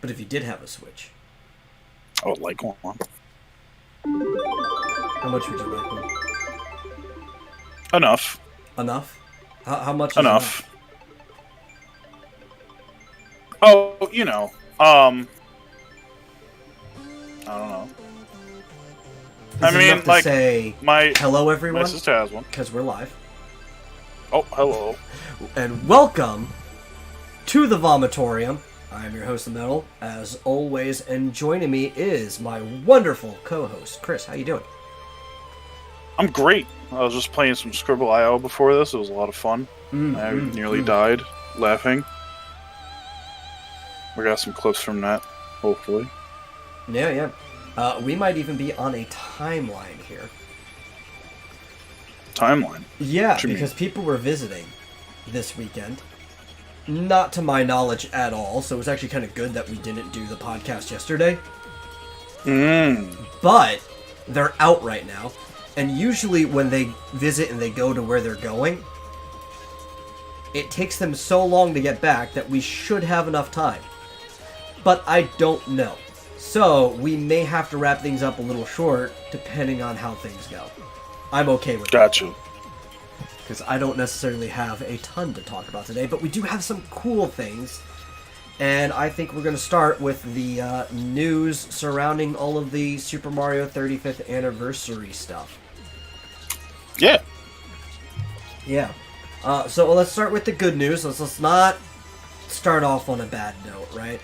But if you did have a Switch, I would like one. how much would you like one? Enough. Enough? How much is Enough. enough? Oh, I don't know. Is it enough to say hello, my everyone? sister has one. Because we're live. Oh, hello. And welcome to the Vomitorium. I am your host, The Metal, as always, and joining me is my wonderful co-host, Chris. How you doing? I'm great. I was just playing some Scribble.io before this. It was a lot of fun. I nearly died laughing. We got some clips from that, hopefully. Yeah. We might even be on a timeline here. Timeline? Yeah, because people were visiting this weekend. Not to my knowledge at all, so it was actually kind of good that we didn't do the podcast yesterday. But they're out right now, and usually when they visit and they go to where they're going, it takes them so long to get back that we should have enough time. But I don't know. So we may have to wrap things up a little short, depending on how things go. I'm okay with that. Gotcha. Because I don't necessarily have a ton to talk about today, but we do have some cool things. And I think we're going to start with the news surrounding all of the Super Mario 35th anniversary stuff. Yeah. Yeah. So let's start with the good news. Let's not start off on a bad note, right?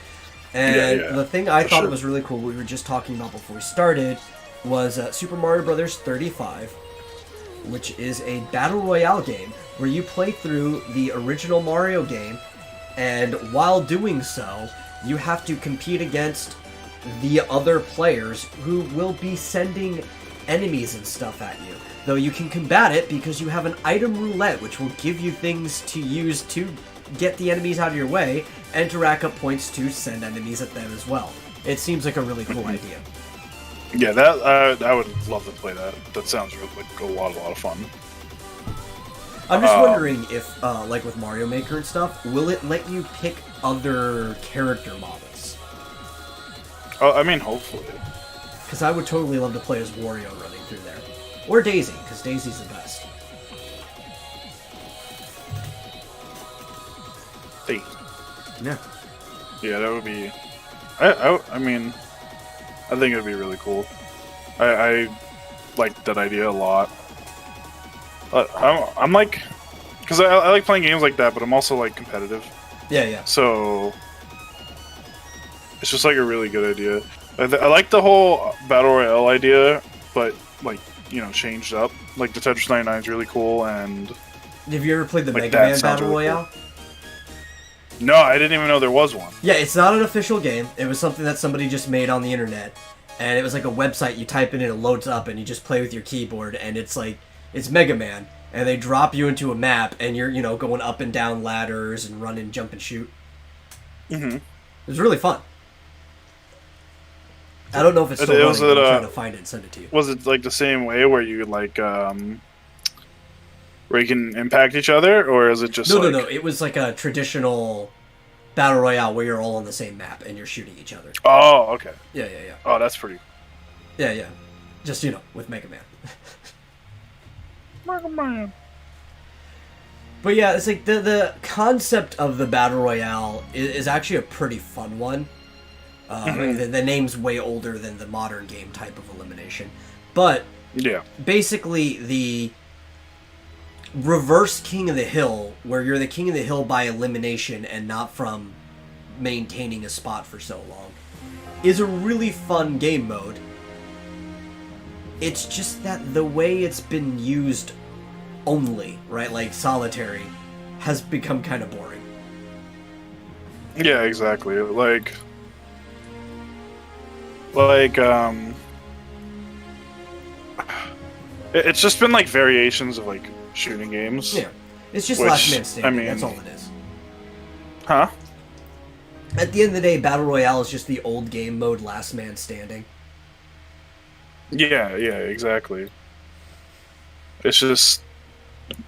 And the thing I thought was really cool, we were just talking about before we started, was Super Mario Bros. 35, which is a Battle Royale game where you play through the original Mario game, and while doing so, you have to compete against the other players who will be sending enemies and stuff at you. Though you can combat it because you have an item roulette, which will give you things to use to get the enemies out of your way, and to rack up points to send enemies at them as well. It seems like a really cool idea. Yeah, that I would love to play that. That sounds really, like a lot of fun. I'm just wondering if, like with Mario Maker and stuff, will it let you pick other character models? Oh, I mean, hopefully. Because I would totally love to play as Wario running through there. Or Daisy, because Daisy's the best. Hey. Yeah. Yeah, that would be... I mean, I think it'd be really cool. I like that idea a lot. I'm like... Because I like playing games like that, but I'm also, like, competitive. Yeah. So... It's just, like, a really good idea. I like the whole Battle Royale idea, but, like, changed up. Like, the Tetris 99 is really cool, and... Have you ever played the like, Mega Man sounds Battle really Royale? Cool. No, I didn't even know there was one. Yeah, it's not an official game. It was something that somebody just made on the internet. And it was like a website, you type in and it loads up and you just play with your keyboard, and it's like, it's Mega Man. And they drop you into a map and you're, going up and down ladders and run and jump and shoot. Mm-hmm. It was really fun. I don't know if it's still running, but I'm trying to find it and send it to you. Was it like the same way where you like, where you can impact each other, or is it just No. It was like a traditional Battle Royale where you're all on the same map and you're shooting each other. Oh, okay. Yeah. Oh, that's pretty. Yeah. Just, with Mega Man. Mega Man. But yeah, it's like the concept of the Battle Royale is actually a pretty fun one. The name's way older than the modern game type of elimination. But yeah, basically the reverse King of the Hill, where you're the King of the Hill by elimination and not from maintaining a spot for so long, is a really fun game mode. It's just that the way it's been used only, right, like solitary, has become kind of boring. Yeah, exactly. It's just been like variations of like shooting games. Yeah, it's just last man standing. That's all it is. Huh? At the end of the day, Battle Royale is just the old game mode, last man standing. Yeah, exactly. It's just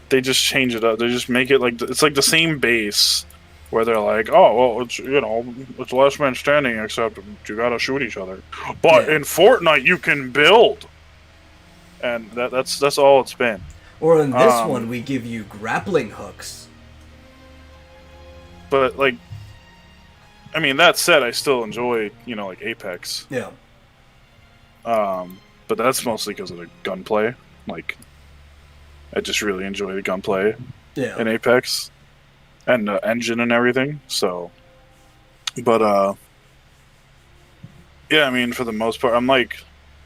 they just change it up. They just make it like it's like the same base, where they're like, oh, well, it's, you know, it's last man standing, except you gotta shoot each other. But in Fortnite, you can build. And that's all it's been. Or in this one, we give you grappling hooks. But, like, I mean, that said, I still enjoy, you know, like, Apex. Yeah. But that's mostly because of the gunplay. Like, I just really enjoy the gunplay in Apex. And the engine and everything, so... But, yeah, I mean, for the most part, I'm like...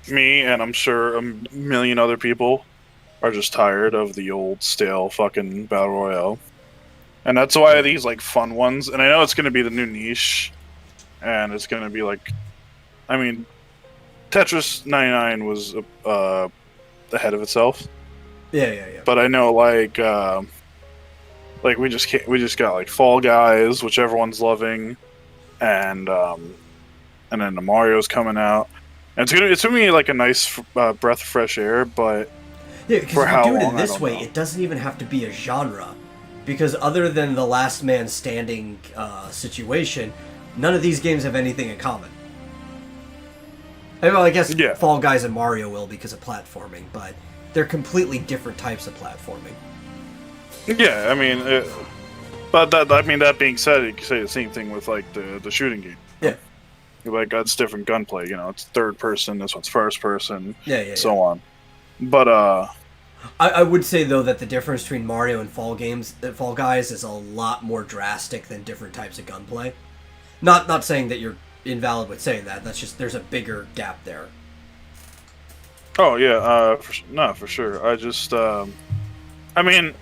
Me, and I'm sure a million other people, are just tired of the old, stale fucking Battle Royale. And that's why these, like, fun ones... And I know it's gonna be the new niche, and it's gonna be, like... I mean, Tetris 99 was ahead of itself. Yeah. But I know, like we just got like Fall Guys, which everyone's loving, and then the Mario's coming out, and it's gonna be like a nice breath of fresh air. But yeah, because if you do it in this way, it doesn't even have to be a genre, because other than the last man standing situation, none of these games have anything in common. Well, I guess Fall Guys and Mario will because of platforming, but they're completely different types of platforming. Yeah, I mean, that being said, you can say the same thing with like the shooting game. Yeah, like it's different gunplay. You know, it's third person. This one's first person. So on. But I would say though that the difference between Mario and Fall Guys is a lot more drastic than different types of gunplay. Not saying that you're invalid with saying that. That's just there's a bigger gap there. Oh yeah, for sure. I just, I mean,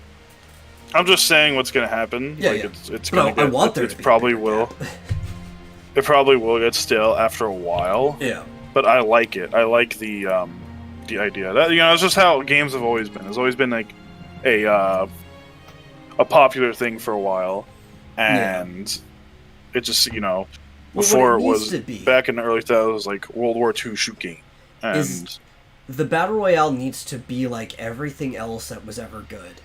I'm just saying what's gonna happen. Yeah, like it's gonna. I want there to be. Probably will. It probably will get stale after a while. Yeah. But I like it. I like the idea that it's just how games have always been. It's always been like a popular thing for a while, and it just before it was back in the early 2000s, like World War II shoot game, and the Battle Royale needs to be like everything else that was ever good,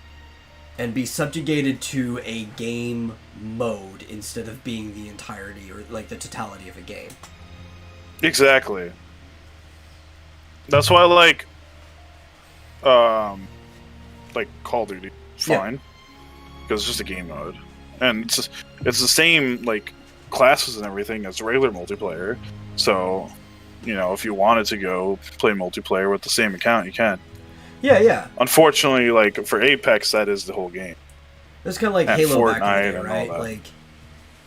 and be subjugated to a game mode instead of being the entirety or like the totality of a game. Exactly. That's why I like Call of Duty. Fine, because it's just a game mode, and it's the same like classes and everything as regular multiplayer. So, if you wanted to go play multiplayer with the same account, you can. Yeah. Unfortunately, like for Apex, that is the whole game. It's kind of like Halo Fortnite back in the day, right? Like,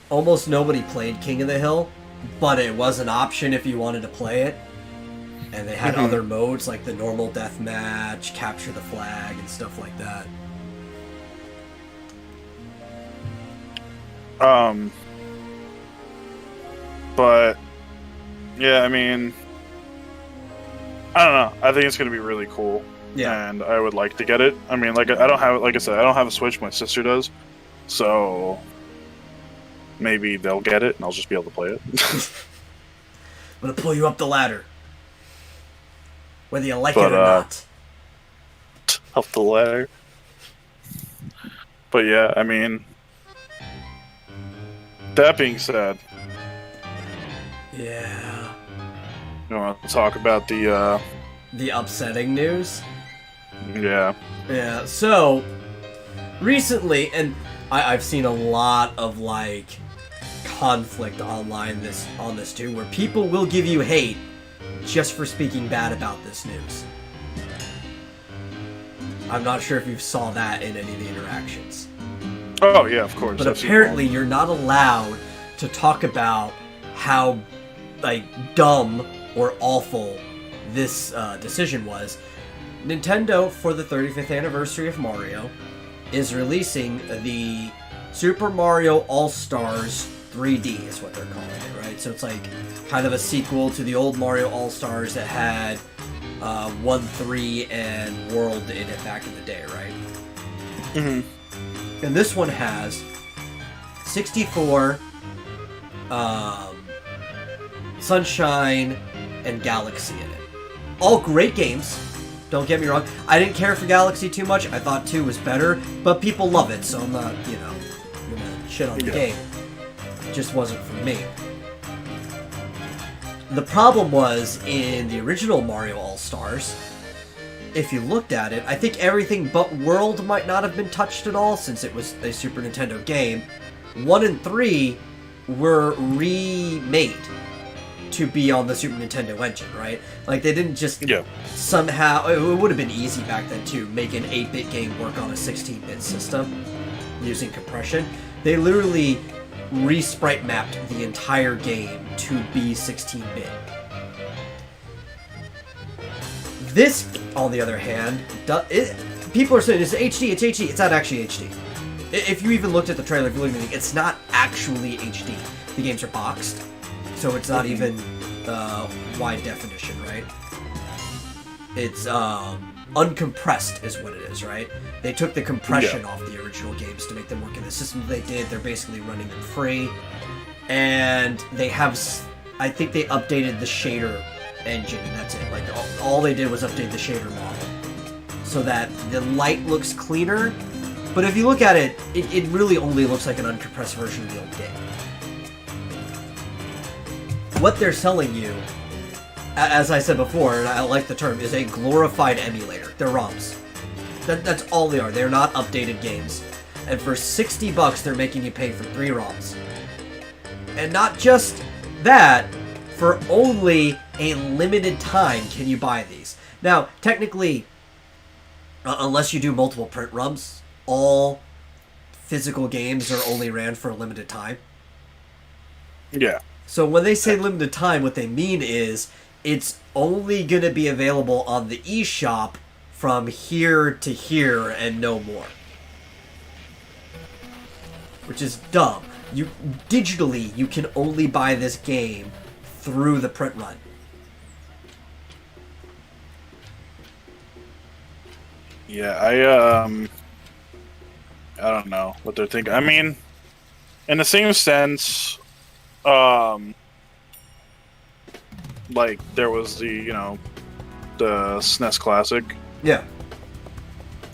almost nobody played King of the Hill, but it was an option if you wanted to play it. And they had other modes like the normal deathmatch, capture the flag, and stuff like that. But yeah, I mean, I don't know. I think it's gonna be really cool. Yeah. And I would like to get it. I mean, like I don't have, like I said, I don't have a Switch. My sister does, so maybe they'll get it, and I'll just be able to play it. I'm gonna pull you up the ladder, whether you like it or not. Up the ladder. But yeah, I mean, that being said. Yeah. You want to talk about the upsetting news? Yeah. Yeah, so, recently, and I've seen a lot of, like, conflict online on this too, where people will give you hate just for speaking bad about this news. I'm not sure if you saw that in any of the interactions. Oh, yeah, of course. But apparently you're not allowed to talk about how, like, dumb or awful this decision was. Nintendo, for the 35th anniversary of Mario, is releasing the Super Mario All-Stars 3D, is what they're calling it, right? So it's like kind of a sequel to the old Mario All-Stars that had 1, 3, and World in it back in the day, right? Mm-hmm. And this one has 64, Sunshine, and Galaxy in it. All great games. Don't get me wrong. I didn't care for Galaxy too much. I thought 2 was better, but people love it, so I'm not, gonna shit on the game. It just wasn't for me. The problem was, in the original Mario All-Stars, if you looked at it, I think everything but World might not have been touched at all, since it was a Super Nintendo game. 1 and 3 were remade to be on the Super Nintendo engine, right? Like, they didn't just somehow... It would have been easy back then, too, make an 8-bit game work on a 16-bit system using compression. They literally re-sprite mapped the entire game to be 16-bit. This, on the other hand, people are saying it's HD, it's HD. It's not actually HD. If you even looked at the trailer, if you looked at it, it's not actually HD. The games are boxed, so it's not even wide definition, right? It's uncompressed is what it is, right? They took the compression off the original games to make them work in the system they did. They're basically running them free. And they have... I think they updated the shader engine, and that's it. Like, all they did was update the shader model so that the light looks cleaner. But if you look at it, it really only looks like an uncompressed version of the old game. What they're selling you, as I said before, and I like the term, is a glorified emulator. They're ROMs. That's all they are. They're not updated games. And for $60, they're making you pay for 3 ROMs. And not just that, for only a limited time can you buy these. Now, technically, unless you do multiple print runs, all physical games are only ran for a limited time. Yeah. So when they say limited time, what they mean is it's only going to be available on the eShop from here to here and no more. Which is dumb. Digitally, you can only buy this game through the print run. Yeah, I don't know what they're thinking. I mean, in the same sense, like there was the SNES Classic. Yeah.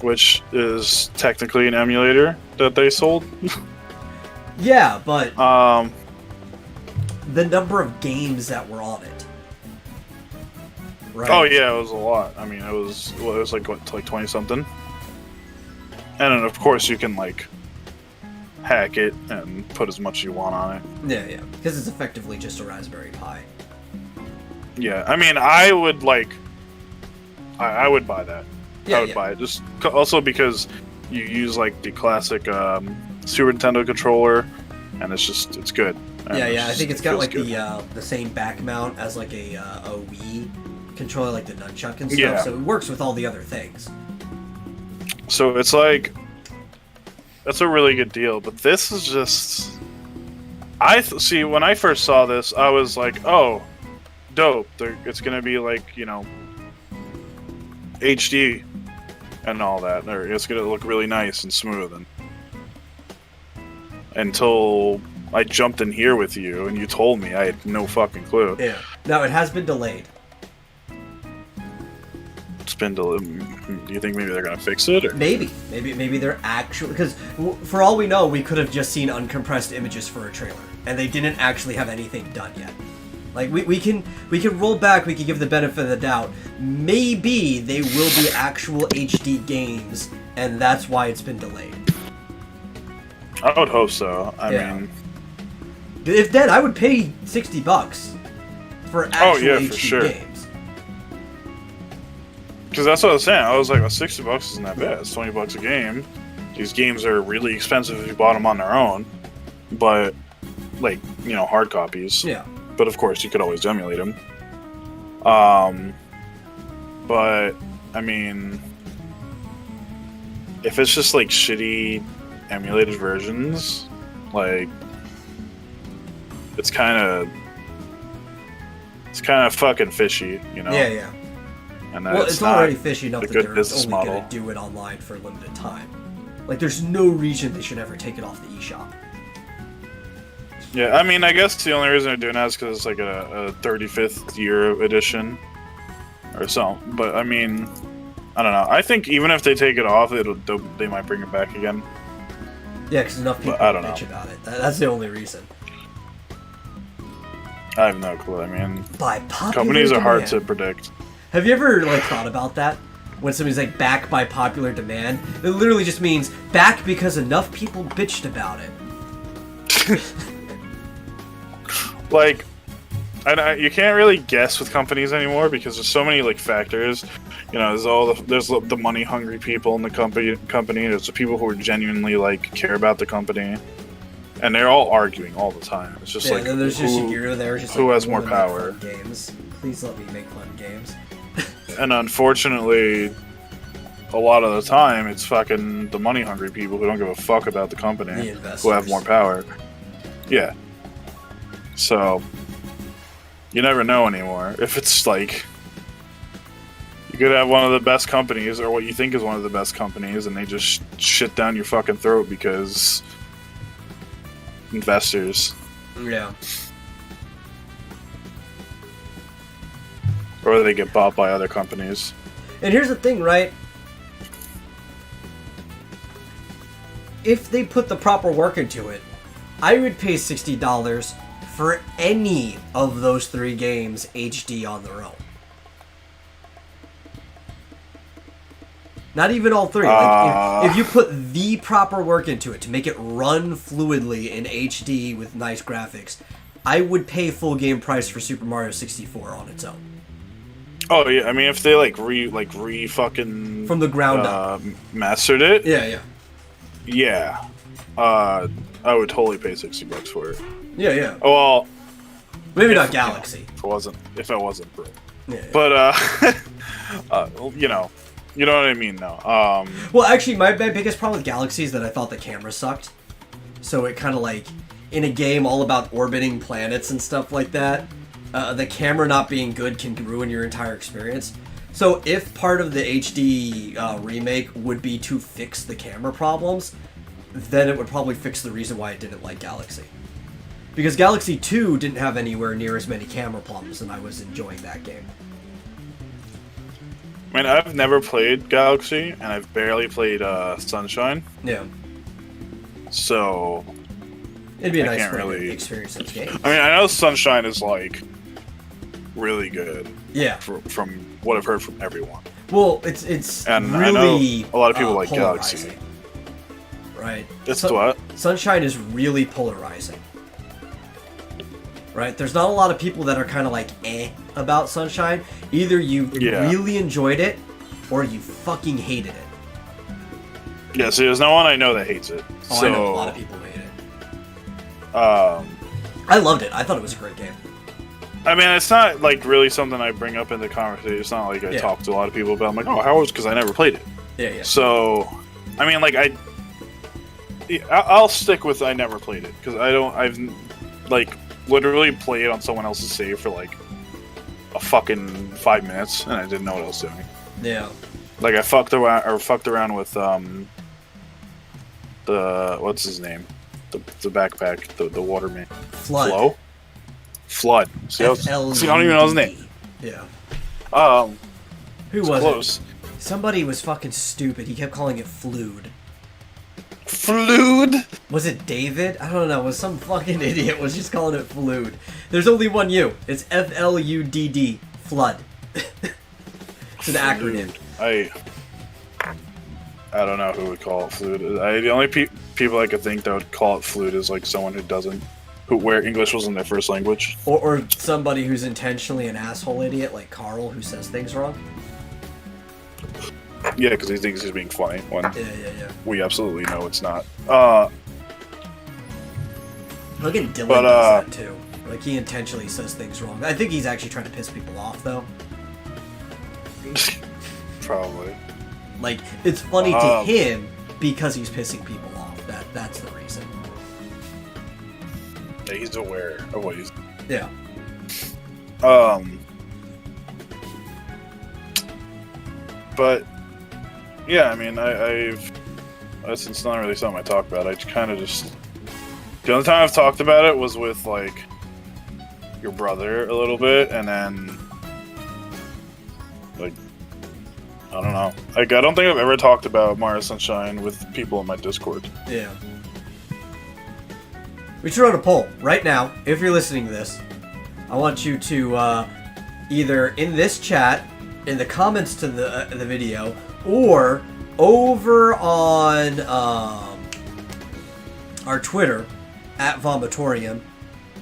Which is technically an emulator that they sold. Yeah, but the number of games that were on it. Right. Oh yeah, it was a lot. I mean, it was like what, like 20 something. And then of course you can like hack it and put as much as you want on it. Yeah, because it's effectively just a Raspberry Pi. Yeah, I mean, I would I would buy that. Yeah, I would buy it just also because you use like the classic Super Nintendo controller, and it's good. And yeah. I think it's got like good. the same back mount as like a Wii controller, like the nunchuck and stuff. Yeah. So it works with all the other things. So it's like that's a really good deal, but this is just see when I first saw this, I was like, oh, dope! It's gonna be like HD and all that. Or it's gonna look really nice and smooth. And until I jumped in here with you and you told me, I had no fucking clue. Yeah. Now it has been delayed. It's been delayed. Do you think maybe they're gonna fix it? Or? Maybe they're actually, because for all we know, we could have just seen uncompressed images for a trailer, and they didn't actually have anything done yet. Like we can roll back. We can give the benefit of the doubt. Maybe they will be actual HD games, and that's why it's been delayed. I would hope so. I mean, if then I would pay $60 for actual HD for sure. games. Because that's what I was saying. I was like, well, $60 isn't that bad. It's $20 a game. These games are really expensive if you bought them on their own, but like hard copies. Yeah. But of course, you could always emulate them. But I mean, if it's just like shitty emulated versions, like it's kind of fucking fishy, Yeah. And well, it's already fishy enough that they're only model. going to do it online for a limited time. Like, there's no reason they should ever take it off the eShop. Yeah, I mean, I guess the only reason they're doing that is because it's like a 35th year edition or something. But I mean, I don't know. I think even if they take it off, they might bring it back again. Yeah, because enough people bitch about it. That's the only reason. I have no clue. I mean, by popular companies are hard demand. to predict. Have you ever like thought about that? When somebody's like back by popular demand, it literally just means back because enough people bitched about it. Like, you can't really guess with companies anymore because there's so many like factors. You know, there's the money hungry people in the company. There's the people who are genuinely like care about the company, and they're all arguing all the time. It's just like, then there's just Shigeru there, just who like, has more power? Games, please let me make fun games. And unfortunately, a lot of the time, it's fucking the money hungry people who don't give a fuck about the company who have more power. Yeah. So, you never know anymore. If it's like, you could have one of the best companies, or what you think is one of the best companies, and they just shit down your fucking throat because investors. Yeah. Or they get bought by other companies. And here's the thing, right? If they put the proper work into it, I would pay $60 for any of those 3 games HD on their own. Not even all 3. Like if you put the proper work into it to make it run fluidly in HD with nice graphics, I would pay full game price for Super Mario 64 on its own. Oh yeah, I mean if they like re fucking from the ground up mastered it. Yeah. Yeah. I would totally pay $60 for it. Yeah. Oh, well, maybe not Galaxy. If it wasn't broke. Yeah. But you know what I mean though. Well, actually my biggest problem with Galaxy is that I thought the camera sucked. So it kind of like in a game all about orbiting planets and stuff like that, the camera not being good can ruin your entire experience. So if part of the HD remake would be to fix the camera problems, then it would probably fix the reason why I didn't like Galaxy. Because Galaxy 2 didn't have anywhere near as many camera problems, and I was enjoying that game. I mean, I've never played Galaxy, and I've barely played Sunshine. Yeah. So it'd be a nice way to experience those games. I mean, I know Sunshine is like really good. Yeah. From what I've heard from everyone. Well, it's and really I know a lot of people like Galaxy. Right. That's what? Sunshine is really polarizing. Right? There's not a lot of people that are kind of like about Sunshine. Either you really enjoyed it, or you fucking hated it. Yeah, see, there's no one I know that hates it. Oh, so, I know a lot of people hate it. I loved it. I thought it was a great game. I mean, it's not like really something I bring up in the conversation. It's not like I talk to a lot of people about. I'm like, oh, how was it? Because I never played it. Yeah. So, I mean, like I'll stick with I never played it because I've like literally played on someone else's save for like a fucking 5 minutes and I didn't know what I was doing. Yeah. Like I fucked around with the what's his name, the backpack, the waterman. Flood. See, I don't even know his name. Yeah. Who was close. It? Somebody was fucking stupid. He kept calling it Flood. Flood? Was it David? I don't know. Was some fucking idiot was just calling it Flood. There's only one U. It's FLUDD. Flood. It's an acronym. I don't know who would call it Flood. The only people I could think that would call it Flood is like someone where English wasn't their first language. Or somebody who's intentionally an asshole idiot like Carl who says things wrong. Yeah, because he thinks he's being funny when we absolutely know it's not. Fucking Dylan does that too. Like he intentionally says things wrong. I think he's actually trying to piss people off though. Probably. Like it's funny to him because he's pissing people off. That's the reason. Yeah, he's aware of what he's. Yeah. But yeah, I mean, it's not really something I talk about. I kind of just the only time I've talked about it was with like your brother a little bit, and then like I don't know. Like I don't think I've ever talked about Mario Sunshine with people in my Discord. Yeah. We should run a poll right now. If you're listening to this, I want you to either in this chat, in the comments to the video, or over on our Twitter at Vomitorium.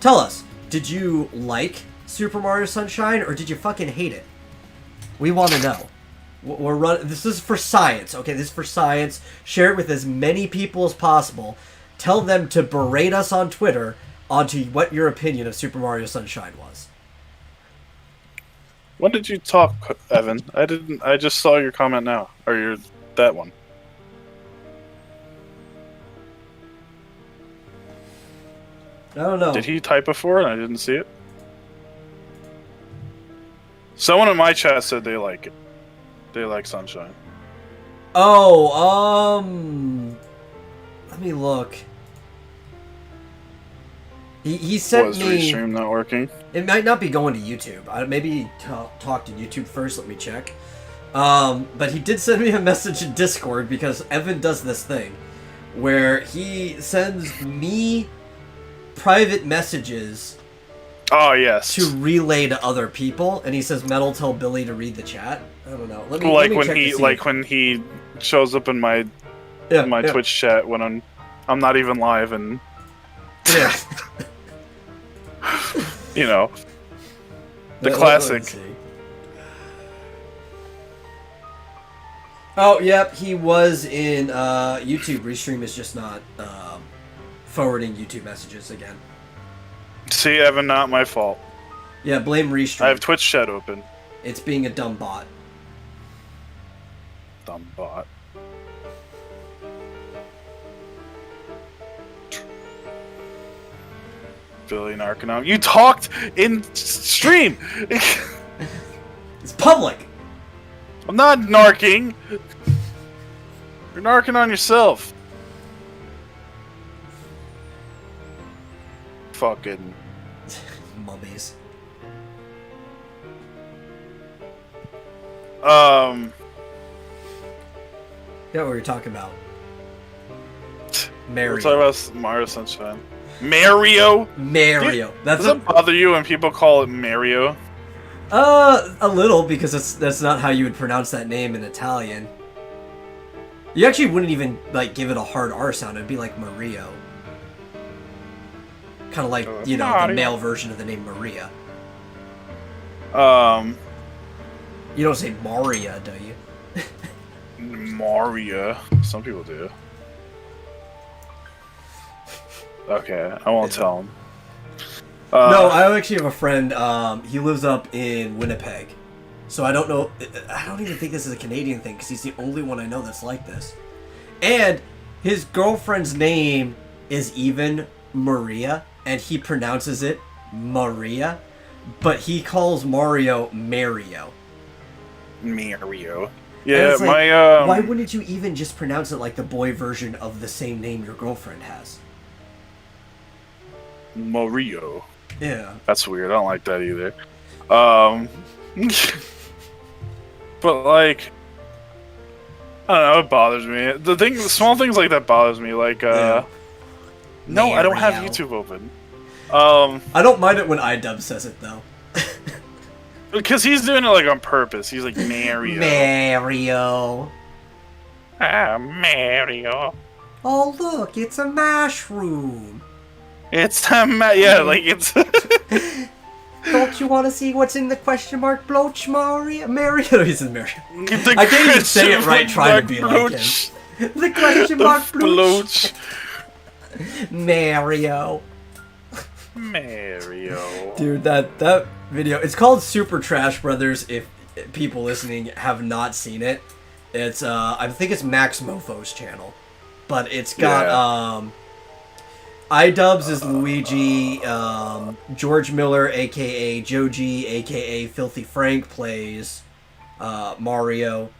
Tell us, did you like Super Mario Sunshine or did you fucking hate it? We want to know. This is for science, okay? This is for science. Share it with as many people as possible. Tell them to berate us on Twitter onto what your opinion of Super Mario Sunshine was. When did you talk, Evan? I didn't. I just saw your comment now, or that one. I don't know. Did he type before and I didn't see it? Someone in my chat said they like it. They like Sunshine. Oh, let me look. He sent Was me... Restream not working? It might not be going to YouTube. Maybe talk to YouTube first. Let me check. But he did send me a message in Discord because Evan does this thing where he sends me private messages. Oh yes. To relay to other people, and he says, "Metal, tell Billy to read the chat." I don't know. Let me when he shows up in my Twitch chat when I'm not even live and yeah. You know, the classic. Oh, yep, he was in YouTube. Restream is just not forwarding YouTube messages again. See, Evan, not my fault. Yeah, blame Restream. I have Twitch chat open. It's being a dumb bot. Dumb bot. Billy Narconom. You talked in stream! It's public! I'm not narking! You're narking on yourself. Fucking... Mummies. Yeah, what were you talking about? Mario. We're talking about Mario Sunshine. Mario? Mario. Does it bother you when people call it Mario? A little, because that's not how you would pronounce that name in Italian. You actually wouldn't even, like, give it a hard R sound. It'd be like Mario. Kind of like, you know, Mario. The male version of the name Maria. You don't say Maria, do you? Maria. Some people do. Okay, I won't tell him. No, I actually have a friend, he lives up in Winnipeg. So I don't know, I don't even think this is a Canadian thing, because he's the only one I know that's like this. And his girlfriend's name is even Maria, and he pronounces it Maria, but he calls Mario Mario. Mario. Yeah, like, my, why wouldn't you even just pronounce it like the boy version of the same name your girlfriend has? Mario. Yeah. That's weird. I don't like that either. But like, I don't know. It bothers me. The small things like that bothers me. Like, no, Mario. I don't have YouTube open. I don't mind it when iDub says it though. Because he's doing it like on purpose. He's like Mario. Mario. Mario. Oh look, it's a mushroom. It's yeah, like it's. Don't you want to see what's in the question mark bloach, Mario? Mario, he's in Mario. I can't even say it right. Trying to be like him. The question mark bloach. Mario. Mario. Dude, that video. It's called Super Trash Brothers. If people listening have not seen it, it's I think it's Max Mofo's channel, but it's got iDubbbz is Luigi, George Miller, aka Joji, aka Filthy Frank, plays Mario.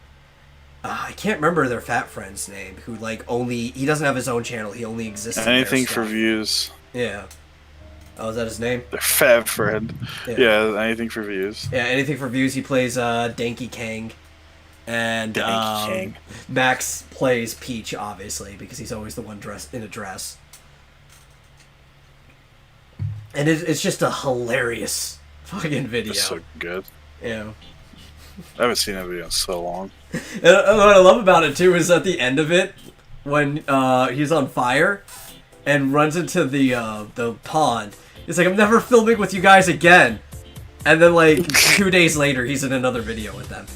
I can't remember their fat friend's name, who he doesn't have his own channel, he only exists Anything for views. Yeah. Oh, is that his name? Their fat friend. Yeah, anything for views. Yeah, anything for views. He plays Danky Kang. And Kang. Max plays Peach, obviously, because he's always the one dressed in a dress. And it's just a hilarious fucking video. It's so good. Yeah. I haven't seen that video in so long. And what I love about it too is at the end of it, when he's on fire and runs into the pond. He's like, I'm never filming with you guys again. And then like 2 days later, he's in another video with them.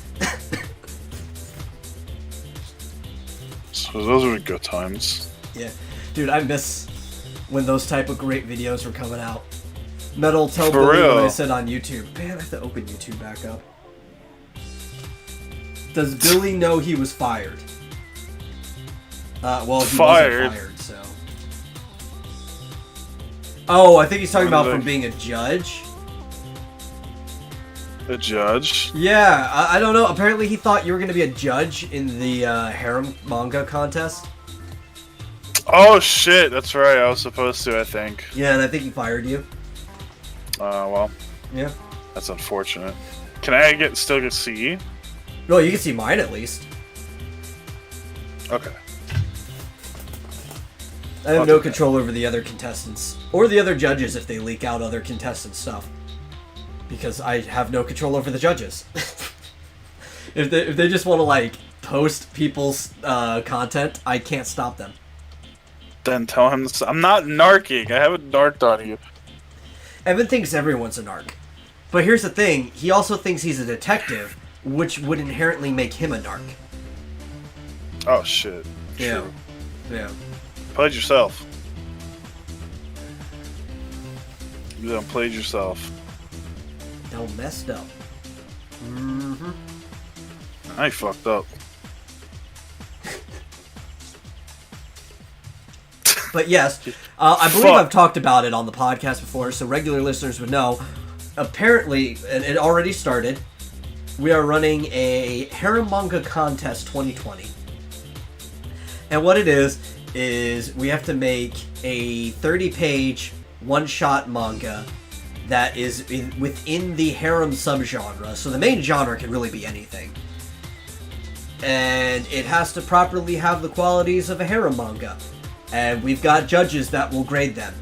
So those were good times. Yeah, dude, I miss when those type of great videos were coming out. Metal, tell For Billy real. what I said on YouTube. Man, I have to open YouTube back up. Does Billy know he was fired? Well, he wasn't fired, so. Oh, I think he's talking about from being a judge. A judge? Yeah, I don't know. Apparently he thought you were going to be a judge in the harem manga contest. Oh shit, that's right, I was supposed to, I think. Yeah, and I think he fired you. Well. Yeah. That's unfortunate. Can I still get see? Well, you can see mine at least. Okay. I have no control over the other contestants. Or the other judges if they leak out other contestants' stuff. Because I have no control over the judges. If they just want to, like, post people's content, I can't stop them. Then tell him I'm not narking. I haven't narked on you. Evan thinks everyone's a narc. But here's the thing. He also thinks he's a detective, which would inherently make him a narc. Oh, shit. Yeah. True. Yeah. Played yourself. You done played yourself. Done messed up. Mm-hmm. I fucked up. But yes, I believe I've talked about it on the podcast before, so regular listeners would know. Apparently, and it already started, we are running a harem manga contest 2020. And what it is we have to make a 30-page one-shot manga that is within the harem subgenre. So the main genre can really be anything. And it has to properly have the qualities of a harem manga. And we've got judges that will grade them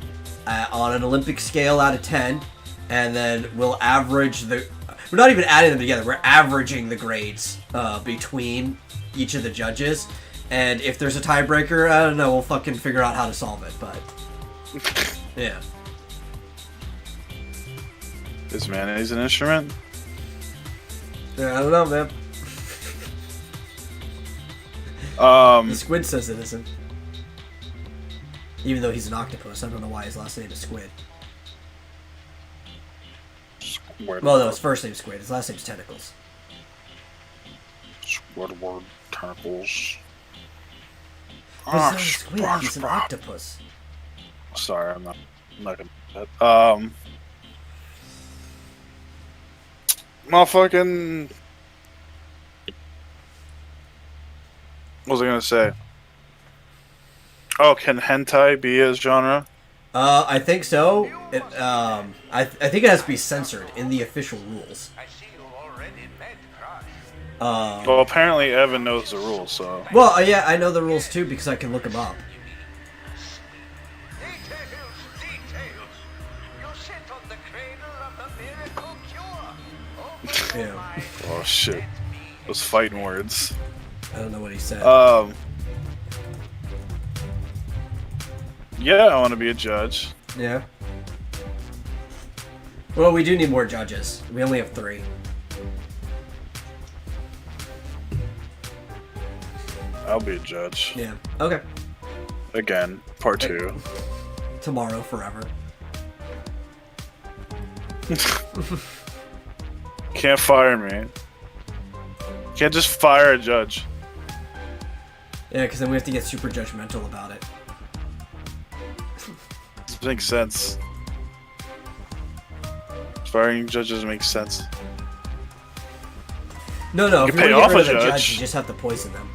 on an Olympic scale out of 10. And then we'll average the... We're not even adding them together. We're averaging the grades between each of the judges. And if there's a tiebreaker, I don't know. We'll fucking figure out how to solve it. But yeah. Is mayonnaise an instrument? Yeah, I don't know, man. The squid says it isn't. Even though he's an octopus, I don't know why his last name is Squid. Squidward. Well, no, his first name's Squid. His last name's Tentacles. Squidward tentacles. He's not a squid. He's an octopus. Sorry, I'm not gonna do that. Motherfucking. What was I gonna say? Oh, can hentai be a genre? I think so. It, I think it has to be censored in the official rules. Well, apparently Evan knows the rules, so. Well, yeah, I know the rules too because I can look them up. Yeah. Oh shit. Those fighting words. I don't know what he said. Yeah, I want to be a judge. Yeah. Well, we do need more judges. We only have 3. I'll be a judge. Yeah. Okay. Again, part 2. Tomorrow, forever. Can't fire me. Can't just fire a judge. Yeah, because then we have to get super judgmental about it. This makes sense. Firing judges makes sense. No, You if can you pay want to off get rid a of the judge. judge, you just have to poison them.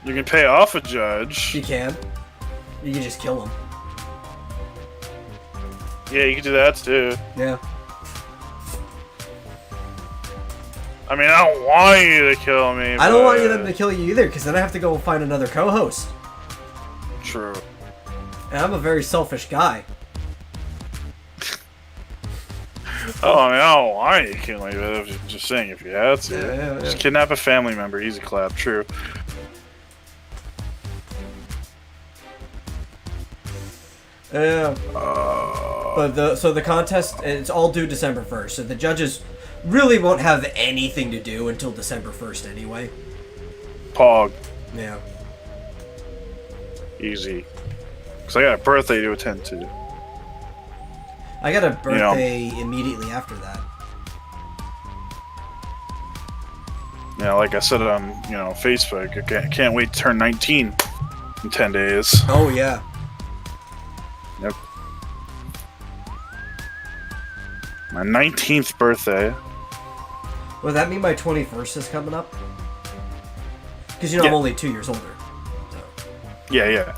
You can pay off a judge. You can. You can just kill them. Yeah, you can do that too. Yeah. I mean, I don't want you to kill me. I don't want them to kill you either, because then I have to go find another co-host. True. And I'm a very selfish guy. Oh no, I can't like that. Just saying, if you had to, Yeah. Just kidnap a family member. Easy clap. True. Yeah. But so the contest, it's all due December 1st. So the judges really won't have anything to do until December 1st anyway. Pog. Yeah. Easy. Because I got a birthday to attend to. I got a birthday immediately after that. Yeah, like I said on Facebook, I can't wait to turn 19 in 10 days. Oh yeah. Yep. My 19th birthday. Would that mean my 21st is coming up? Because I'm only 2 years older. So. Yeah.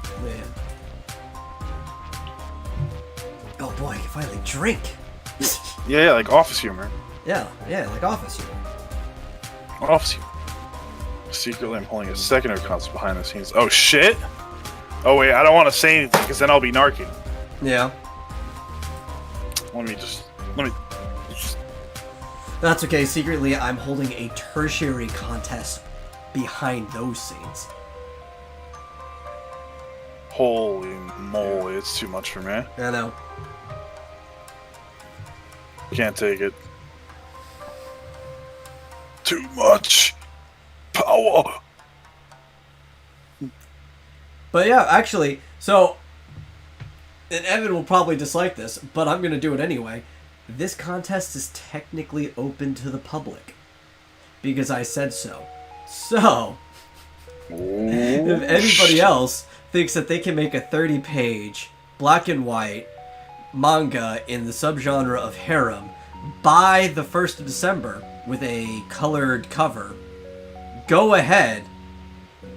Oh boy, I can finally drink. Yeah, like office humor. Yeah, like office humor. Office humor. Secretly, I'm holding a secondary console behind the scenes. Oh shit! Oh wait, I don't want to say anything because then I'll be narking. Yeah. Let me just. That's okay. Secretly, I'm holding a tertiary contest behind those scenes. Holy moly, it's too much for me. I know. Can't take it. Too much power. But yeah, actually, so, and Evan will probably dislike this, but I'm going to do it anyway. This contest is technically open to the public. Because I said so. So, if anybody else thinks that they can make a 30-page, black and white manga in the subgenre of harem by the 1st of December with a colored cover, go ahead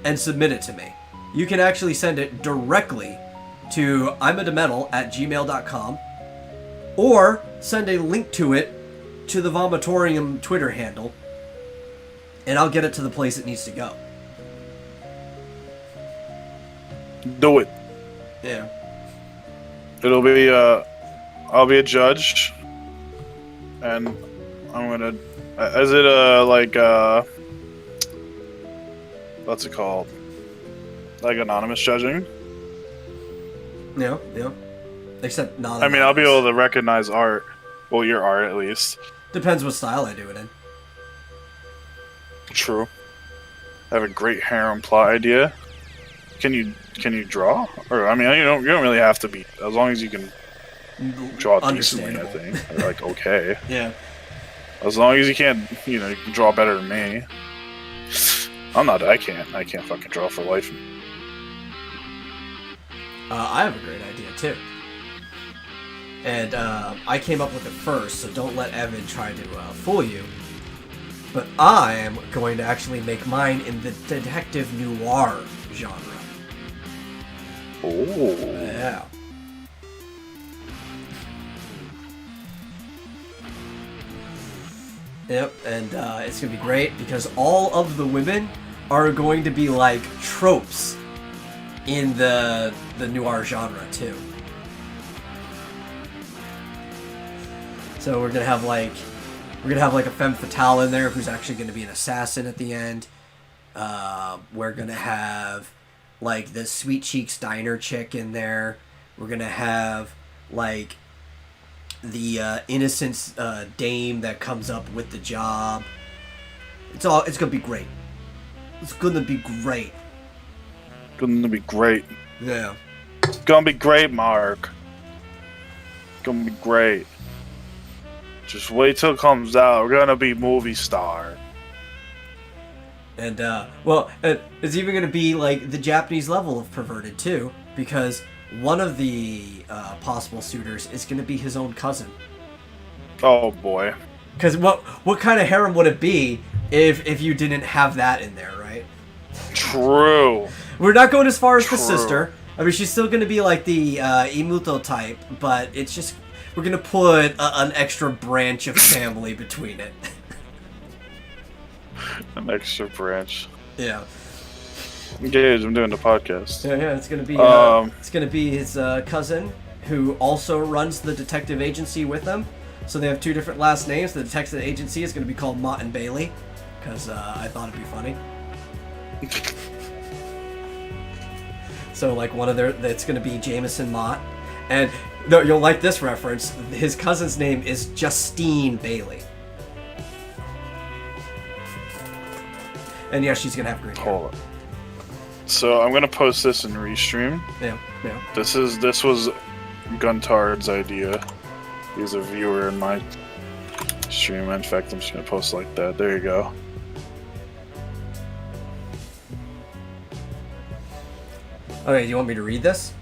and submit it to me. You can actually send it directly to imadametal@gmail.com or send a link to it to the Vomitorium Twitter handle, and I'll get it to the place it needs to go. Do it. Yeah. It'll be I'll be a judge, and I'm gonna. Is it what's it called? Like anonymous judging? Yeah. Except not. I mean, I'll be able to recognize art. Well, your art at least. Depends what style I do it in. True. I have a great harem plot idea. Can you draw? Or I mean, you don't really have to be, as long as you can draw decently. I think. Or like okay. Yeah. As long as you can't, you can draw better than me. I can't fucking draw for life. I have a great idea too. And I came up with it first, so don't let Evan try to fool you. But I am going to actually make mine in the detective noir genre. Oh. Yeah. Yep, and it's going to be great because all of the women are going to be like tropes in the noir genre too. So we're gonna have like a femme fatale in there who's actually gonna be an assassin at the end. We're gonna have like the Sweet Cheeks diner chick in there. We're gonna have like the innocence dame that comes up with the job. It's gonna be great. It's gonna be great. Gonna be great. Yeah. It's gonna be great, Mark. It's gonna be great. Just wait till it comes out. We're gonna be movie star. And it's even gonna be like the Japanese level of perverted too, because one of the possible suitors is gonna be his own cousin. Oh boy. Because what kind of harem would it be if you didn't have that in there, right? True. We're not going as far as the sister. I mean, she's still going to be like the Imuto type, but it's just we're going to put an extra branch of family between it. An extra branch. Yeah. Engage. I'm doing the podcast. Yeah. It's going to be his cousin who also runs the detective agency with him. So they have 2 different last names. The detective agency is going to be called Mott and Bailey, because I thought it'd be funny. So like one of their, it's going to be Jameson Mott, and no, you'll like this reference. His cousin's name is Justine Bailey. And yeah, she's gonna have green hair. Hold on. So I'm gonna post this in Restream. Yeah. This was Guntard's idea. He's a viewer in my stream. In fact, I'm just gonna post like that. There you go. Okay, do you want me to read this?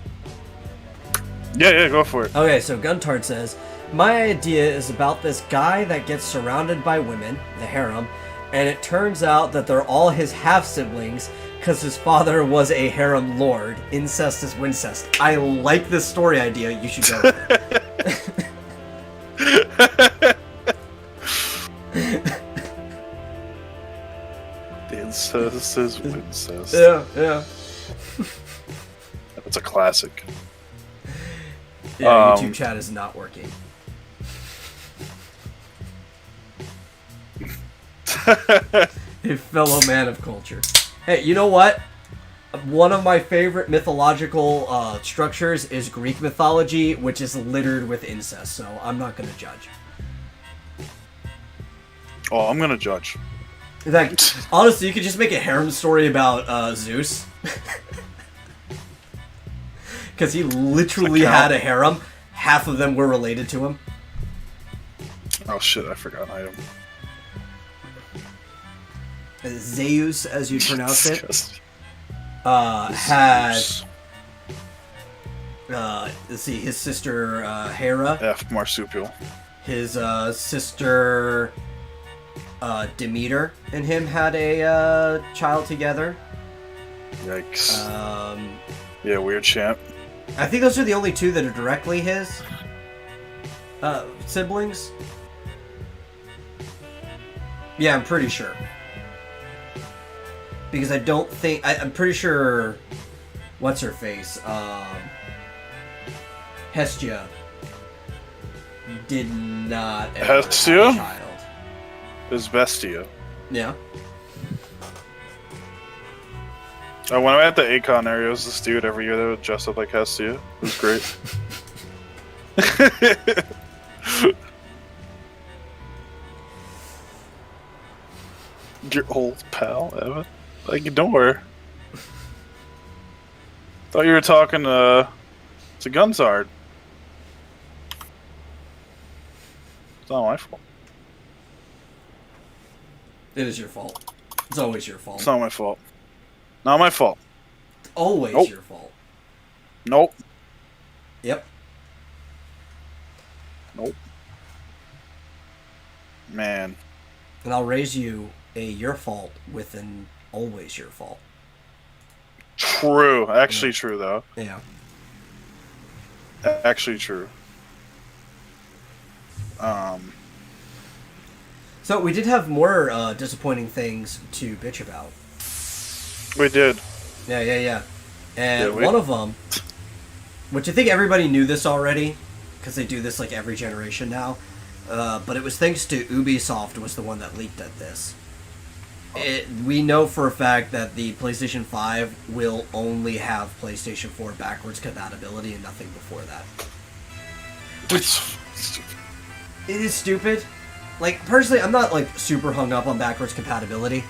Yeah, go for it. Okay, so Guntard says, my idea is about this guy that gets surrounded by women, the harem, and it turns out that they're all his half-siblings because his father was a harem lord. Incest is wincest. I like this story idea. You should go with it. The incest is wincest. Yeah. That's a classic. Yeah, YouTube chat is not working. A fellow man of culture. Hey, you know what? One of my favorite mythological structures is Greek mythology, which is littered with incest, so I'm not going to judge. Oh, I'm going to judge. In fact, honestly, you could just make a harem story about Zeus. Because he literally had a harem. Half of them were related to him. Oh shit, I forgot an item. Zeus, as you pronounce it, had... let's see, his sister Hera. F. Marsupial. His sister Demeter and him had a child together. Yikes. Yeah, weird champ. I think those are the only 2 that are directly his siblings. Yeah, I'm pretty sure. Because I don't think... I'm pretty sure... What's her face? Hestia did not ever Hestia? have a child. Is Bestia. Yeah. When I went at the Akon area, there was this dude every year that would dress up like Hestia. It was great. Your old pal, Evan? Like, don't worry. Thought you were talking to Gunsard. It's not my fault. It is your fault. It's always your fault. It's not my fault. Not my fault. It's always Nope. your fault. Nope. Yep. Nope. Man. And I'll raise you a your fault with an always your fault. True. Actually true, though. Yeah. Actually true. So we did have more disappointing things to bitch about. We did. Yeah. And Yeah, one of them, which I think everybody knew this already, because they do this like every generation now, but it was thanks to Ubisoft was the one that leaked at this. We know for a fact that the PlayStation 5 will only have PlayStation 4 backwards compatibility and nothing before that. Which it is stupid. Like, personally, I'm not like super hung up on backwards compatibility,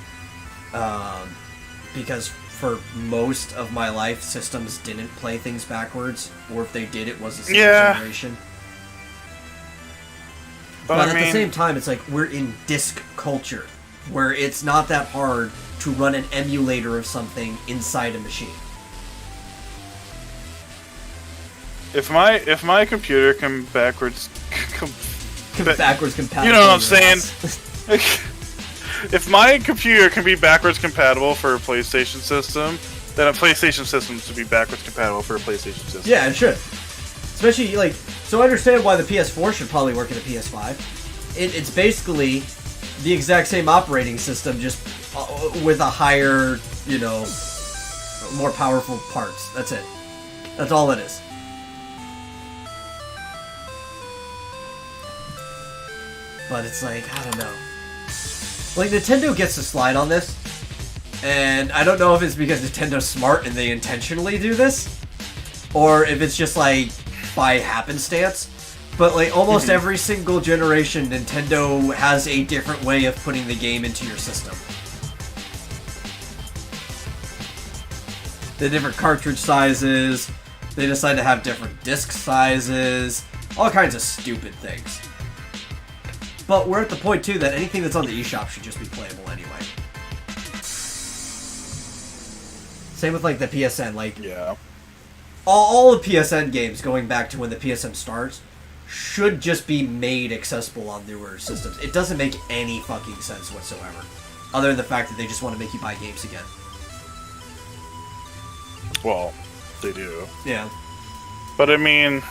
because for most of my life, systems didn't play things backwards, or if they did, it was a single generation. But at the same time, it's like we're in disc culture, where it's not that hard to run an emulator of something inside a machine. If my computer can backwards backwards compatible. You know what I'm saying? If my computer can be backwards compatible for a PlayStation system, then a PlayStation system should be backwards compatible for a PlayStation system. Yeah, it should. Especially, like, so I understand why the PS4 should probably work in a PS5. It's basically the exact same operating system, just with a higher, you know, more powerful parts. That's it. That's all it is. But it's like, I don't know. Like, Nintendo gets to slide on this, and I don't know if it's because Nintendo's smart and they intentionally do this, or if it's just, like, by happenstance. But, like, almost every single generation, Nintendo has a different way of putting the game into your system. The different cartridge sizes, they decide to have different disc sizes, all kinds of stupid things. But we're at the point, too, that anything that's on the eShop should just be playable anyway. Same with, like, the PSN. Like, yeah. all the PSN games, going back to when the PSN starts, should just be made accessible on newer systems. It doesn't make any fucking sense whatsoever. Other than the fact that they just want to make you buy games again. Well, they do. Yeah. But, I mean...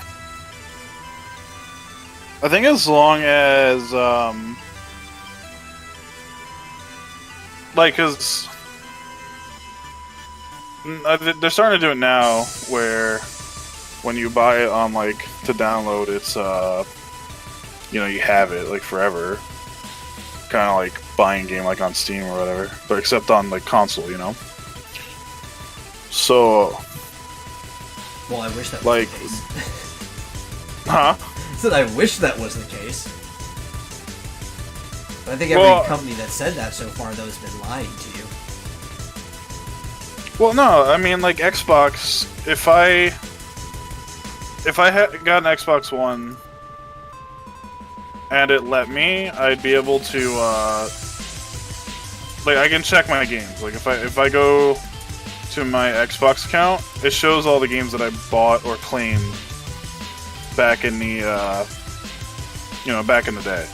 I think as long as, like, cause they're starting to do it now, where when you buy it on, like, to download, it's, you know, you have it, like, forever. Kind of like buying a game, like, on Steam or whatever, but except on, like, console, you know? So... Well, I wish that was like, the case. Huh? Said I wish that was the case. But I think every company that said that so far, though, has been lying to you. Well, no, I mean, like, Xbox, if I had got an Xbox One and it let me, I'd be able to, like, I can check my games. Like, if I go to my Xbox account, it shows all the games that I bought or claimed back in the, you know, back in the day.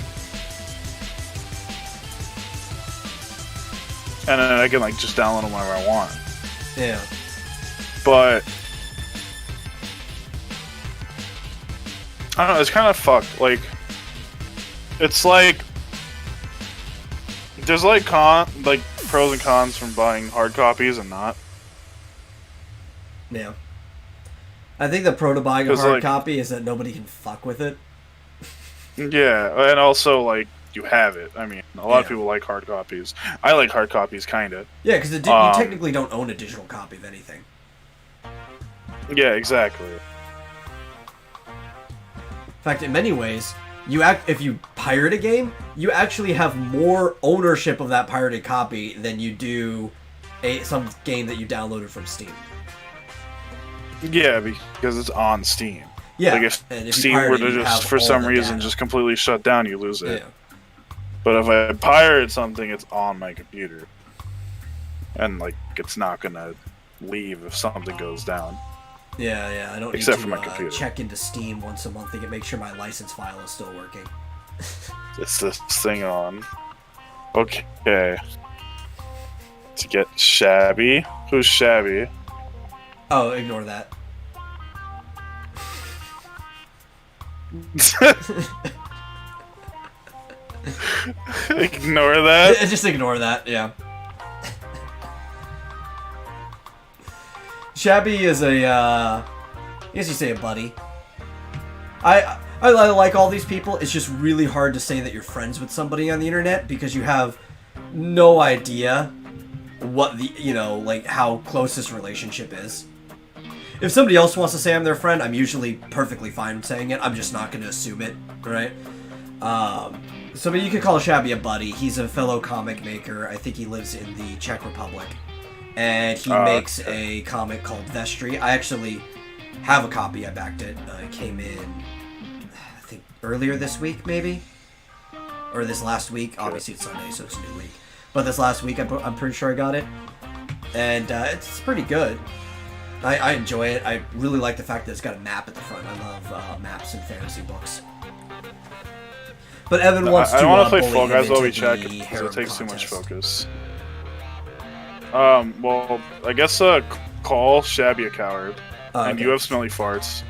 And then I can, like, just download them whenever I want. Yeah. But I don't know, it's kind of fucked. Like, it's like there's like pros and cons from buying hard copies and not. Yeah. I think the pro to buying a 'Cause, hard like, copy is that nobody can fuck with it. Yeah, and also, like, you have it. I mean, a lot of people like hard copies. I like hard copies, kind of. Yeah, because you technically don't own a digital copy of anything. Yeah, exactly. In fact, in many ways, if you pirate a game, you actually have more ownership of that pirated copy than you do some game that you downloaded from Steam. Yeah, because it's on Steam. Yeah, like if Steam were to just, for some reason, just completely shut down, you lose it. Yeah. But if I pirate something, it's on my computer. And, like, it's not gonna leave if something goes down. Yeah, I don't Except need for my to computer. check into Steam once a month to make sure my license file is still working. It's this thing on. Okay. To get Shabby. Who's Shabby? Oh, ignore that. Ignore that? Just ignore that, yeah. Shabby is I guess you say a buddy. I like all these people. It's just really hard to say that you're friends with somebody on the internet because you have no idea what the, like how close this relationship is. If somebody else wants to say I'm their friend, I'm usually perfectly fine saying it. I'm just not going to assume it, right? So you could call Shabby a buddy. He's a fellow comic maker. I think he lives in the Czech Republic. And he makes a comic called Vestry. I actually have a copy. I backed it. It came in, I think, earlier this week, maybe? Or this last week. Obviously, it's Sunday, so it's a new week. But this last week, I'm pretty sure I got it. And it's pretty good. I enjoy it. I really like the fact that it's got a map at the front. I love maps in fantasy books. But Evan wants to I don't want to play bully Fall Guys him while we into check the because harem it takes too much contest. focus. Well, I guess call Shabby a coward, and Okay. you have smelly farts,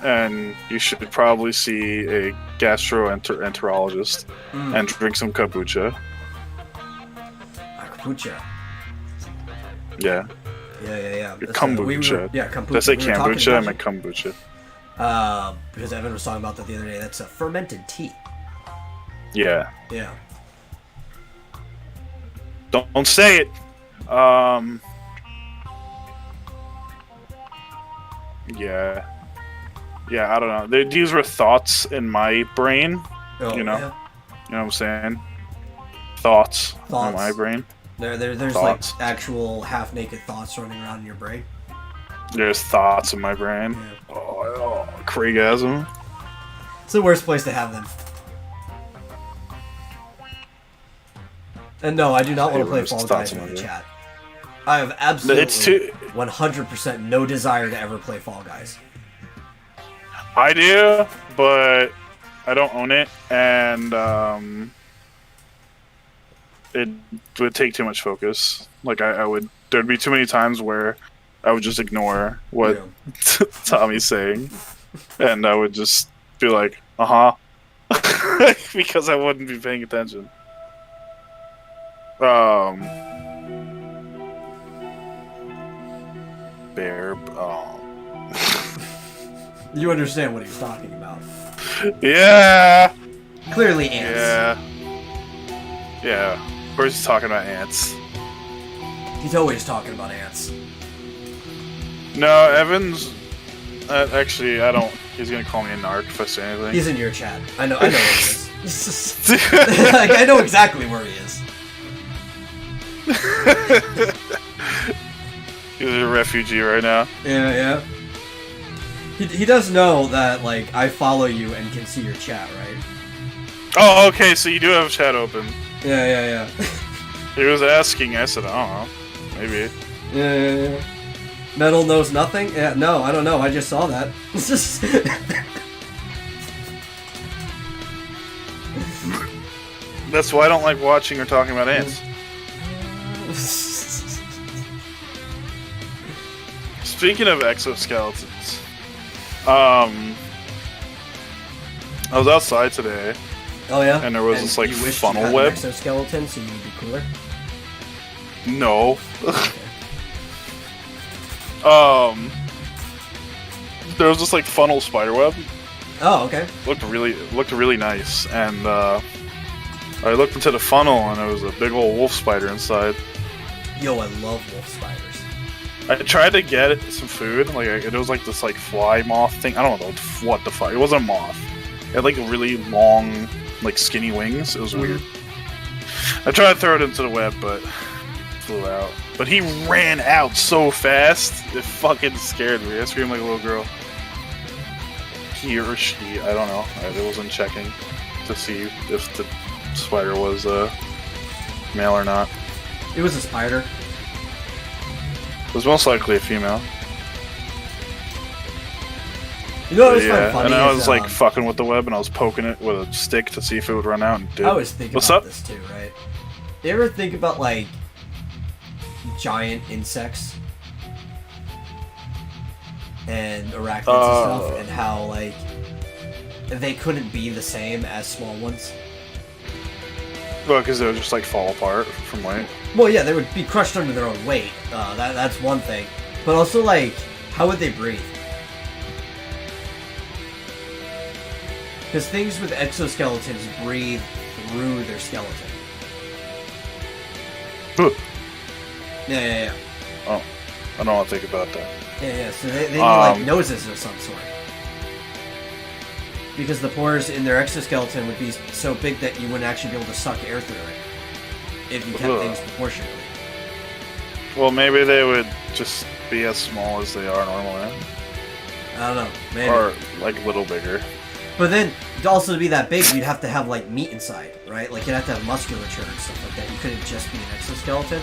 and you should probably see a gastroenterologist and drink some kombucha. Kombucha. Yeah. Yeah. Kombucha. Kombucha. Did I say We were talking kombucha? I about meant kombucha. because Evan was talking about that the other day. That's a fermented tea. Yeah. Yeah. Don't say it. Yeah. Yeah, I don't know. These were thoughts in my brain. Oh, You know? yeah. You know what I'm saying? Thoughts in my Thoughts. brain. There's Thoughts. like actual half-naked thoughts running around in your brain. There's thoughts in my brain. Yeah. Oh, Craigasm. It's the worst place to have them. And no, I do not want to play Fall Guys with the chat. I have absolutely 100% no desire to ever play Fall Guys. I do, but I don't own it, and it would take too much focus. Like I would, there'd be too many times where I would just ignore what Tommy's saying, and I would just be like, because I wouldn't be paying attention. Bear. You understand what he's talking about. Yeah. Clearly ants. Yeah. Yeah. Of course he's talking about ants. He's always talking about ants. No, Evans... actually, I don't... He's gonna call me a narc if I say anything. He's in your chat. I know where he is. Like, I know exactly where he is. He's a refugee right now. Yeah, yeah. He does know that, like, I follow you and can see your chat, right? Oh, okay, so you do have chat open. Yeah, yeah, yeah. He was asking, I said, I don't know. Maybe. Yeah, yeah, yeah. Metal knows nothing? Yeah, no, I don't know. I just saw that. That's why I don't like watching or talking about ants. Speaking of exoskeletons, I was outside today. Oh yeah. And there was this like funnel web. Exoskeleton, so you'd be cooler. No. There was this like funnel spider web. Oh, okay. Looked really nice, and I looked into the funnel, and there was a big old wolf spider inside. Yo, I love wolf spiders. I tried to get it some food. Like it was like this like fly moth thing. I don't know what the fuck. It wasn't a moth. It had like really long, like skinny wings. It was weird. I tried to throw it into the web, but it flew out. But he ran out so fast, it fucking scared me. I screamed like a little girl. He or she, I don't know. I wasn't checking to see if the spider was male or not. It was a spider. It was most likely a female. You know what was funny? And I was like fucking with the web, and I was poking it with a stick to see if it would run out, and it did. I was thinking about this too, right? You ever think about like giant insects and arachnids and stuff, and how like they couldn't be the same as small ones? Well, because they would just like fall apart from weight. Well, yeah, they would be crushed under their own weight. That's one thing. But also, like, how would they breathe? Because things with exoskeletons breathe through their skeleton. Yeah, yeah, yeah. Oh, I don't want to think about that. Yeah, yeah, so they need, like, noses of some sort. Because the pores in their exoskeleton would be so big that you wouldn't actually be able to suck air through it if you kept things proportionally. Well, maybe they would just be as small as they are normally. I don't know, maybe. Or, like, a little bigger. But then, also to be that big, you'd have to have, like, meat inside, right? Like, you'd have to have musculature and stuff like that. You couldn't just be an exoskeleton.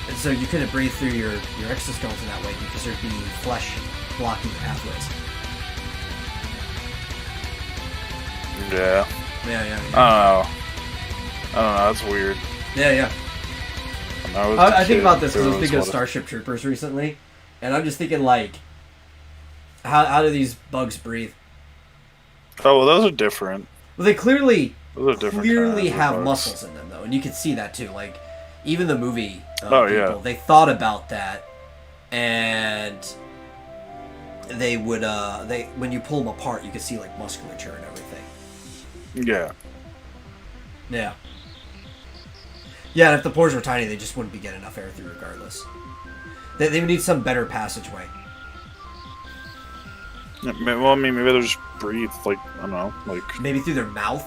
And so you couldn't breathe through your exoskeleton that way because there'd be flesh blocking the pathways. Yeah. Yeah, yeah, yeah. I don't know, that's weird. Yeah, yeah. I think about this because I was thinking of Starship Troopers recently, and I'm just thinking, like, how do these bugs breathe? Oh, well, those are different. Well, they clearly clearly have muscles in them, though, and you can see that, too. Like, even the movie people, they thought about that, and they would, when you pull them apart, you could see, like, musculature and everything. Yeah. Yeah. Yeah, and if the pores were tiny, they just wouldn't be getting enough air through regardless. They would need some better passageway. Well, I mean, maybe they'll just breathe, like, I don't know, like... Maybe through their mouth?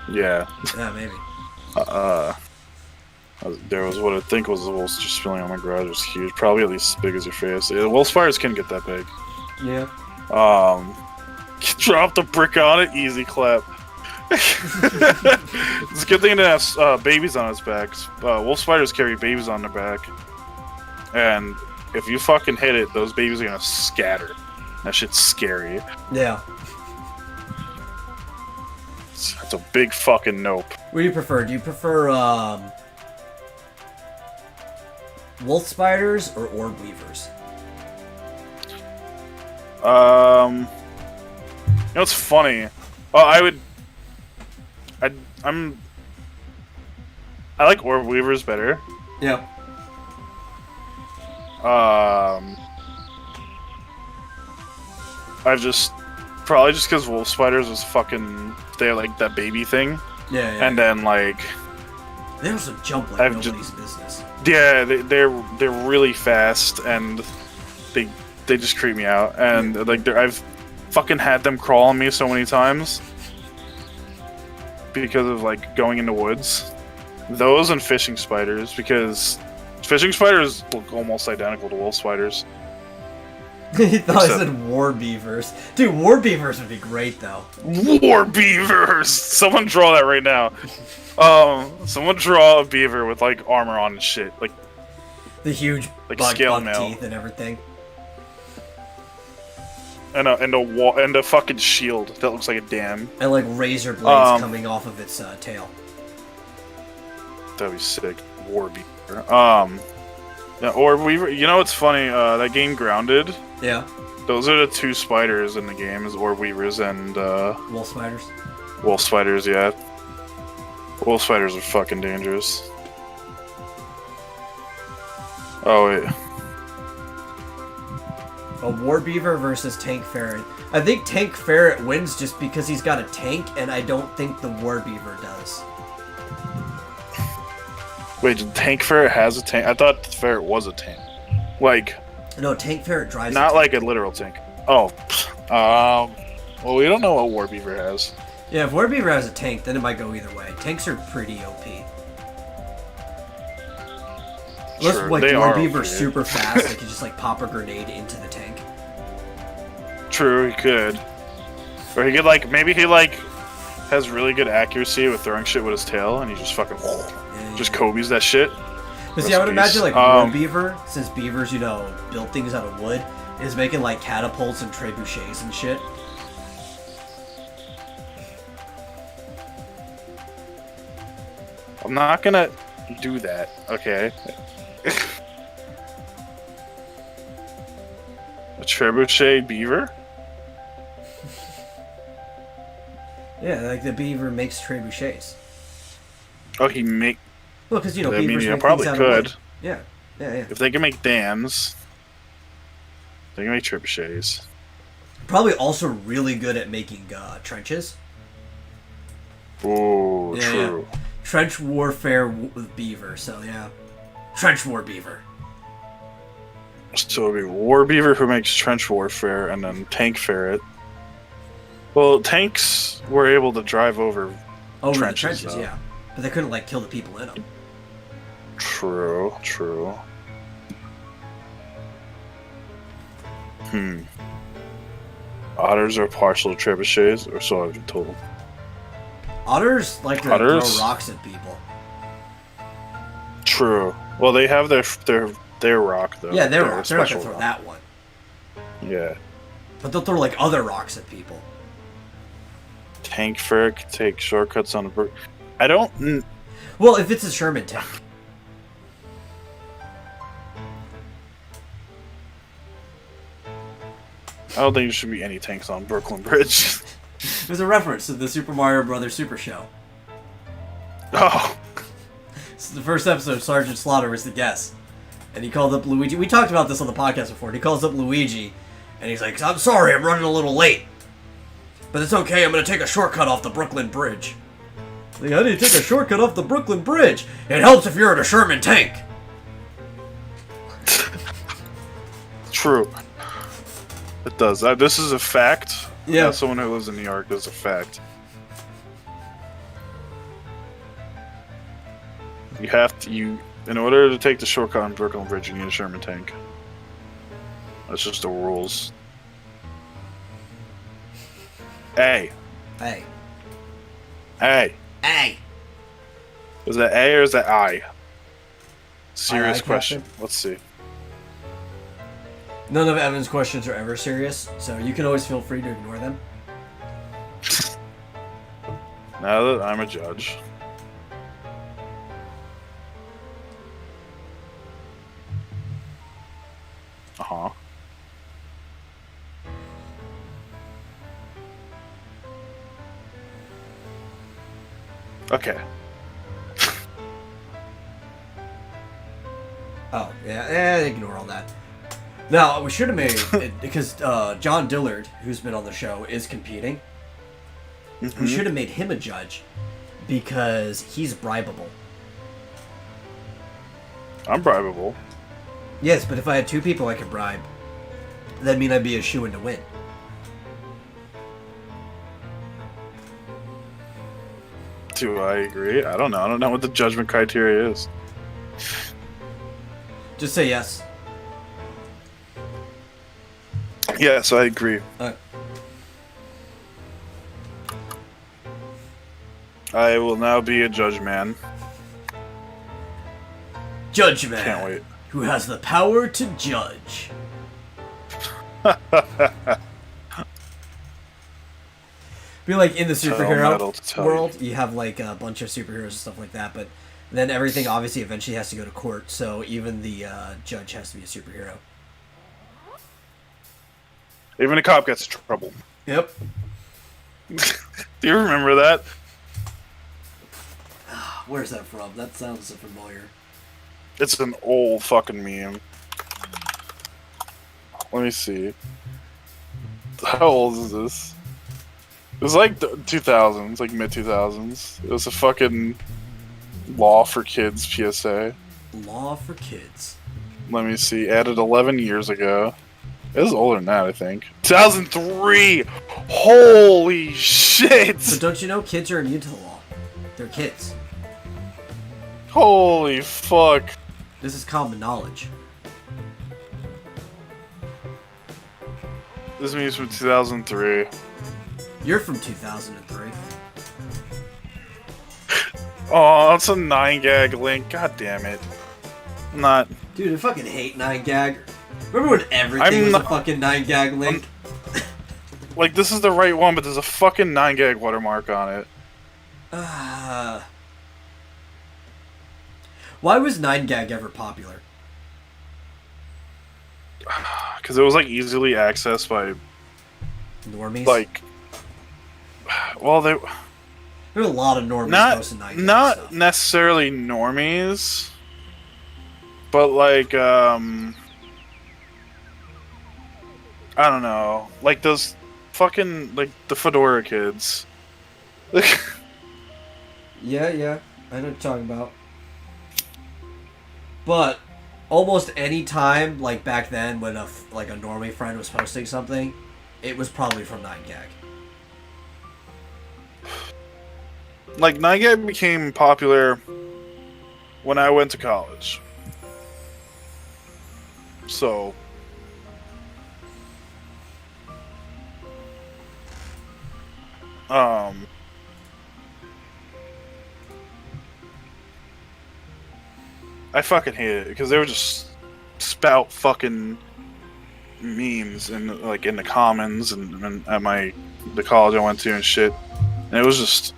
Yeah. Yeah, maybe. There was what I think was the wolf just spilling on my garage. It was huge, probably at least as big as your face. Yeah, wolf spiders can get that big. Yeah. Dropped a brick on it, easy clap. It's a good thing to have babies on its back. Wolf spiders carry babies on their back. And if you fucking hit it, those babies are gonna scatter. That shit's scary. Yeah. It's a big fucking nope. What do you prefer? Do you prefer, wolf spiders or orb weavers? You know, it's funny. Well, I like orb weavers better. Yep. I've just probably just because wolf spiders was fucking, they're like that baby thing. Yeah, yeah. And then like they also jump like nobody's business. Yeah, they're really fast and they just creep me out. And like I've fucking had them crawl on me so many times because of like going into woods. Those and fishing spiders, because fishing spiders look almost identical to wolf spiders. He thought I said war beavers. Dude, war beavers would be great though. War beavers! Someone draw that right now. Someone draw a beaver with like armor on and shit, like the huge like buck scale mail teeth and everything, and a fucking shield that looks like a dam, and like razor blades coming off of its tail. That'd be sick. War beaver. Yeah, orb weaver. You know what's funny? That game Grounded. Yeah. Those are the two spiders in the game, is orb weavers and wolf spiders. Wolf spiders, yeah. Wolf spiders are fucking dangerous. Oh wait. A war beaver versus tank ferret. I think tank ferret wins just because he's got a tank, and I don't think the war beaver does. Wait, tank ferret has a tank? I thought the ferret was a tank. Like, no, tank ferret drives. Not like a literal tank. Oh, well, we don't know what war beaver has. Yeah, if war beaver has a tank, then it might go either way. Tanks are pretty OP. Unless Sure, like they war are beaver's OP. super fast, they could just like pop a grenade into the tank. True, he could. Or he could like, maybe he like has really good accuracy with throwing shit with his tail, and he just fucking just Kobe's that shit. But see, I would imagine like war beaver, since beavers, you know, build things out of wood, is making like catapults and trebuchets and shit. I'm not gonna do that, okay? A trebuchet beaver? Yeah, like the beaver makes trebuchets. Oh, he make. Well, because you know, I mean, beavers yeah, make probably things out of could. wood. Yeah, yeah, yeah. If they can make dams, they can make trebuchets. Probably also really good at making trenches. Oh, Yeah, true. yeah. Trench warfare with beaver, so yeah. Trench war beaver. So it'd be war beaver who makes trench warfare, and then tank ferret. Well, tanks were able to drive over trenches, the trenches, yeah. But they couldn't like kill the people in them. True, true. Otters are partial trebuchets, or so I've been told. Otters like to throw rocks at people. True. Well, they have their rock though. Yeah, their rock. They're not special gonna throw rock. that one. Yeah. But they'll throw like other rocks at people. Tank ferret can take shortcuts on a bird. I don't. Well, if it's a Sherman tank. I don't think there should be any tanks on Brooklyn Bridge. There's a reference to the Super Mario Brothers Super Show. Oh. This is the first episode. Sergeant Slaughter was the guest, and he called up Luigi. We talked about this on the podcast before. And he calls up Luigi, and he's like, "I'm sorry, I'm running a little late." But it's okay, I'm gonna take a shortcut off the Brooklyn Bridge. Like, how do you take a shortcut off the Brooklyn Bridge? It helps if you're in a Sherman tank. True. It does. This is a fact. Yeah. As someone who lives in New York, this is a fact. You have to, in order to take the shortcut on Brooklyn Bridge, you need a Sherman tank. That's just the rules. A. Hey. A. Hey. Is that A or is that I? Serious Aye, question. Captain. Let's see. None of Evan's questions are ever serious, so you can always feel free to ignore them. Now that I'm a judge. Uh-huh. Okay. Oh, yeah, ignore all that. Now, we should have made it, because John Dillard, who's been on the show, is competing. Mm-hmm. We should have made him a judge, because he's bribable. I'm bribable. Yes, but if I had two people I could bribe, that'd mean I'd be a shoo-in to win. Do I agree? I don't know. I don't know what the judgment criteria is. Just say yes. Yes, I agree. I will now be a judge man. Judge man. Can't wait. Who has the power to judge. Be like in the superhero world, you have like a bunch of superheroes and stuff like that, but then everything obviously eventually has to go to court, so even the judge has to be a superhero. Even a cop gets in trouble. Yep. Do you remember that? Where's that from? That sounds so familiar. It's an old fucking meme. Let me see. How old is this? It was like the 2000s, like mid-2000s. It was a fucking Law for Kids PSA. Law for Kids. Let me see. Added 11 years ago. It was older than that, I think. 2003! Holy shit! So don't you know kids are immune to the law? They're kids. Holy fuck. This is common knowledge. This means from 2003. You're from 2003. Oh, it's a 9-gag link. God damn it. I'm not... Dude, I fucking hate 9-gag. Remember when everything was a fucking 9-gag link? Like, this is the right one, but there's a fucking 9-gag watermark on it. Why was 9-gag ever popular? Because it was, like, easily accessed by... Normies? Like... Well, there were a lot of normies posting 9-gag Not stuff. necessarily normies, but, like, I don't know. Like, those fucking, like, the Fedora kids. Yeah, I know what you're talking about. But almost any time, like back then, when a normie friend was posting something, it was probably from 9-gag. Like, 9-gag became popular when I went to college. So... I fucking hate it because they would just spout fucking memes in like in the commons and at the college I went to and shit, and it was just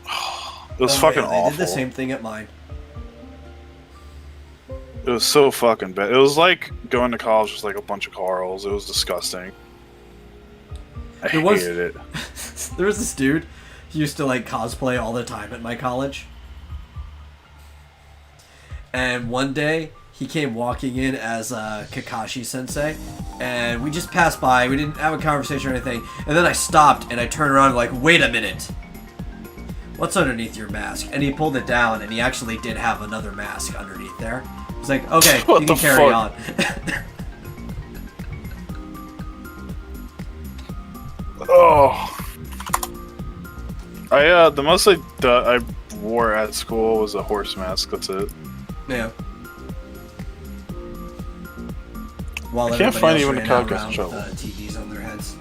it was fucking awful. They did the same thing at mine. It was so fucking bad. It was like going to college with like a bunch of Carls. It was disgusting. I hated it. There was this dude. He used to like cosplay all the time at my college. And one day, he came walking in as Kakashi Sensei, and we just passed by. We didn't have a conversation or anything, and then I stopped and I turned around like, wait a minute, what's underneath your mask? And he pulled it down, and he actually did have another mask underneath there. He's like, okay, you can carry on. Oh, the most I wore at school was a horse mask. That's it. Yeah. While I can't find even the around TVs on their heads.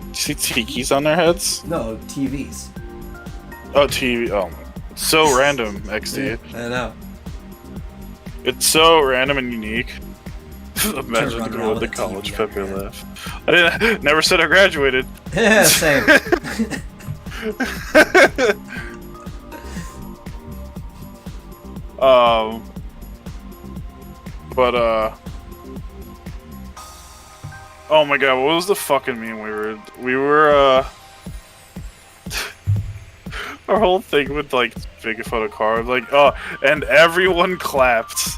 You see tikis on their heads? No, TVs. Oh, TV. Oh, so random, XD. I know. It's so random and unique. Imagine the girl with the college Pepe laugh. I never said I graduated. Yeah, same. Oh my god, what was the fucking meme we were our whole thing with like making fun of cars, like, oh, and everyone clapped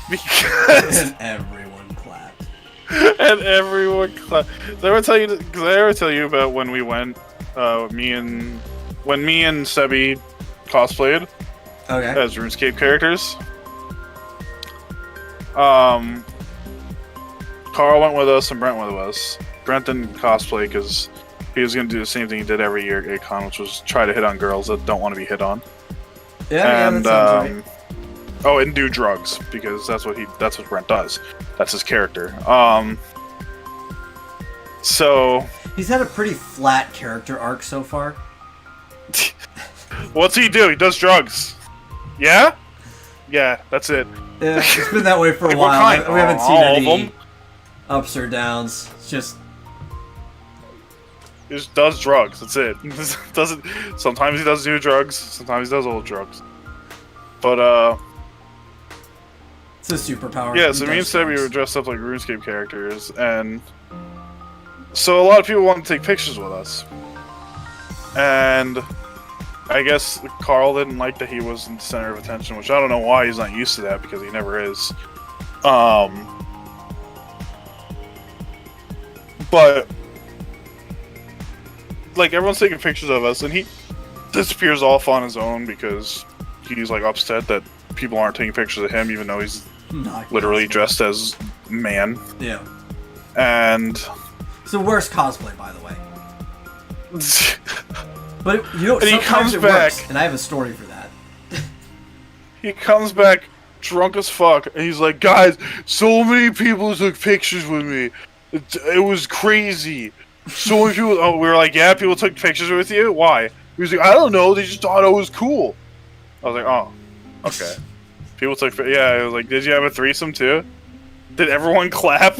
because and everyone clapped. And everyone clapped. Did I ever tell you about when we went, when me and Sebi cosplayed as RuneScape characters? Carl went with us and Brent went with us. Brent didn't cosplay because he was going to do the same thing he did every year at Con, which was try to hit on girls that don't want to be hit on. Yeah, that sounds right. Oh, and do drugs because that's what Brent does. That's his character. So he's had a pretty flat character arc so far. What's he do? He does drugs. Yeah? Yeah, that's it. Yeah, it's been that way for a while. We haven't seen any ups or downs. It's just he just does drugs. That's it. Doesn't. Sometimes he does new drugs. Sometimes he does old drugs. But it's a superpower. Yeah. So me and Sebi were dressed up like RuneScape characters, and so a lot of people wanted to take pictures with us. And I guess Carl didn't like that he wasn't the center of attention, which I don't know why. He's not used to that because he never is. But like everyone's taking pictures of us, and he disappears off on his own because he's like upset that people aren't taking pictures of him, even though he's literally dressed as man. Yeah. And it's the worst cosplay, by the way. But you know, and he comes back, works, and I have a story for that. He comes back drunk as fuck, and he's like, "Guys, so many people took pictures with me. It was crazy. So many people." Oh, we were like, "Yeah, people took pictures with you. Why?" He was like, "I don't know. They just thought it was cool." I was like, "Oh, okay." People took. Yeah, I was like, "Did you have a threesome too? Did everyone clap?"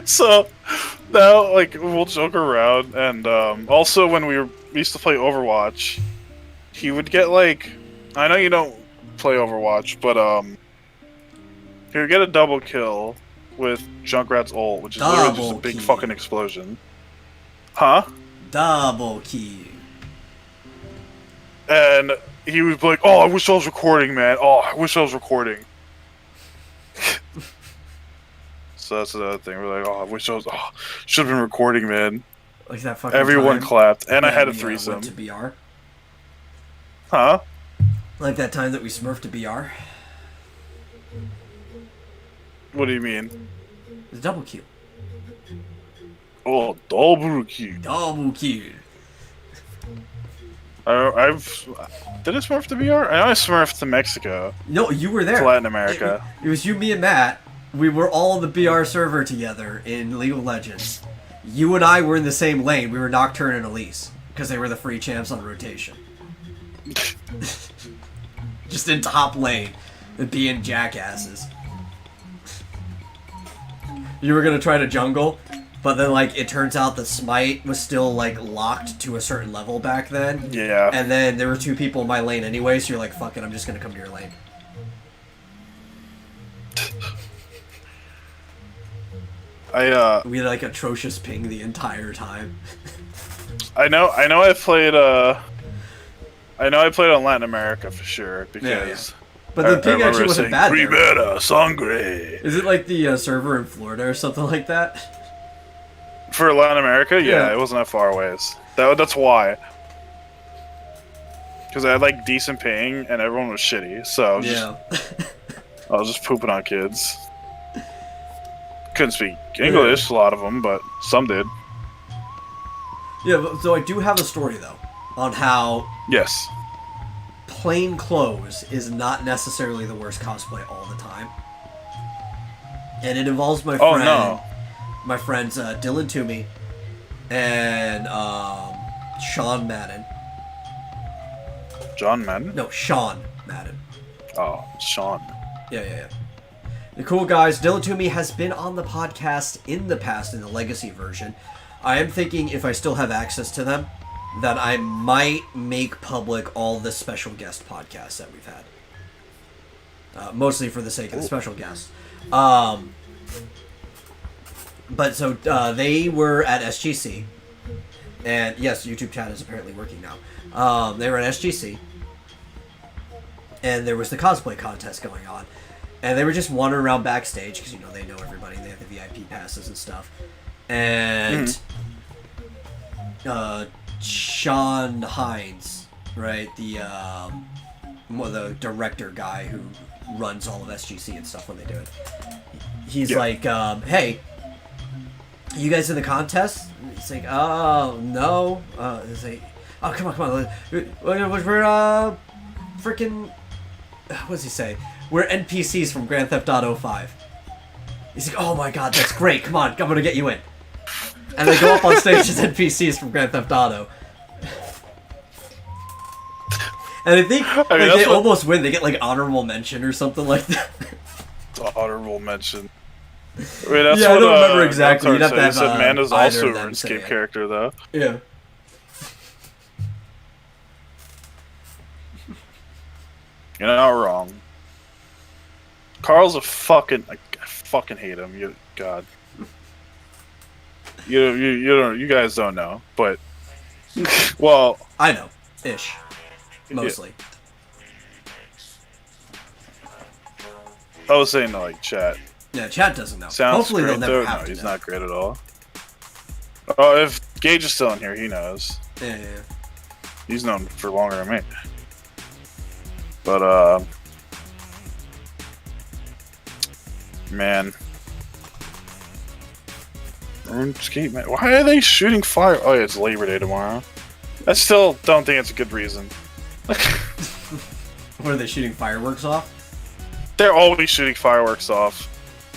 So now, like, we'll joke around, and also when we used to play Overwatch, he would get like, I know you don't play Overwatch, but he would get a double kill with Junkrat's ult, which is literally just a big fucking explosion. Huh? Double kill. And he was like, "Oh, I wish I was recording, man. Oh, I wish I was recording." So that's another thing. We're like, "Oh, I wish I was. Oh, should have been recording, man." Like that fucking Everyone time clapped, and I had a threesome. Went to BR. Huh? Like that time that we smurfed to BR. What do you mean? The double kill. Oh, double kill. Double kill. Did I smurf to BR? I know I smurfed to Mexico. No, you were there. To Latin America. It was you, me, and Matt. We were all on the BR server together in League of Legends. You and I were in the same lane. We were Nocturne and Elise because they were the free champs on rotation. Just in top lane, being jackasses. You were gonna try to jungle, but then like it turns out the smite was still like locked to a certain level back then. Yeah. And then there were two people in my lane anyway, so you're like, "Fuck it, I'm just gonna come to your lane." We had like atrocious ping the entire time. I know I played I know I played on Latin America for sure because. Yeah. But the ping actually wasn't bad. Primera sangre. Is it like the server in Florida or something like that? For Latin America, yeah, it wasn't that far away. That's why. Because I had like decent ping and everyone was shitty, so I was just pooping on kids. Couldn't speak English, a lot of them, but some did. Yeah, so I do have a story though on how plain clothes is not necessarily the worst cosplay all the time, and it involves my friends Dylan Toomey and Sean Madden. John Madden? No, Sean Madden. Oh, Sean. Yeah. The cool guys. Dylan Toomey has been on the podcast in the past in the Legacy version. I am thinking if I still have access to them, that I might make public all the special guest podcasts that we've had. Mostly for the sake of the special guests. But so they were at SGC. And yes, YouTube chat is apparently working now. They were at SGC. And there was the cosplay contest going on. And they were just wandering around backstage because, they know everybody. They have the VIP passes and stuff. And Sean Hines, right? The director guy who runs all of SGC and stuff when they do it. He's like, hey, you guys in the contest? It's like, oh, no. It's like, oh, come on. We're freaking... What does he say? We're NPCs from Grand Theft Auto 5. He's like, oh my god, that's great. Come on, I'm gonna get you in. And they go up on stage as NPCs from Grand Theft Auto. And I think they almost win. They get like honorable mention or something like that. Honorable mention. I don't remember exactly. You'd have to have Amanda's also a RuneScape character, though. Yeah. You're not wrong. Carl's a fucking... I fucking hate him. God. You guys don't know, but... well... I know. Ish. Mostly. Yeah. I was saying to, chat. Yeah, chat doesn't know. Sounds hopefully great, they'll never though. have No, to he's know. not great at all. Oh, if Gage is still in here, he knows. Yeah. He's known for longer than me. But, man. RuneScape, man. Why are they shooting fire? Oh, yeah, it's Labor Day tomorrow. I still don't think it's a good reason. What, are they shooting fireworks off? They're always shooting fireworks off.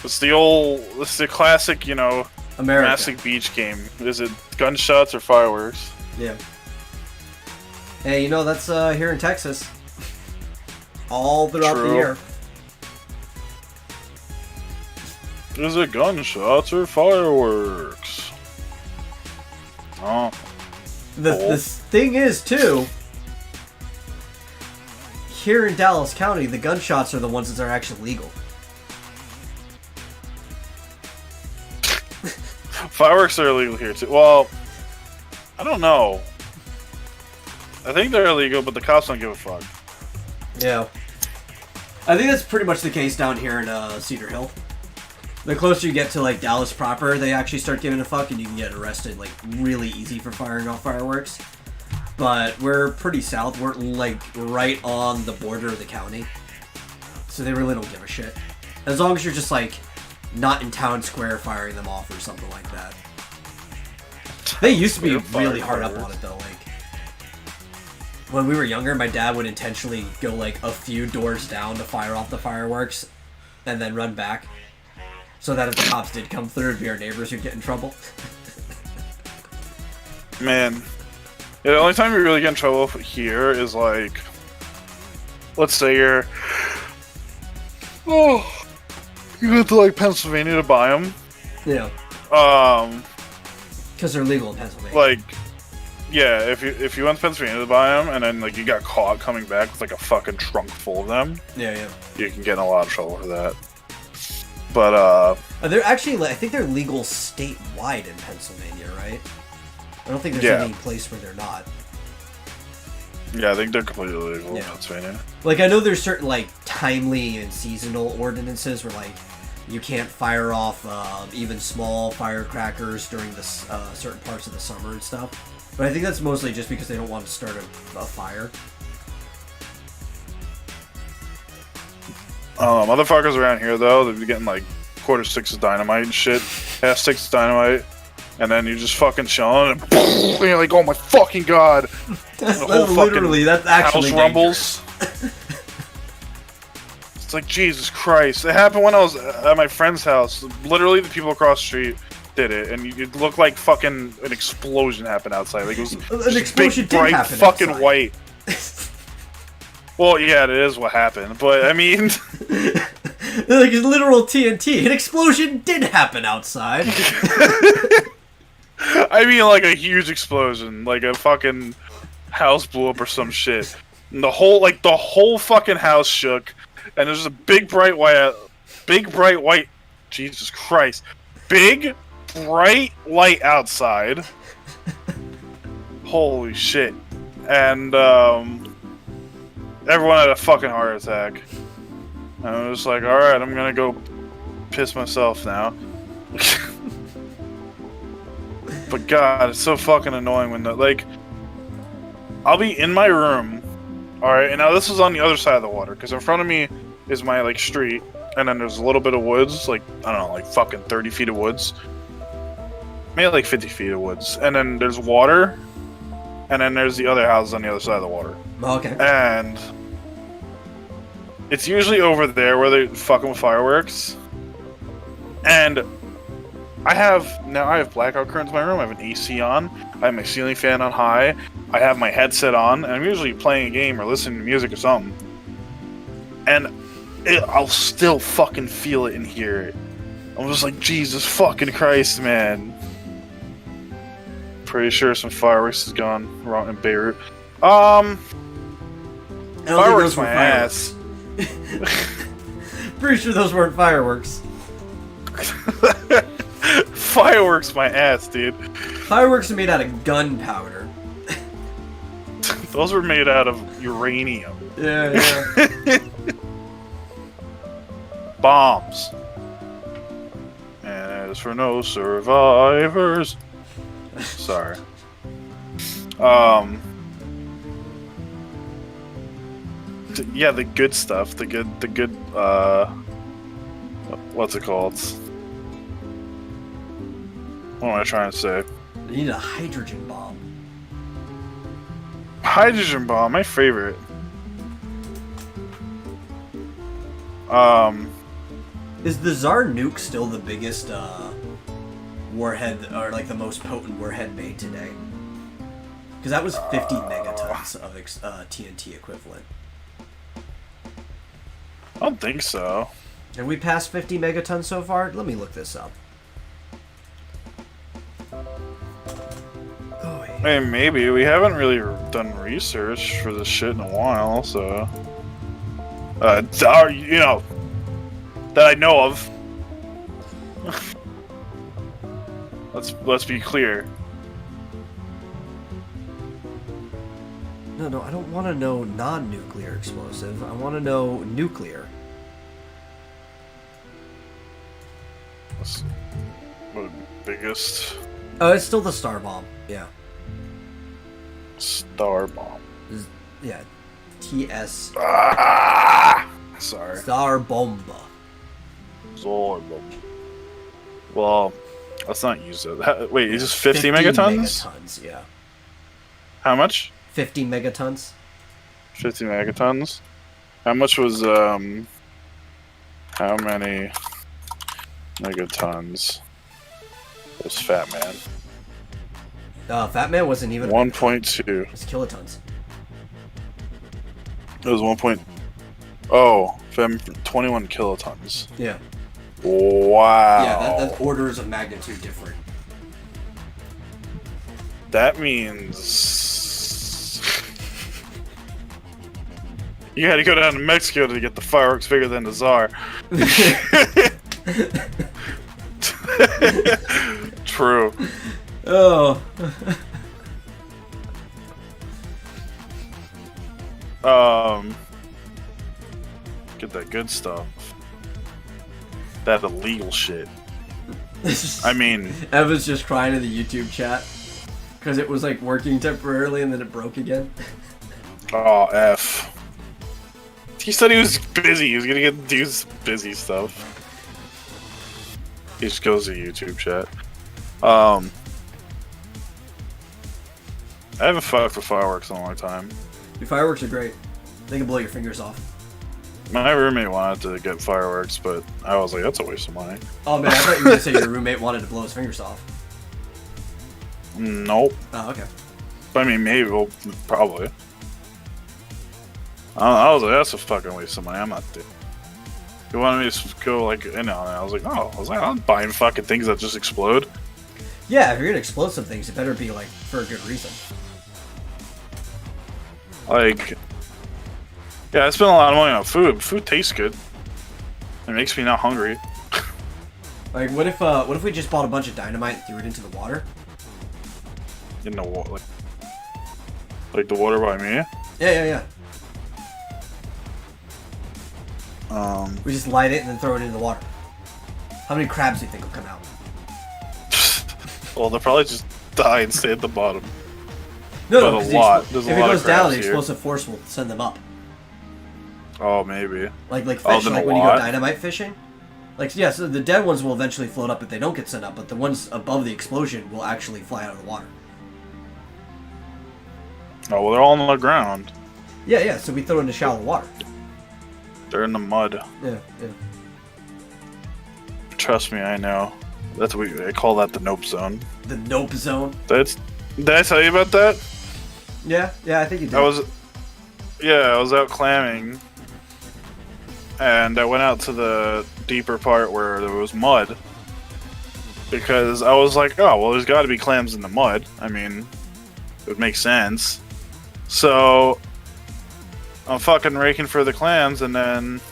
It's the classic, America. Massive beach game. Is it gunshots or fireworks? Yeah. Hey, that's here in Texas. All throughout the year. Is it gunshots or fireworks? Oh. The thing is, too, here in Dallas County, the gunshots are the ones that are actually legal. Fireworks are illegal here, too. Well, I don't know. I think they're illegal, but the cops don't give a fuck. Yeah. I think that's pretty much the case down here in Cedar Hill. The closer you get to, Dallas proper, they actually start giving a fuck, and you can get arrested, really easy for firing off fireworks. But we're pretty south. We're, right on the border of the county. So they really don't give a shit. As long as you're just, not in town square firing them off or something like that. They used to be really hard up on it, though. When we were younger, my dad would intentionally go, a few doors down to fire off the fireworks and then run back. So that if the cops did come through, it'd be our neighbors who'd get in trouble. Man. Yeah, the only time you really get in trouble here is, let's say you're... Oh... You went to, Pennsylvania to buy them. Yeah. Because they're legal in Pennsylvania. Yeah, if you went to Pennsylvania to buy them, and then, you got caught coming back with, a fucking trunk full of them. Yeah. You can get in a lot of trouble for that. But, they're actually, I think they're legal statewide in Pennsylvania, right? I don't think there's any place where they're not. Yeah, I think they're completely illegal in Yeah. Pennsylvania. Like, I know there's certain, like, timely and seasonal ordinances where, like, you can't fire off even small firecrackers during the certain parts of the summer and stuff. But I think that's mostly just because they don't want to start a fire. Motherfuckers around here, though, they're getting, like, quarter sticks of dynamite and shit. Half sticks of dynamite. And then you're just fucking chilling, and you're like, oh my fucking god! That's literally, that's actually house rumbles. It's like, Jesus Christ. It happened when I was at my friend's house. Literally, the people across the street did it, and it looked like fucking an explosion happened outside. Like, it was an explosion big, bright, fucking outside. White. Well, yeah, it is what happened, but I mean... like, literal TNT. An explosion did happen outside. I mean, like a huge explosion, like a fucking house blew up or some shit. And the whole fucking house shook, and there's a big bright white, Jesus Christ, big bright light outside. Holy shit! And everyone had a fucking heart attack. And I was like, all right, I'm gonna go piss myself now. But God, it's so fucking annoying when I'll be in my room, alright, and now this is on the other side of the water, because in front of me is my, like, street, and then there's a little bit of woods, like, I don't know, like fucking 30 feet of woods. Maybe like 50 feet of woods. And then there's water, and then there's the other houses on the other side of the water. Okay. And it's usually over there where they're fucking with fireworks. And I have blackout curtains in my room. I have an AC on. I have my ceiling fan on high. I have my headset on, and I'm usually playing a game or listening to music or something. And I'll still fucking feel it and hear it. I'm just like, Jesus fucking Christ, man. Pretty sure some fireworks has gone wrong in Beirut. Fireworks my ass. Pretty sure those weren't fireworks. Fireworks my ass, dude. Fireworks are made out of gunpowder. Those were made out of uranium. Yeah. Bombs. And as for no survivors. Sorry. Yeah, the good stuff. The good, what's it called? What am I trying to say? You need a hydrogen bomb. Hydrogen bomb, my favorite. Is the Tsar nuke still the biggest warhead, or like the most potent warhead made today? Because that was 50 megatons of TNT equivalent. I don't think so. Have we passed 50 megatons so far? Let me look this up. Hey, maybe. We haven't really done research for this shit in a while, so... you know, that I know of. Let's be clear. No, I don't want to know non-nuclear explosive. I want to know nuclear. What's the biggest? Oh, it's still the star bomb. Yeah. Star bomb. Yeah. TS. Sorry. Star bomba. Star bomb. Well, let's not use it. Wait, is this 50 megatons? Megatons, yeah. How much? 50 megatons. 50 megatons. How much was how many megatons was Fat Man? Fat Man wasn't even 1.2. It's kilotons. It was 1. Oh, 21 kilotons. Yeah. Wow. Yeah, that's orders of magnitude different. That means you had to go down to Mexico to get the fireworks bigger than the Tsar. True. Oh. Get that good stuff. That illegal shit. I mean, Eva's just crying in the YouTube chat because it was like working temporarily and then it broke again. Oh, F. He said he was busy. He was gonna do busy stuff. He just goes to YouTube chat. I haven't fucked with fireworks in a long time. Your fireworks are great. They can blow your fingers off. My roommate wanted to get fireworks, but I was like, that's a waste of money. Oh man, I thought you were gonna say your roommate wanted to blow his fingers off. Nope. Oh, okay. I mean, maybe, well, probably. I was like, that's a fucking waste of money. I'm not doing it. You wanted me to go, like, you know, and I was like, I'm buying fucking things that just explode. Yeah, if you're gonna explode some things, it better be, like, for a good reason. Like, yeah, I spent a lot of money on food. Food tastes good. It makes me not hungry. Like, what if we just bought a bunch of dynamite and threw it into the water? In the water, like the water by me. Yeah. We just light it and then throw it into the water. How many crabs do you think will come out? Well, they'll probably just die and stay at the bottom. No, There's a lot. If it goes down, the explosive here. force will send them up. Oh, maybe. Like fish, then like a when you go lot? dynamite fishing. Like, yeah, so the dead ones will eventually float up if they don't get sent up, but the ones above the explosion will actually fly out of the water. Oh, well, they're all on the ground. Yeah, so we throw it into shallow water. They're in the mud. Yeah. Trust me, I know. That's what I call that the nope zone. The nope zone. Did I tell you about that? Yeah, I think you did. I was out clamming, and I went out to the deeper part where there was mud, because I was like, oh, well, there's got to be clams in the mud. I mean, it would make sense. So, I'm fucking raking for the clams, and then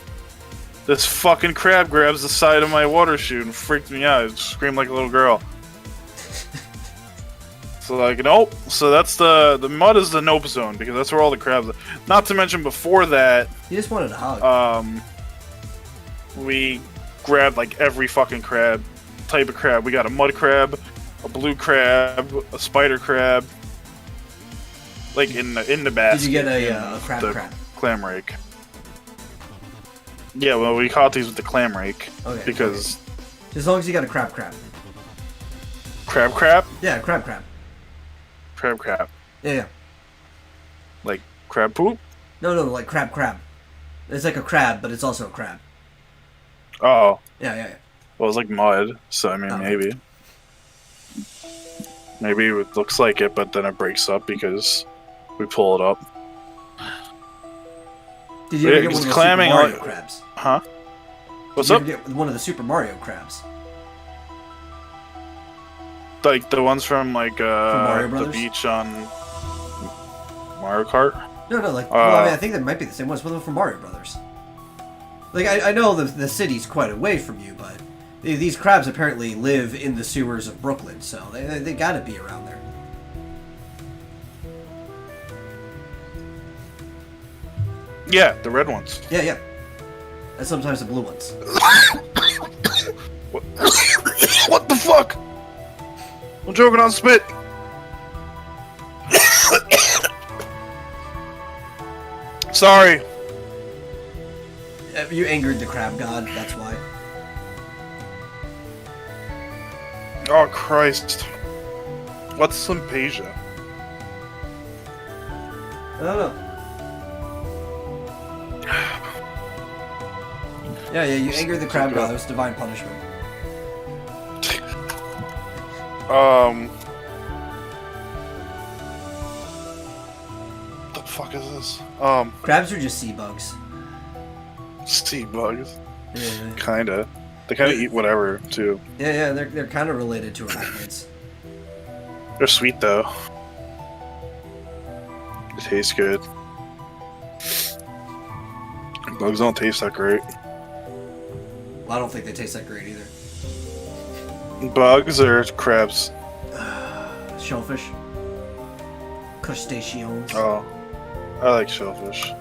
this fucking crab grabs the side of my water chute and freaked me out. I screamed like a little girl. So, like, nope. So that's the mud is the nope zone, because that's where all the crabs are. Not to mention, before that, You just wanted a hug. we grabbed, like, every fucking type of crab. We got a mud crab, a blue crab, a spider crab. Like, in the basket. Did you get a crab? Clam rake. Yeah, well, we caught these with the clam rake. Okay. Because... Okay. As long as you got a crab. Crab? Yeah, crab. Crab. Yeah. Like, crab poop? No, like crab. It's like a crab, but it's also a crab. Oh. Yeah. Well, it's like mud, so I mean, maybe. Maybe it looks like it, but then it breaks up because we pull it up. Did you ever get one of the Super Mario crabs? Huh? What's Did up? you ever get one of the Super Mario crabs? Like the ones from like Mario the Brothers? beach on Mario Kart? No, like, well, I mean, I think that might be the same ones, but they're from Mario Brothers. Like, I know the city's quite away from you, but these crabs apparently live in the sewers of Brooklyn, so they gotta be around there. Yeah, the red ones. Yeah. And sometimes the blue ones. What the fuck? I'm joking on spit. Sorry. You angered the crab god, that's why. Oh, Christ. What's Sympasia? I don't know. Yeah, you angered the crab god. That was divine punishment. What the fuck is this? Crabs are just sea bugs. Sea bugs. Yeah. Kinda. They kinda eat whatever, too. Yeah, they're kind of related to arachnids. They're sweet, though. They taste good. Bugs don't taste that great. Well, I don't think they taste that great either. Bugs or crabs? Shellfish. Crustaceans. Oh. I like shellfish.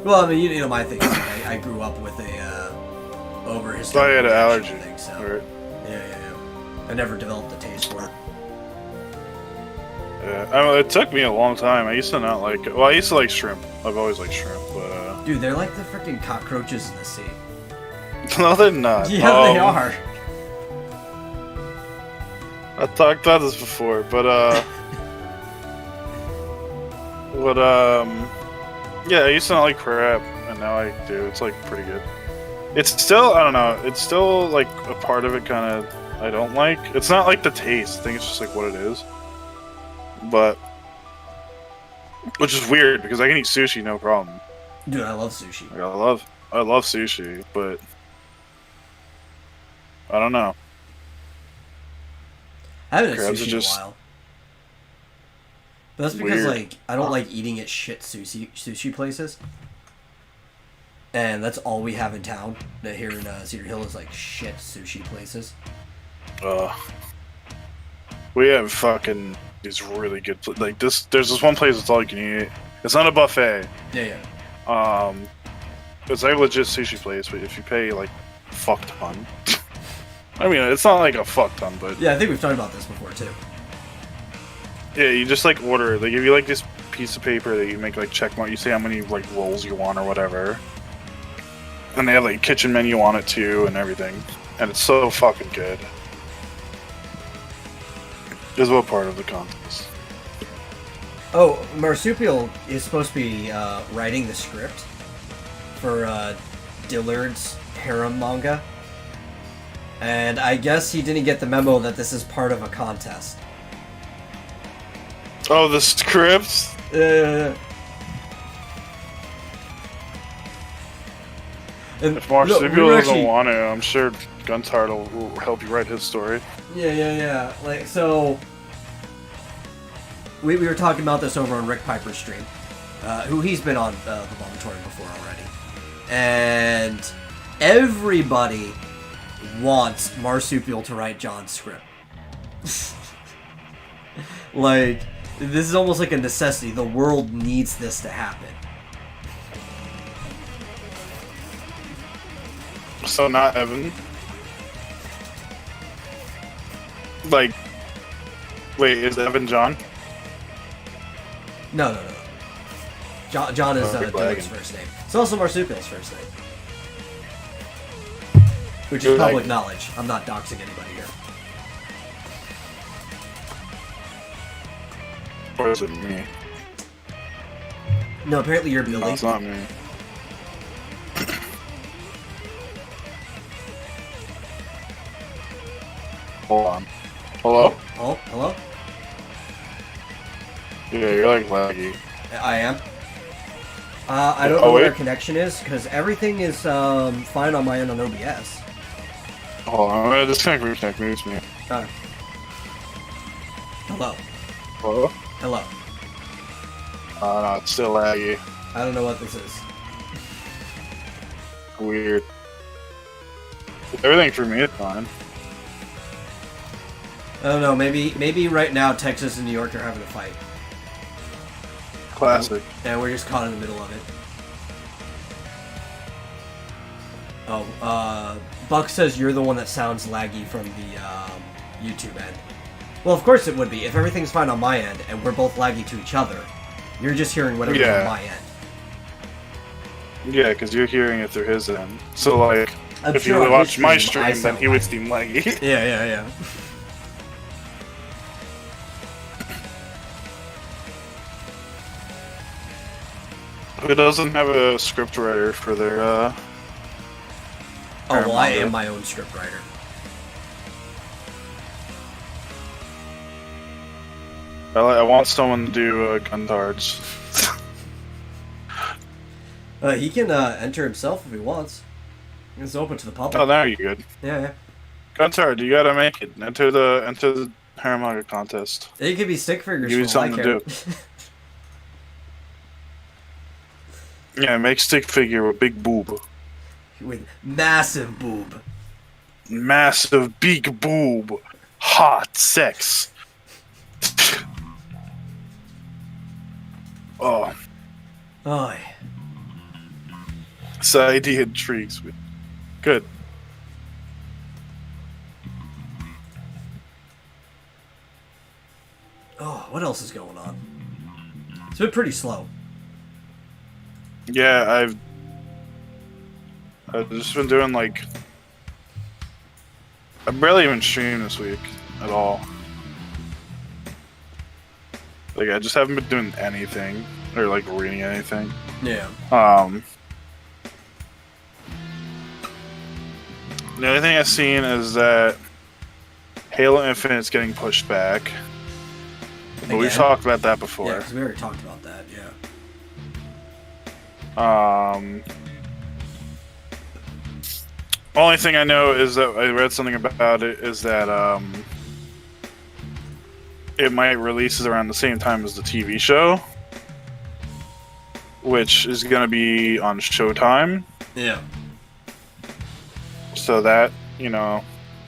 Well, I mean, you know my thing is like, I grew up with a over So I had an allergy. thing, so Right. yeah. I never developed a taste for it. Yeah, I mean, it took me a long time. I used to not like. Well, I used to like shrimp. I've always liked shrimp, but Dude, they're like the freaking cockroaches in the sea. no, they're not. Yeah, they are. I talked about this before, but yeah, I used to not like crab, and now I do. It's like pretty good. It's still, I don't know. It's still like a part of it, kind of. I don't like. It's not like the taste. I think it's just like what it is. But, which is weird because I can eat sushi no problem. Dude, I love sushi. Like, I love sushi, but I don't know. I haven't had Crabs are sushi just in a while. But that's because weird. like I don't like eating at shit sushi places. And that's all we have in town. Here in Cedar Hill is like shit sushi places. We have fucking these really good like this. There's this one place that's all you can eat. It's not a buffet. Yeah. It's like a legit sushi place, but if you pay like a fuck ton. I mean, it's not like a fuck ton, but Yeah, I think we've talked about this before too. yeah, you just like order. They give you like this piece of paper that you make like check mark. You say how many like rolls you want or whatever, and they have like a kitchen menu on it too and everything, and it's so fucking good. Is what part of the contest. Oh, Marsupial is supposed to be writing the script for Dillard's harem manga. And I guess he didn't get the memo that this is part of a contest. Oh, the scripts? And If Marsupial we were doesn't actually- want to, I'm sure Guntard will help you write his story. Yeah. Like, so... We were talking about this over on Rick Piper's stream. Who he's been on the Vomitorium before already. And everybody wants Marsupial to write John's script. Like, this is almost like a necessity. The world needs this to happen. So not Evan. Like, wait, is Evan John? No. John is Perfect Dillard's wagon. first name. It's also Marsupial's first name. Which is Good public wagon. knowledge. I'm not doxing anybody here. Or is it me? No, apparently you're No, Billy. it's not me. Hold on. Hello? Oh, hello? Yeah, you're like laggy. I am. I don't Oh, know what wait. our connection is, because everything is fine on my end on OBS. Hold on, I'm gonna disconnect, reconnect, maybe it's me. Hello. Hello? Hello. No, it's still laggy. I don't know what this is. Weird. Everything for me is fine. I don't know, maybe right now Texas and New York are having a fight. Classic. And we're just caught in the middle of it. Oh, Buck says you're the one that sounds laggy from the YouTube end. Well, of course it would be. If everything's fine on my end and we're both laggy to each other, you're just hearing whatever's Yeah. on my end. Yeah, because you're hearing it through his end. So, like, I'm if sure you on watch his my stream, I stream, then sound he would laggy. seem laggy. Yeah. Who doesn't have a script writer for their, Oh, well, I manga? am my own script writer. I want someone to do Guntard's. He can enter himself if he wants. It's open to the public. Oh, now you're good. Yeah. Guntard, you gotta make it. Enter the Haramaga contest. It could be stick figures. Give me for all I something to care. Yeah, make stick figure with big boob. With massive boob. Massive big boob. Hot sex. Oh. Oh. This idea intrigues me. Good. Oh, what else is going on? It's been pretty slow. Yeah, I've just been doing like I barely even streamed this week at all. Like I just haven't been doing anything or like reading anything. Yeah. The only thing I've seen is that Halo Infinite's getting pushed back. But we've talked about that before. Yeah, because we already talked about that, yeah. Only thing I know is that I read something about it is that it might release around the same time as the TV show, which is going to be on Showtime. Yeah. So that,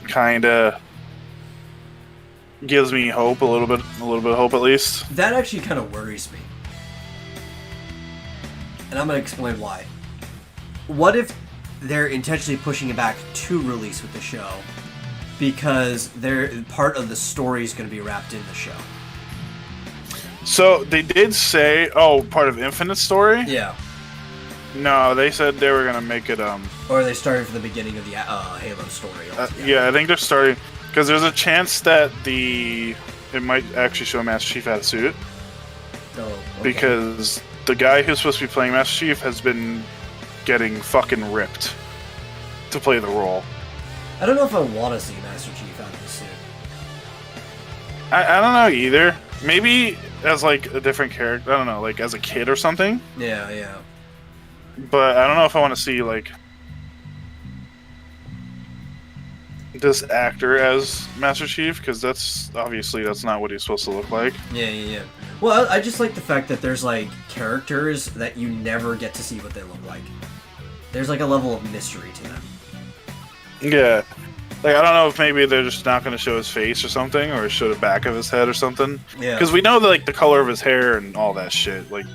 kind of gives me hope a little bit of hope at least. That actually kind of worries me. And I'm going to explain why. What if they're intentionally pushing it back to release with the show because part of the story is going to be wrapped in the show? So they did say, part of Infinite's story? Yeah. No, they said they were going to make it... Or are they starting from the beginning of the Halo story? Yeah, I think they're starting... Because there's a chance that it might actually show Master Chief out of suit. Oh, okay. Because the guy who's supposed to be playing Master Chief has been getting fucking ripped to play the role. I don't know if I want to see Master Chief out of the suit. I don't know either. Maybe as like a different character. I don't know, like as a kid or something. Yeah, yeah. But I don't know if I want to see like this actor as Master Chief, because that's not what he's supposed to look like. Yeah. Well, I just like the fact that there's like characters that you never get to see what they look like. There's like a level of mystery to them. Yeah. Like, I don't know if maybe they're just not going to show his face or something, or show the back of his head or something. Yeah. Because we know like the color of his hair and all that shit. Like,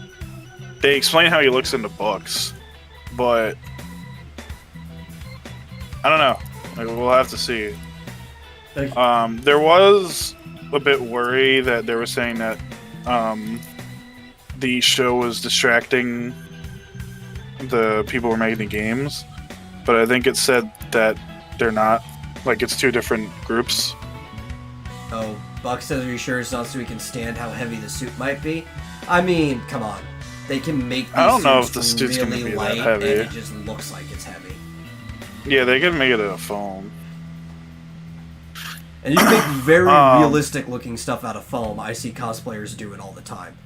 they explain how he looks in the books, but I don't know. Like, we'll have to see. There was a bit worry that they were saying that the show was distracting the people who were making the games, but I think it said that they're not. Like, it's two different groups. Oh, Buck says, are you sure it's not so we can stand how heavy the suit might be? I mean, come on. They can make these I don't know if suits the suit's really gonna be light, that heavy. and it just looks like it's heavy. Yeah, they can make it out of foam. And you can make very realistic looking stuff out of foam. I see cosplayers do it all the time.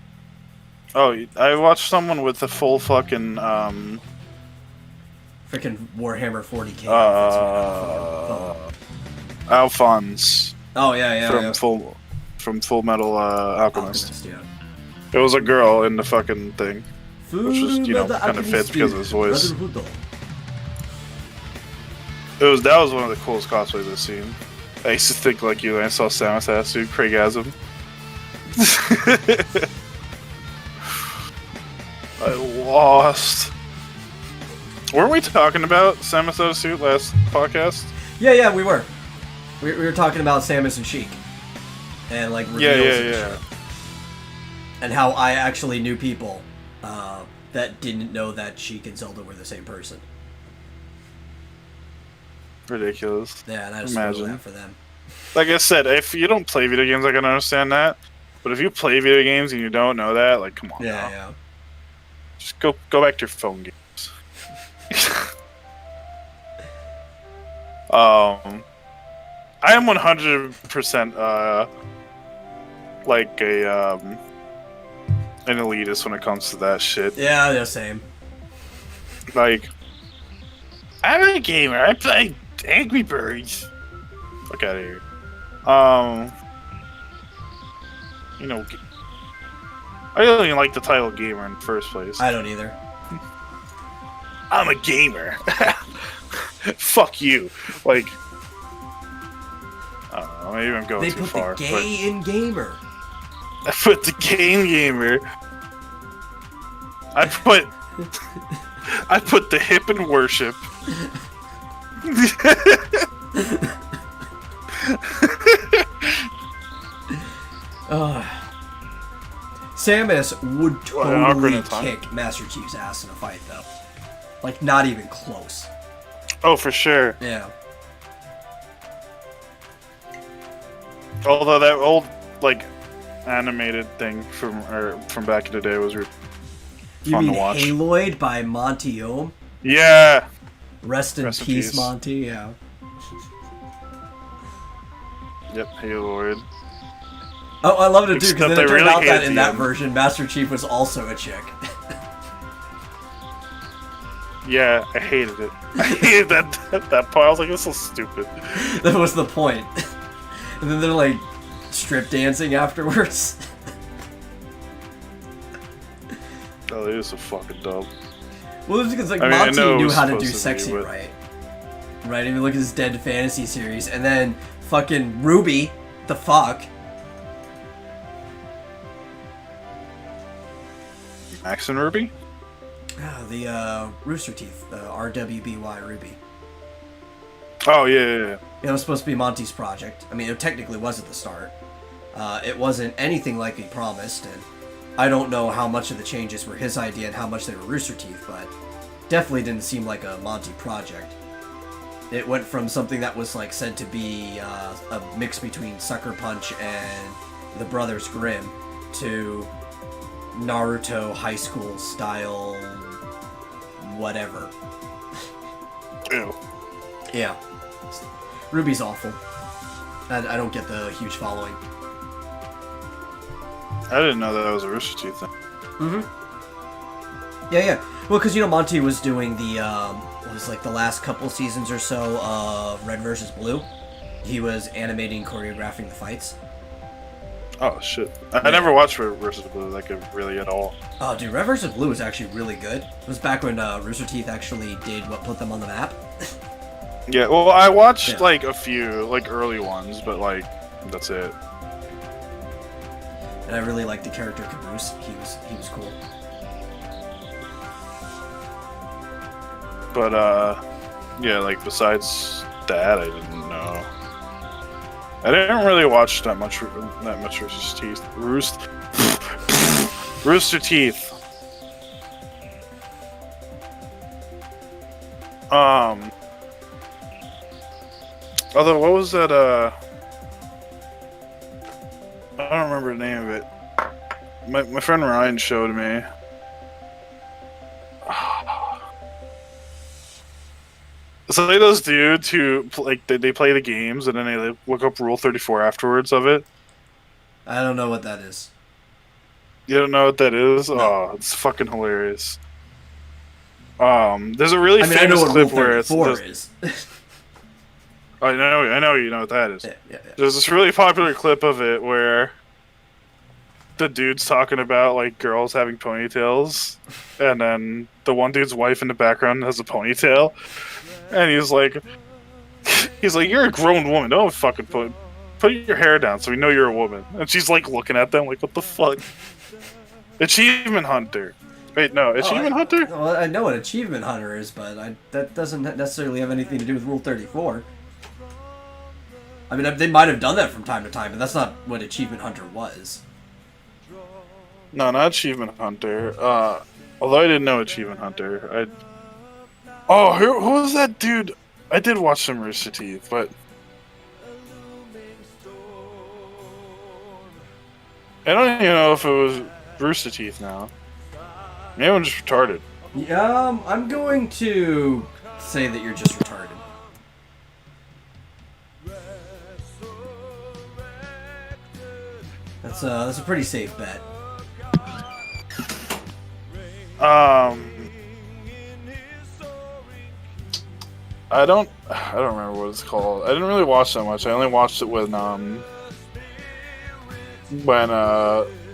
Oh, I watched someone with a full fucking freaking Warhammer 40k outfits made out of foam. Alphonse. Oh yeah. From Full Metal Alchemist. Yeah. It was a girl in the fucking thing, which was kind of fits because of his voice. That was one of the coolest cosplays I've seen. I used to think like you when I saw Samus ass suit, Craigasm. I lost. Weren't we talking about Samus suit last podcast? Yeah, we were. We were talking about Samus and Sheik. And like reveals and shit. And how I actually knew people that didn't know that Sheik and Zelda were the same person. Ridiculous. Yeah, and I just feel that for them. Like I said, if you don't play video games, I can understand that. But if you play video games and you don't know that, like, come on. Yeah. Just go back to your phone games. I am 100% like an elitist when it comes to that shit. Yeah, same. Like, I'm a gamer. I play Angry Birds. Fuck out of here. I don't even like the title gamer in the first place. I don't either. I'm a gamer. Fuck you. Like, I don't know, maybe I'm going too far. They put the gay in gamer. I put the game gamer. I put I put the hip in worship. Samus would totally kick Master Chief's ass in a fight, though. Like, not even close. Oh, for sure. Yeah. Although that old, like, animated thing from back in the day was fun to watch. You mean Haloid by Monty Ohm? Yeah. Rest in peace, Monty. Yeah. Yep, Haloid. Oh, I loved it too, because then it turned out that in that end. version, Master Chief was also a chick. Yeah, I hated it. I hated that part. I was like, this is stupid. That was the point. And then they're like strip dancing afterwards. Oh, it is so fucking dumb. Well, it's because like Monty knew how to do sexy right. Right? I mean, look at this Dead Fantasy series, and then fucking Ruby, the fuck. Max and Ruby? The Rooster Teeth, RWBY Ruby. Oh, yeah. It was supposed to be Monty's project. I mean, it technically was at the start. It wasn't anything like he promised, and I don't know how much of the changes were his idea and how much they were Rooster Teeth, but definitely didn't seem like a Monty project. It went from something that was like said to be a mix between Sucker Punch and the Brothers Grimm to Naruto high school style whatever. Ew. Yeah. Ruby's awful. I don't get the huge following. I didn't know that was a Rooster Teeth thing. Mm-hmm. Yeah. Well, because, Monty was doing the, it was like the last couple seasons or so of Red vs. Blue. He was animating, choreographing the fights. Oh, shit. I never watched Red vs. Blue, like, really at all. Oh, dude, Red vs. Blue was actually really good. It was back when Rooster Teeth actually did what put them on the map. Yeah, well, I watched, like, a few, like, early ones, but, like, that's it. And I really liked the character Caboose. He was cool. But, yeah, like, besides that, I didn't know. I didn't really watch that much Rooster Teeth. Rooster Teeth. Although, what was that, I don't remember the name of it. My friend Ryan showed me. It's like those dudes who, like, they play the games and then they look up Rule 34 afterwards of it. I don't know what that is. You don't know what that is? No. Oh, it's fucking hilarious. There's a really famous clip where it's... I know you know what that is. Yeah. There's this really popular clip of it where the dude's talking about, like, girls having ponytails, and then the one dude's wife in the background has a ponytail, and he's like, you're a grown woman, don't fucking put your hair down so we know you're a woman. And she's, like, looking at them like, what the fuck? Achievement Hunter. Wait, no, Achievement Hunter? Well, I know what Achievement Hunter is, but that doesn't necessarily have anything to do with Rule 34. I mean, they might have done that from time to time, but that's not what Achievement Hunter was. No, not Achievement Hunter. Although I didn't know Achievement Hunter. Who was that dude? I did watch some Rooster Teeth, but... I don't even know if it was Rooster Teeth now. Maybe I'm just retarded. I'm going to say that you're just retarded. That's a pretty safe bet. I don't remember what it's called. I didn't really watch that much. I only watched it when Ryan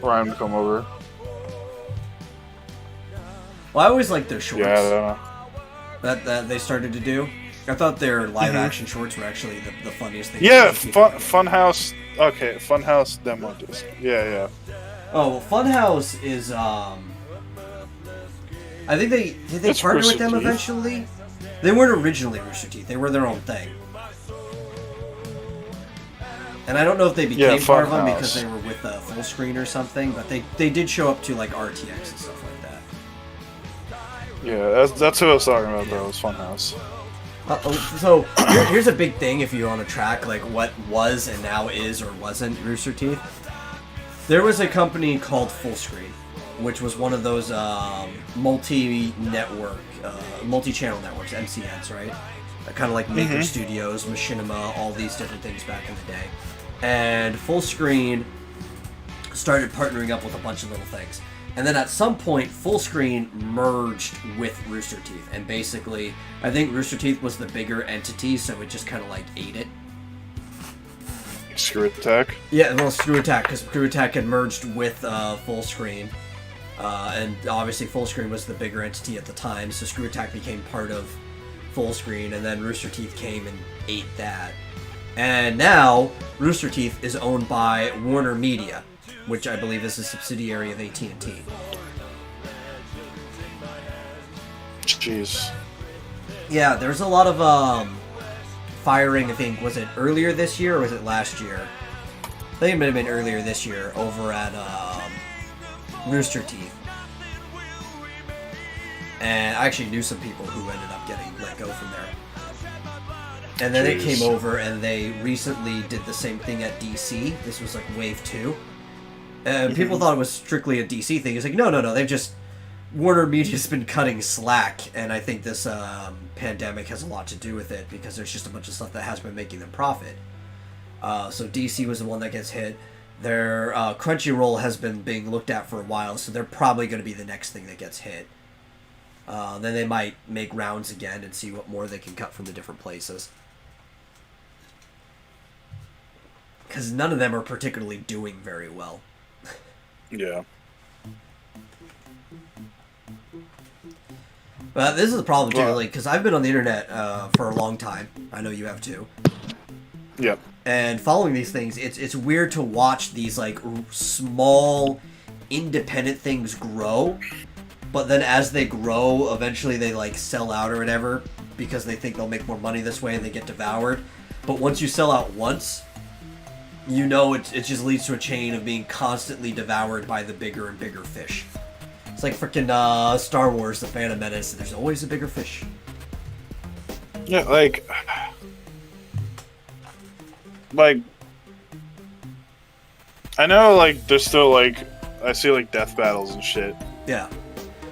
would come over. Well, I always liked their shorts. Yeah, I don't know. That they started to do. I thought their live action shorts were actually the funniest thing. Yeah, Funhouse. Okay, Funhouse demo disc. Yeah. Oh, well, Funhouse is I think they partner with them eventually? They weren't originally Rooster Teeth. They were their own thing. And I don't know if they became part of them because they were with Full Screen or something, but they did show up to like RTX and stuff like that. Yeah, that's who I was talking about, though. It was Funhouse. So here's a big thing if you want to track like what was and now is or wasn't Rooster Teeth. There was a company called Full Screen, which was one of those multi-network, multi-channel networks, MCNs, right? Kind of like Maker Studios, Machinima, all these different things back in the day. And Full Screen started partnering up with a bunch of little things. And then at some point, Full Screen merged with Rooster Teeth. And basically, I think Rooster Teeth was the bigger entity, so it just kind of like ate it. Screw Attack? Yeah, well, Screw Attack, because Screw Attack had merged with Full Screen. And obviously Full Screen was the bigger entity at the time, so Screw Attack became part of Full Screen, and then Rooster Teeth came and ate that. And now, Rooster Teeth is owned by Warner Media, which I believe is a subsidiary of AT&T. Jeez. Yeah, there's a lot of firing, I think, was it earlier this year or was it last year? I think it might have been earlier this year over at Rooster Teeth. And I actually knew some people who ended up getting let go from there. And then they came over and they recently did the same thing at DC. This was like Wave 2. And people thought it was strictly a DC thing. It's like, no. They've just... Warner Media's been cutting slack. And I think this pandemic has a lot to do with it. Because there's just a bunch of stuff that has been making them profit. So DC was the one that gets hit. Their Crunchyroll has been being looked at for a while. So they're probably going to be the next thing that gets hit. Then they might make rounds again and see what more they can cut from the different places. Because none of them are particularly doing very well. Yeah. But this is the problem too, like, because I've been on the internet for a long time. I know you have too. Yep. And following these things, it's weird to watch these like small, independent things grow. But then as they grow, eventually they like sell out or whatever because they think they'll make more money this way and they get devoured. But once you sell out once, you know it just leads to a chain of being constantly devoured by the bigger and bigger fish. It's like freaking Star Wars, The Phantom Menace. There's always a bigger fish. Yeah, like I know, like there's still like I see like death battles and shit. Yeah.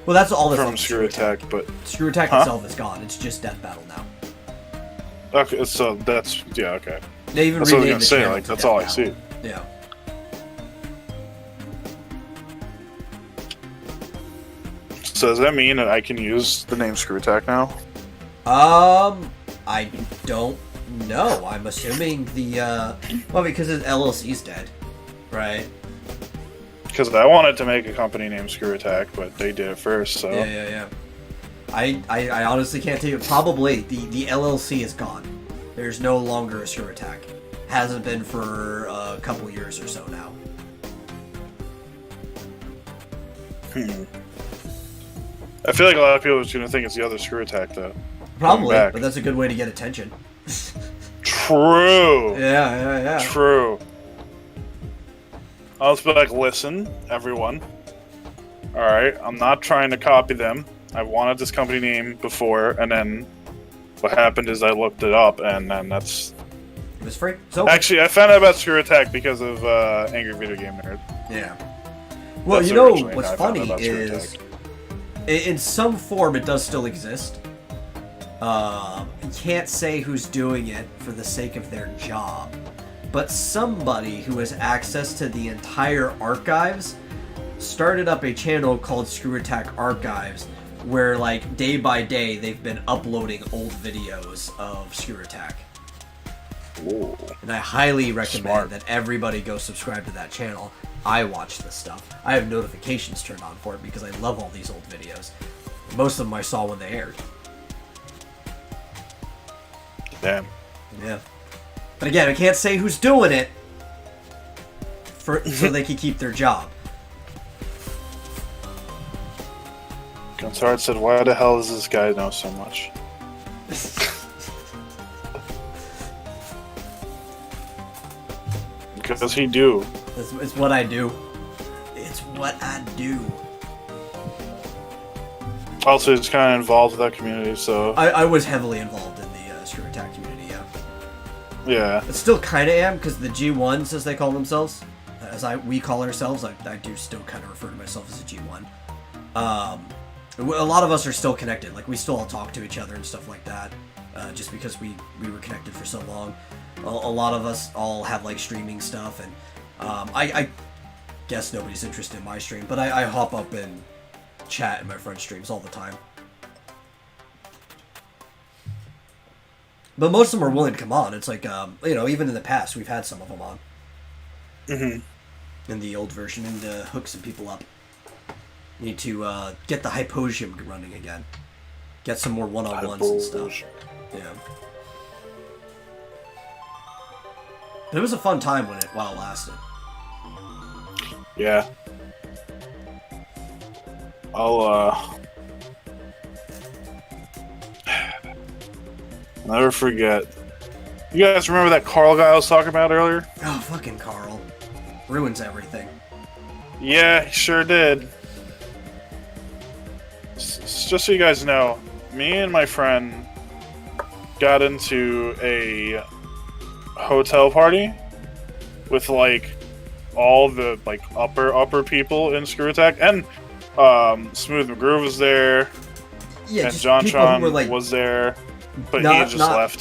Well, that's all that's from Screw Attack, but Screw Attack itself is gone. It's just Death Battle now. Okay, so that's okay. They even that's what I was gonna the say. Like that's all Battle. I see. Yeah. So does that mean that I can use the name Screw Attack now? I don't know. I'm assuming the well, because his LLC's dead, right? Because I wanted to make a company named Screw Attack, but they did it first, so... Yeah. I honestly can't tell you. Probably the LLC is gone. There's no longer a Screw Attack. Hasn't been for a couple years or so now. I feel like a lot of people are going to think it's the other Screw Attack, though. Probably, but that's a good way to get attention. True! Yeah. True. I'll just be like, listen, everyone. Alright, I'm not trying to copy them. I wanted this company name before, and then what happened is I looked it up, and then that's... It was free. So actually, I found out about Screw Attack because of Angry Video Game Nerd. Yeah. Well, that's you know what's funny is, in some form, it does still exist. You can't say who's doing it for the sake of their job. But somebody who has access to the entire archives started up a channel called Screw Attack Archives, where like day by day they've been uploading old videos of Screw Attack. Ooh. And I highly recommend that everybody go subscribe to that channel. I watch this stuff. I have notifications turned on for it because I love all these old videos. Most of them I saw when they aired. Damn. Yeah. But again, I can't say who's doing it so they can keep their job. Gunsard said, "Why the hell does this guy know so much?" Because he do. It's what I do. It's what I do. Also, he's kind of involved with that community, so... I was heavily involved in the Screw Attack community, yeah. Yeah. I still kind of am, because the G1s, as they call themselves, we call ourselves, I do still kind of refer to myself as a G1. A lot of us are still connected. Like, we still all talk to each other and stuff like that, just because we were connected for so long. A lot of us all have, like, streaming stuff, and I guess nobody's interested in my stream, but I hop up and chat in my friends' streams all the time. But most of them are willing to come on. It's like, even in the past, we've had some of them on. In the old version, and hook some people up. Need to get the Hyposium running again. Get some more one-on-ones and stuff. Yeah. But it was a fun time while it lasted. Yeah. I'll never forget. You guys remember that Carl guy I was talking about earlier? Oh, fucking Carl. Ruins everything. Yeah, he sure did. Just so you guys know, me and my friend got into a hotel party with, like, all the, like, upper people in Screw Attack, and Smooth McGroove was there, yeah, and JonTron like, was there, but he just left.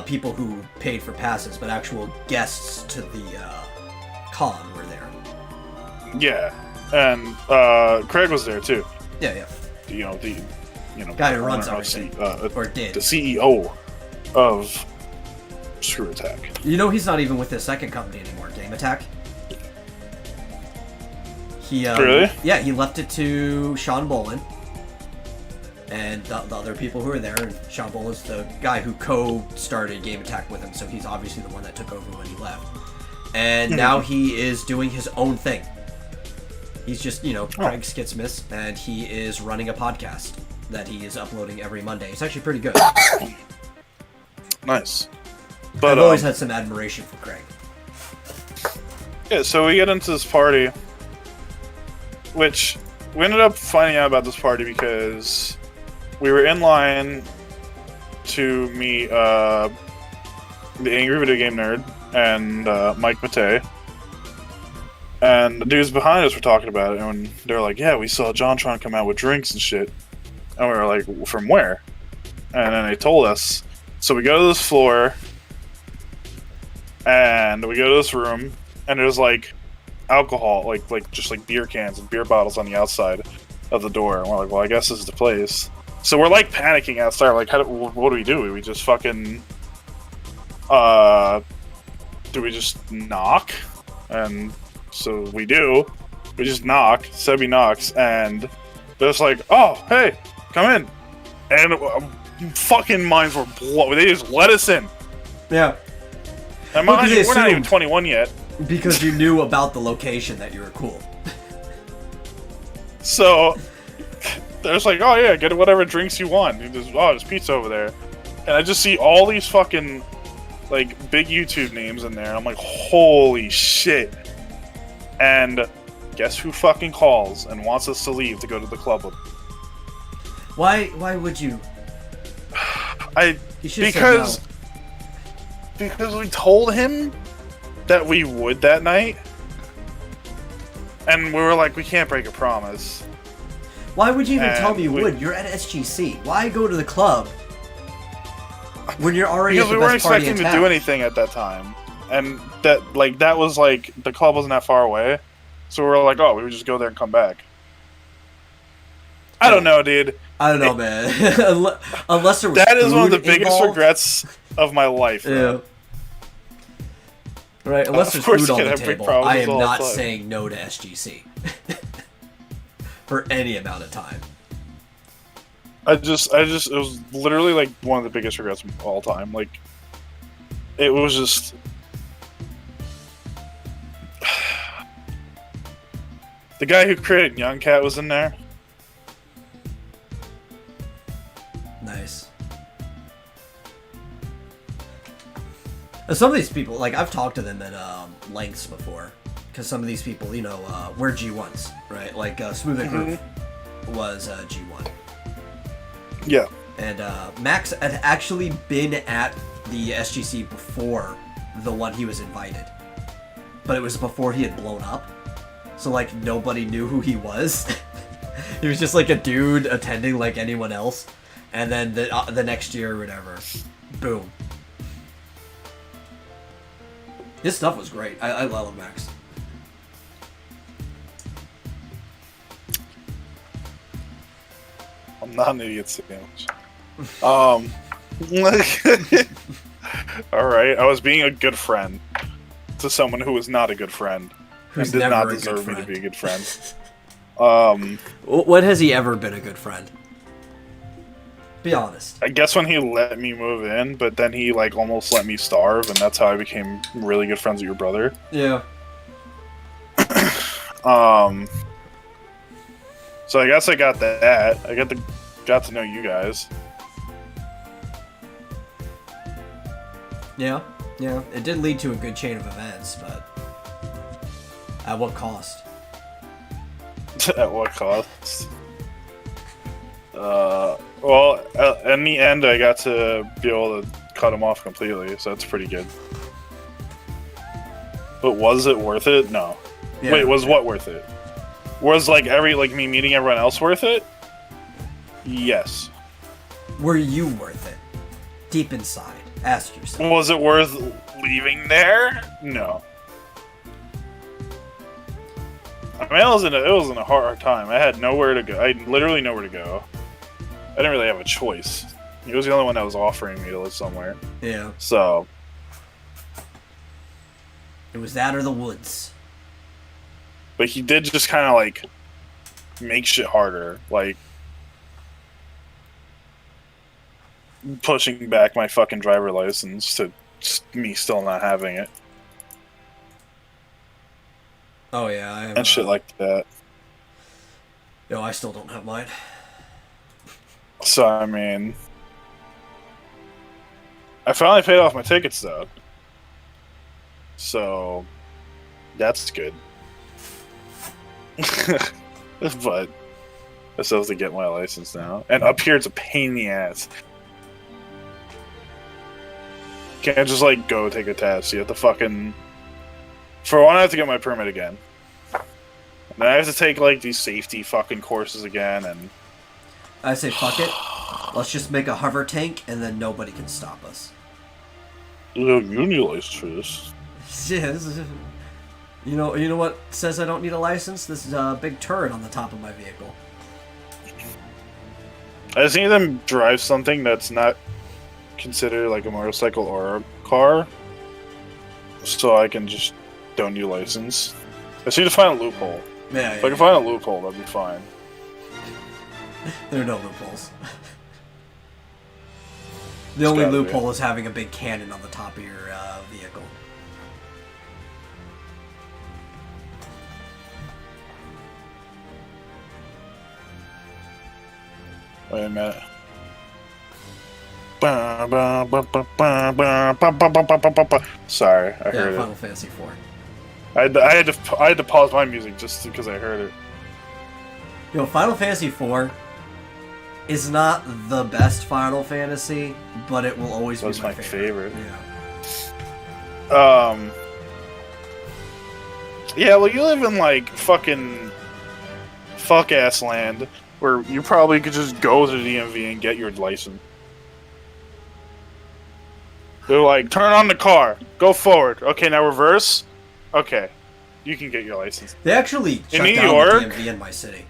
People who paid for passes, but actual guests to the con were there. Yeah, and Craig was there too. Yeah. The guy who runs everything, or did. The CEO of Screw Attack. He's not even with the second company anymore, Game Attack. He really? Yeah, he left it to Sean Bolin and the other people who were there. And Sean Bolin's the guy who co-started Game Attack with him, so he's obviously the one that took over when he left. And now he is doing his own thing. He's just, Craig Skitsmith, and he is running a podcast that he is uploading every Monday. It's actually pretty good. Nice. But I've always had some admiration for Craig. Yeah, so we get into this party, which we ended up finding out about this party because we were in line to meet the Angry Video Game Nerd and Mike Matei. And the dudes behind us were talking about it, and they were like, yeah, we saw JonTron come out with drinks and shit. And we were like, from where? And then they told us. So we go to this floor, and we go to this room, and there's like alcohol, like just like beer cans and beer bottles on the outside of the door. And we're like, well, I guess this is the place. So we're like panicking outside, like, what do we do? Do we just fucking, do we just knock? And so we do. We just knock. Sebi knocks, and they're just like, oh, hey, come in. And fucking minds were blown. They just let us in. Yeah. And mind you, we're not even 21 yet. Because you knew about the location that you were cool. So they're just like, oh yeah, get whatever drinks you want. There's pizza over there. And I just see all these fucking, like, big YouTube names in there. And I'm like, holy shit. And guess who fucking calls and wants us to leave to go to the club with them? Why would you? Because we told him that we would that night, and we were like, we can't break a promise. Why would you even tell me you would? You're at SGC. Why go to the club when you're already at the best party in town? Because we weren't expecting to do anything at that time, and that was like, the club wasn't that far away, so we were like, oh, we would just go there and come back. I don't know, dude. I don't know, man. Unless there was that is one of the biggest involved. regrets of my life. Yeah. Right, unless there's food on the table, I am not saying no to SGC. For any amount of time. It was literally like one of the biggest regrets of all time. Like, it was just... The guy who created Young Cat was in there. Some of these people, like, I've talked to them at lengths before, because some of these people, you know, we're G1s, right? Like, Smooth and Groove was G1. Yeah. And Max had actually been at the SGC before the one he was invited. But it was before he had blown up. So, like, nobody knew who he was. He was just, like, a dude attending like anyone else. And then the next year or whatever, boom. His stuff was great. I love Max. I'm not an idiot sandwich. All right, I was being a good friend to someone who was not a good friend Who's and did never not a deserve good me to friend. be a good friend. What has he ever been a good friend? Be honest. I guess when he let me move in, but then he like almost let me starve, and that's how I became really good friends with your brother. Yeah. So I guess I got that. I got to know you guys. Yeah. Yeah. It did lead to a good chain of events, but at what cost? At what cost? Well, in the end, I got to be able to cut him off completely, so that's pretty good. But was it worth it? No. Yeah. Wait, was what worth it? Was like me meeting everyone else worth it? Yes. Were you worth it? Deep inside, ask yourself. Was it worth leaving there? No. I mean, it was in a hard time. I had nowhere to go. I had literally nowhere to go. I didn't really have a choice. He was the only one that was offering me to live somewhere. Yeah. So. It was that or the woods. But he did just kind of, like, make shit harder. Like, pushing back my fucking driver license to me still not having it. Oh, yeah. I have, and shit like that. Yo, I still don't have mine. So, I mean... I finally paid off my tickets, though. So... That's good. But... I still have to get my license now. And up here, it's a pain in the ass. Can't just, like, go take a test. You have to fucking... For one, I have to get my permit again. And then I have to take, like, these safety fucking courses again, and... I say fuck it. Let's just make a hover tank, and then nobody can stop us. You need a license for this. Yeah, you know what says I don't need a license? This is a big turret on the top of my vehicle. I just need them drive something that's not considered like a motorcycle or a car, so I can just don't need a license. I just need to find a loophole. Yeah, If I can find a loophole, that'd be fine. There are no loopholes. The only loophole is having a big cannon on the top of your vehicle. Wait a minute. Sorry, I heard Final it. Fantasy IV. I had to pause my music just because I heard it. Yo, Final Fantasy IV is not the best Final Fantasy, but it will always be my favorite. Yeah. Yeah, well, you live in, like, fucking fuck-ass land, where you probably could just go to the DMV and get your license. They're like, turn on the car, go forward. Okay, now reverse. Okay, you can get your license. They actually shut New down York? the DMV in my city.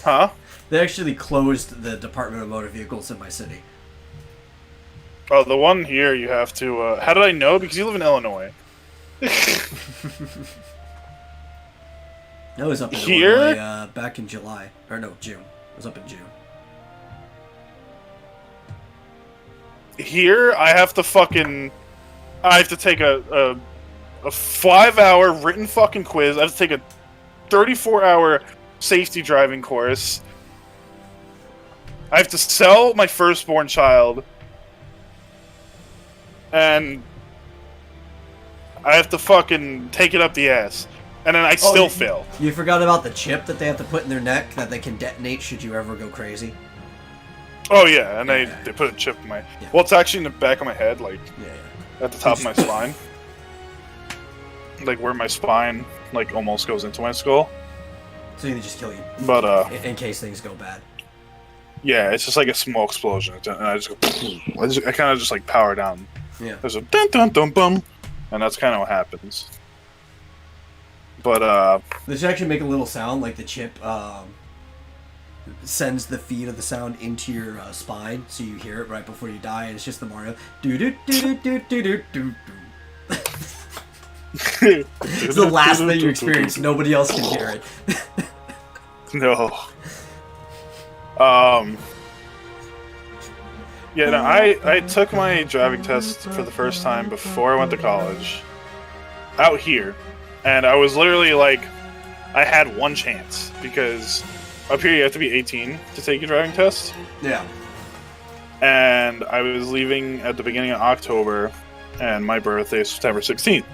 Huh? They actually closed the Department of Motor Vehicles in my city. Oh, the one here you have to... how did I know? Because you live in Illinois. No, it was up in Here? Illinois, back in July. Or no, June. It was up in June. Here, I have to fucking... I have to take a 5-hour written fucking quiz. I have to take a 34-hour safety driving course. I have to sell my firstborn child. And I have to fucking take it up the ass. And then I still fail. You forgot about the chip that they have to put in their neck that they can detonate should you ever go crazy? Oh, yeah, and they put a chip in my... Yeah. Well, it's actually in the back of my head, like, at the top of my spine. Like, where my spine, like, almost goes into my skull. So they can just kill you. But, in case things go bad. Yeah, it's just like a small explosion. And I just go... I kind of just, like, power down. Yeah. There's a dun-dun-dun-bum. And that's kind of what happens. But, They should actually make a little sound, like the chip, sends the feed of the sound into your spine, so you hear it right before you die, and it's just the Mario. Do-do-do-do-do-do-do-do. It's the last thing you experience. Nobody else can hear it. No. Yeah, no, I took my driving test for the first time before I went to college. Out here. And I was literally like, I had one chance. Because up here you have to be 18 to take your driving test. Yeah. And I was leaving at the beginning of October. And my birthday is September 16th.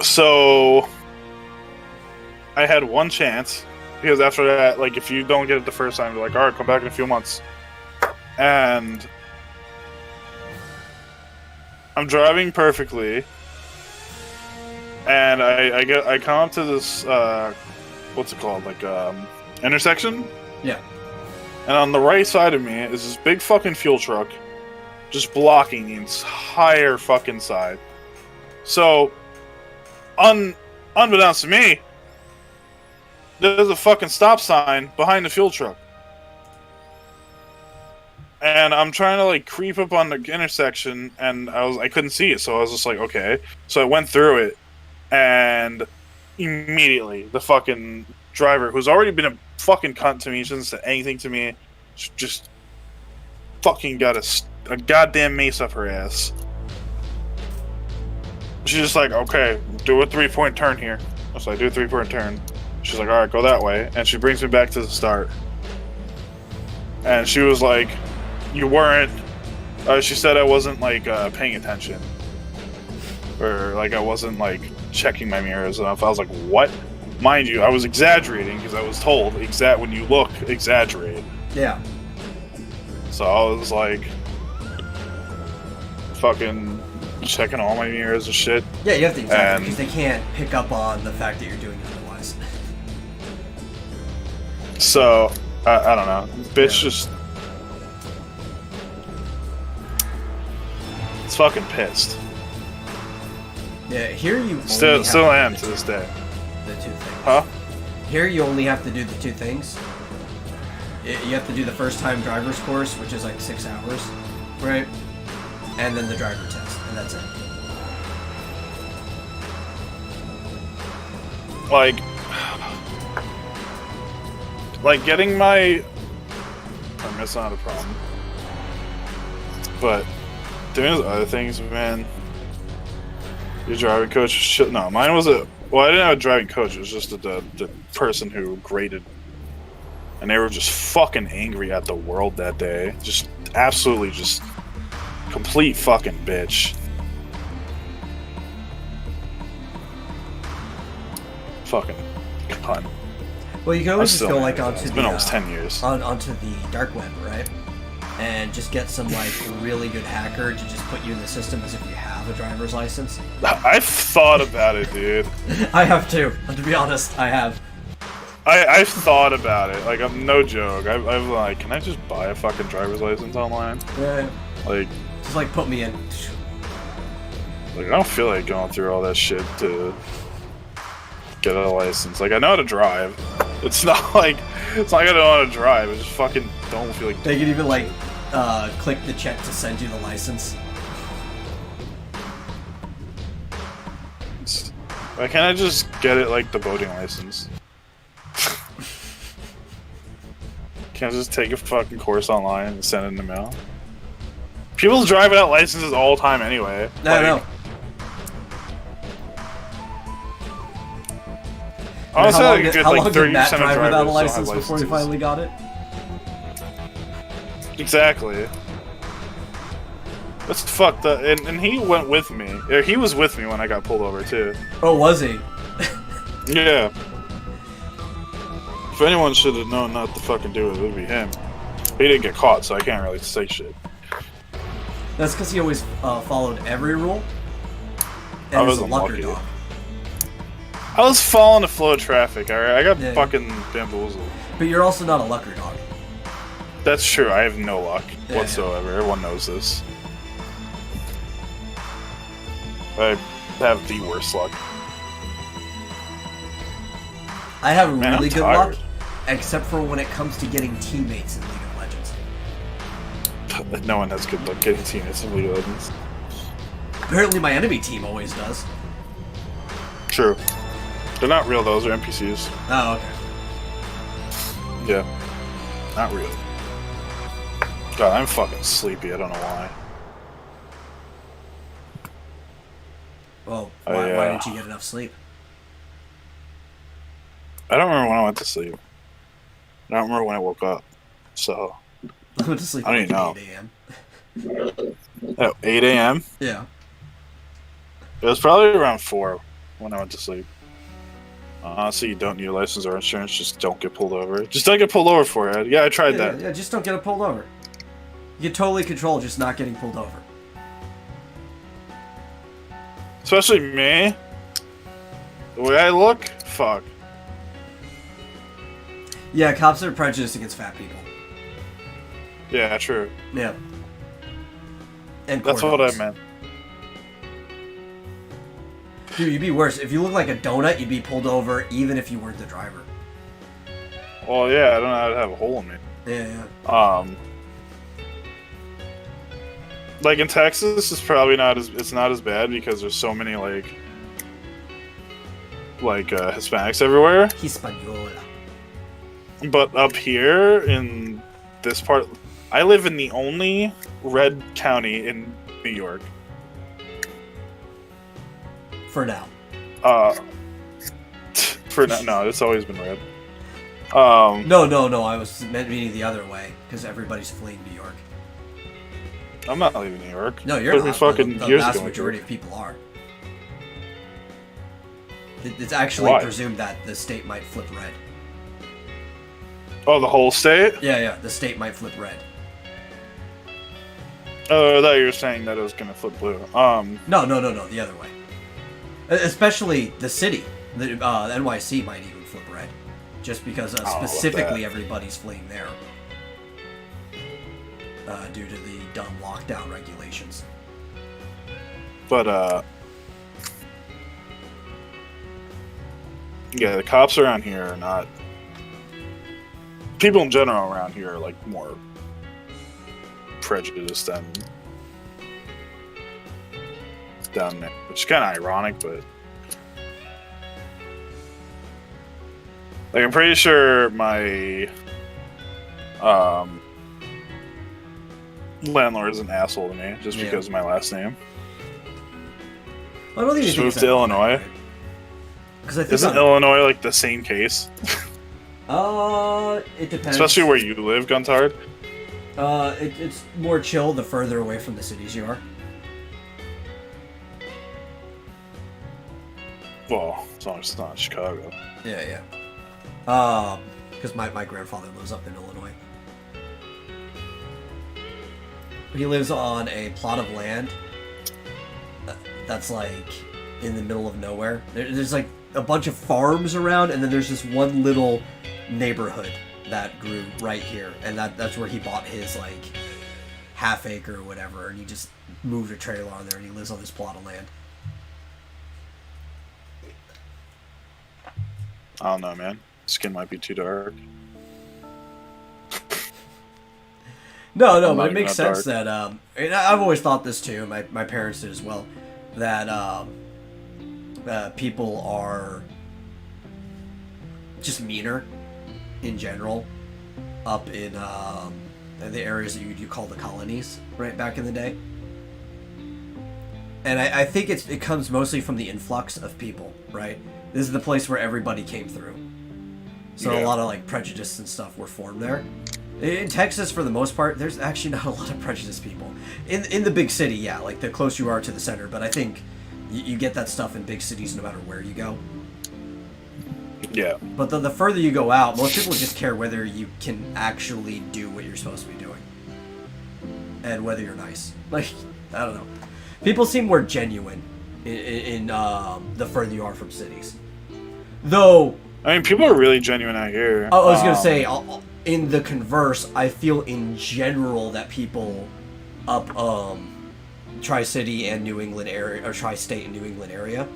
So I had one chance. Because after that, like, if you don't get it the first time, you're like, alright, come back in a few months. And I'm driving perfectly. And I come up to this, what's it called, like, intersection? Yeah. And on the right side of me is this big fucking fuel truck just blocking the entire fucking side. So, unbeknownst to me, there's a fucking stop sign behind the fuel truck. And I'm trying to, like, creep up on the intersection, and I couldn't see it, so I was just like, okay. So I went through it. And immediately, the fucking driver, who's already been a fucking cunt to me, she hasn't said anything to me, just fucking got a goddamn mace up her ass. She's just like, okay, do a 3-point turn here. So I do a 3-point turn. She's like, alright, go that way. And she brings me back to the start. And she was like, you weren't... she said I wasn't, like, paying attention. Or, like, I wasn't, like, checking my mirrors enough. I was like, what? Mind you, I was exaggerating because I was told when you look, exaggerate. Yeah. So I was like, fucking checking all my mirrors and shit. Yeah, you have to exactly, because they can't pick up on the fact that you're doing it otherwise. So, I don't know. Bitch just... It's fucking pissed. Yeah, here you still am to this day. The 2 things. Huh? Here you only have to do the 2 things. You have to do the first time driver's course, which is like 6 hours, right? And then the driver test, and that's it. Like getting my permit's not a problem, but doing those other things, man. Your driving coach? No, mine was well, I didn't have a driving coach. It was just the person who graded. And they were just fucking angry at the world that day. Just absolutely just complete fucking bitch. Fucking cunt. Well, you can always just go, like, onto it's been almost 10 years. Onto the dark web, right? And just get some, like, really good hacker to just put you in the system as if you have a driver's license. I've thought about it, dude. I have too. To be honest, I have. I've thought about it. Like, I'm no joke. I'm like, can I just buy a fucking driver's license online? Yeah. Like, just like put me in. Like, I don't feel like going through all that shit to get a license. Like, I know how to drive. It's not like I don't know how to drive. I just fucking don't feel like. They could even like click the check to send you the license. Why can't I just get it like the boating license? Can't I just take a fucking course online and send it in the mail? People drive without licenses all the time anyway. I know. Honestly, like a good, how like, long 30% did Matt of drive drivers without a don't license have before he finally got it? Exactly. That's fucked up. And he went with me. He was with me when I got pulled over too. Oh, was he? Yeah. If anyone should have known not to fucking do it, it would be him. He didn't get caught, so I can't really say shit. That's because he always followed every rule. And I was a wasn't lucker lucky. dog. I was following the flow of traffic, alright? I got fucking bamboozled. But you're also not a lucker dog. That's true, I have no luck Yeah, whatsoever. Everyone knows this. I have the worst luck. I have Man, really I'm good tired. luck, except for when it comes to getting teammates in League of Legends. No one has good luck getting teammates in League of Legends. Apparently my enemy team always does. True. They're not real, those are NPCs. Oh, okay. Yeah. Not real. God, I'm fucking sleepy, I don't know why. Well, why didn't you get enough sleep? I don't remember when I went to sleep. I don't remember when I woke up. So, I went to sleep I at don't like even 8 a.m. at 8 a.m.? Yeah. It was probably around 4 when I went to sleep. Honestly, you don't need a license or insurance, just don't get pulled over. Just don't get pulled over for it. Yeah, I tried that. Yeah, just don't get pulled over. You can totally control just not getting pulled over. Especially me. The way I look, fuck. Yeah, cops are prejudiced against fat people. Yeah, true. Yeah. And That's corn what I dogs. meant. Dude, you'd be worse. If you look like a donut, you'd be pulled over even if you weren't the driver. Well, yeah, I don't know how to have a hole in me. Yeah. Like in Texas, it's probably not as bad because there's so many like Hispanics everywhere. Hispaniola. But up here in this part, I live in the only red county in New York. For now. For now, no, it's always been red. No. I was meaning the other way because everybody's fleeing New York. I'm not leaving New York. No, you're Took me not. fucking The years vast ago. majority of people are. It's actually Why? presumed that the state might flip red. Oh, the whole state? Yeah, the state might flip red. Oh, I thought you were saying that it was gonna flip blue. No, the other way. Especially the city. The NYC might even flip red. Just because specifically everybody's fleeing there. Due to the dumb lockdown regulations. But yeah, the cops around here are not. People in general around here are like more prejudiced than down there, which is kind of ironic, but like I'm pretty sure my landlord is an asshole to me just because of my last name. I don't think Just moved to Illinois. Because I think Isn't Illinois like the same case? it depends. Especially where you live, Guntard. It's more chill the further away from the cities you are. Well, as long as it's not Chicago. Yeah. Because my grandfather lives up in Illinois. He lives on a plot of land that's like in the middle of nowhere. There's like a bunch of farms around, and then there's this one little neighborhood that grew right here, and that's where he bought his like half acre or whatever, and he just moved a trailer on there, and he lives on this plot of land. I don't know, man. Skin might be too dark. No, but it makes sense that and I've always thought this too. My parents did as well. That people are just meaner in general up in the areas that you call the colonies, right back in the day. And I think it comes mostly from the influx of people, right? This is the place where everybody came through. So Yeah. a lot of like prejudice and stuff were formed there. In Texas, for the most part, there's actually not a lot of prejudiced people. In the big city, yeah, like the closer you are to the center. But I think you get that stuff in big cities no matter where you go. Yeah. But the further you go out, most people just care whether you can actually do what you're supposed to be doing. And whether you're nice. Like, I don't know. People seem more genuine in the further you are from cities. Though... I mean, people are really genuine out here. I was going to say, in the converse, I feel in general that people up Tri-City and New England area, or Tri-State and New England area,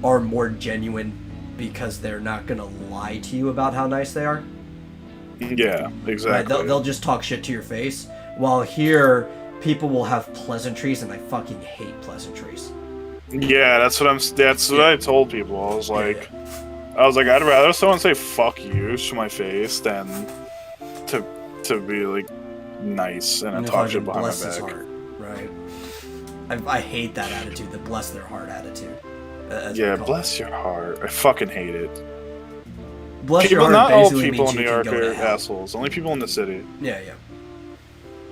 are more genuine because they're not going to lie to you about how nice they are. Yeah, exactly. Right? They'll just talk shit to your face. While here, people will have pleasantries, and I fucking hate pleasantries. Yeah, that's what I told people. I was like, I'd rather someone say "fuck you" to my face than to be like nice and talk shit behind my back. Heart, right? I hate that attitude, the bless their heart attitude. Yeah, bless your heart. I fucking hate it. Bless people, your heart not all basically people means in New you York can go are to hell. assholes. Only people in the city. Yeah, yeah.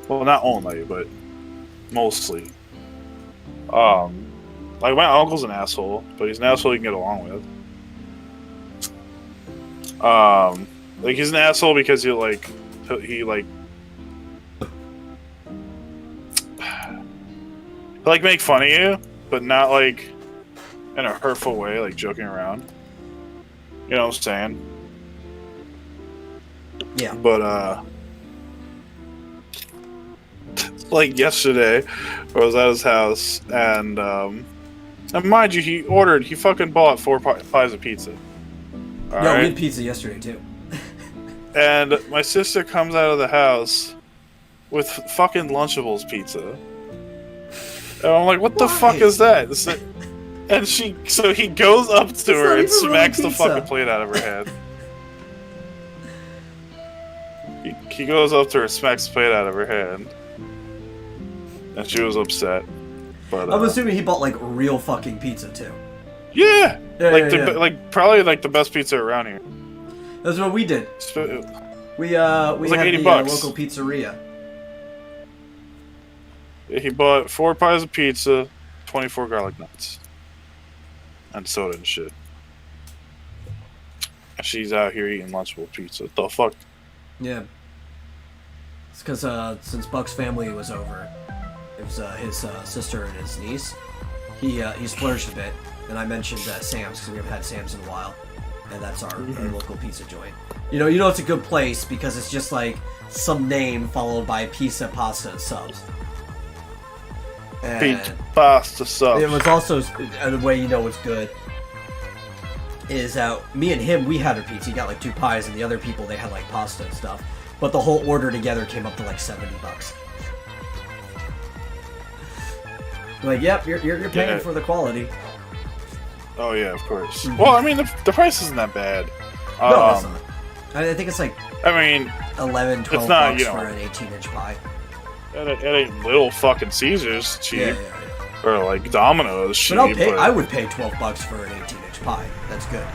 Well, not only, but mostly. Like my uncle's an asshole, but he's an asshole you can get along with. Like he's an asshole because he make fun of you, but not like in a hurtful way, like joking around. You know what I'm saying? Yeah. But like yesterday, I was at his house, and mind you, he fucking bought 4 pies of pizza. We had pizza yesterday too. And my sister comes out of the house with fucking Lunchables pizza. And I'm like, what the fuck is that? And so he goes up to her and smacks the fucking plate out of her head. He goes up to her, smacks the plate out of her hand. And she was upset. But I'm assuming he bought like real fucking pizza too. Yeah! Yeah, like probably like the best pizza around here. That's what we did. We like had $80 the local pizzeria. He bought 4 pies of pizza, 24 garlic nuts, and soda and shit. And she's out here eating Lunchable pizza. What the fuck? Yeah. It's because since Buck's family was over, it was his sister and his niece. He splurged a bit, and I mentioned Sam's because we haven't had Sam's in a while, and that's our local pizza joint. You know it's a good place because it's just like some name followed by pizza, pasta, and subs. And pizza, pasta, subs. It was also the way you know it's good is me and him, we had our pizza. He got like 2 pies, and the other people they had like pasta and stuff. But the whole order together came up to like $70. Like, yep, you're paying for the quality. Oh yeah, of course. Well, I mean, the price isn't that bad. No, it's not. I think it's like, I mean, 11, 12 it's not, bucks you know, for an 18-inch pie. It ain't Little fucking Caesars cheap, Yeah. or like Domino's cheap. But I would pay 12 bucks for an 18-inch pie. That's good.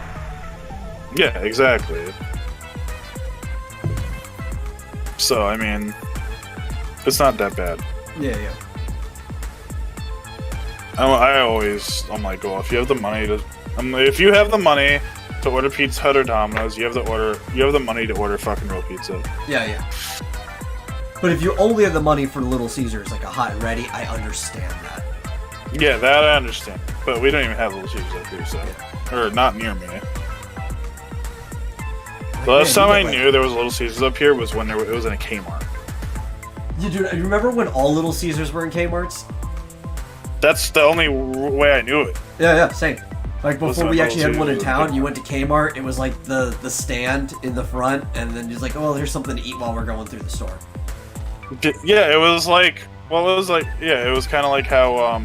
Yeah, exactly. So I mean, it's not that bad. Yeah. I'm like, well, if you have the money to order Pizza Hut or Domino's, you have the money to order fucking real pizza. Yeah. But if you only have the money for Little Caesars, like a hot and ready, I understand that. Yeah, that I understand. But we don't even have Little Caesars up here, so or not near me. The last time I knew there was a Little Caesars up here was when it was in a Kmart. You remember when all Little Caesars were in Kmart's? That's the only way I knew it. Yeah, same. Like before we actually had one in Caesars. town, you went to Kmart, it was like the stand in the front, and then just like, oh, there's something to eat while we're going through the store. Yeah, it was like, it was kind of like how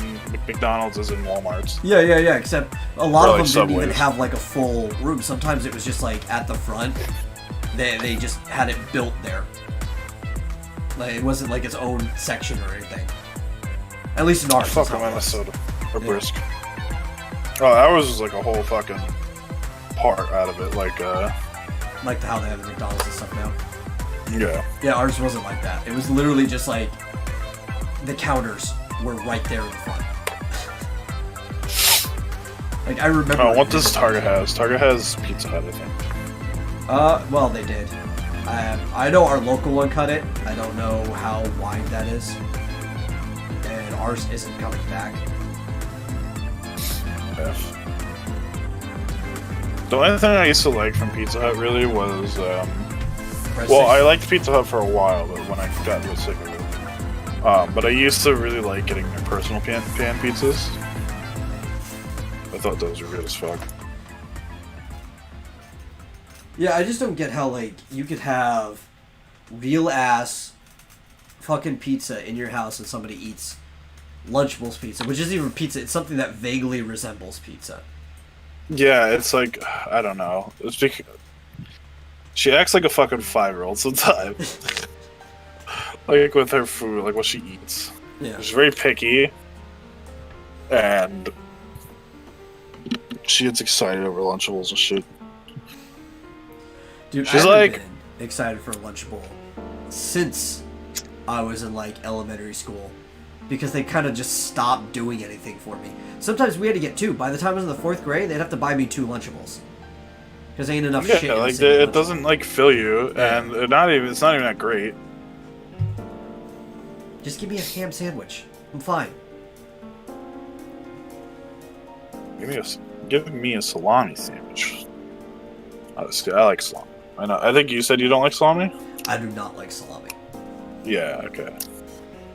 McDonald's is in Walmart's. Yeah, except a lot of them Subways. didn't even have like a full room. Sometimes it was just like at the front. They just had it built there. Like it wasn't like its own section or anything. At least in ours. Fucking Minnesota. Or Brisk. Oh, ours was like a whole fucking part out of it, like how they have the McDonald's and stuff now. Yeah. Yeah, ours wasn't like that. It was literally just like the counters were right there in front. Like I remember. Oh, what does Target has? Target has Pizza Hut, I think. Well, they did. I know our local one cut it. I don't know how wide that is, and ours isn't coming back. Yeah. The only thing I used to like from Pizza Hut really was, well, I liked Pizza Hut for a while, but when I got real sick of it. But I used to really like getting their personal pan pizzas. I thought those were good as fuck. Yeah, I just don't get how, like, you could have real-ass fucking pizza in your house and somebody eats Lunchables pizza, which isn't even pizza. It's something that vaguely resembles pizza. Yeah, it's like, I don't know. It's because she acts like a fucking 5-year-old sometimes. Like, with her food, like what she eats. Yeah. She's very picky. And she gets excited over Lunchables and shit. Dude, she's I've like been excited for a Lunchable since I was in like elementary school, because they kind of just stopped doing anything for me. Sometimes we had to get 2. By the time I was in the 4th grade, they'd have to buy me 2 Lunchables because ain't enough shit. Like it doesn't like fill you, and it's not even that great. Just give me a ham sandwich. I'm fine. Give me a salami sandwich. I like salami. I think you said you don't like salami? I do not like salami. Yeah, okay.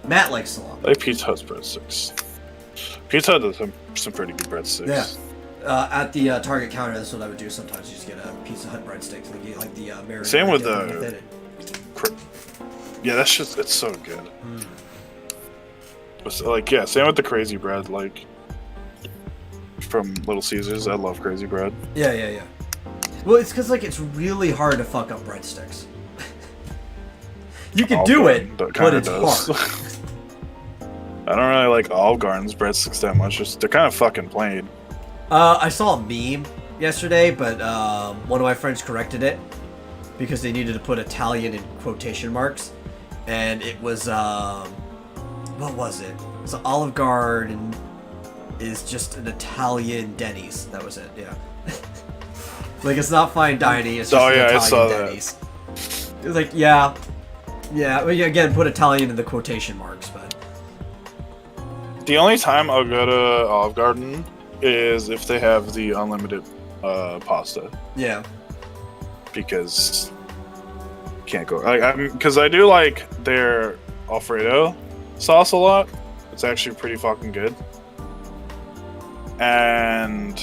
Matt likes salami. I like Pizza Hut's breadsticks. Pizza Hut does some pretty good breadsticks. Yeah. At the Target counter, that's what I would do sometimes. You just get a Pizza Hut breadstick. Like the American. Same with the... Yeah, that's just... It's so good. Like, yeah, same with the crazy bread, like... From Little Caesars. I love crazy bread. Yeah. Well, it's because, like, it's really hard to fuck up breadsticks. You can do it, but it's hard. I don't really like Olive Garden's breadsticks that much. They're kind of fucking plain. I saw a meme yesterday, but one of my friends corrected it because they needed to put Italian in quotation marks, and it was what was it? So Olive Garden is just an Italian Denny's. That was it. Yeah. Like, it's not fine dining. It's just an Italian I saw Denny's. That. It was like, yeah. Well, again, put Italian in the quotation marks, but the only time I'll go to Olive Garden is if they have the unlimited pasta. Yeah. Because can't go. Because I do like their Alfredo sauce a lot. It's actually pretty fucking good. And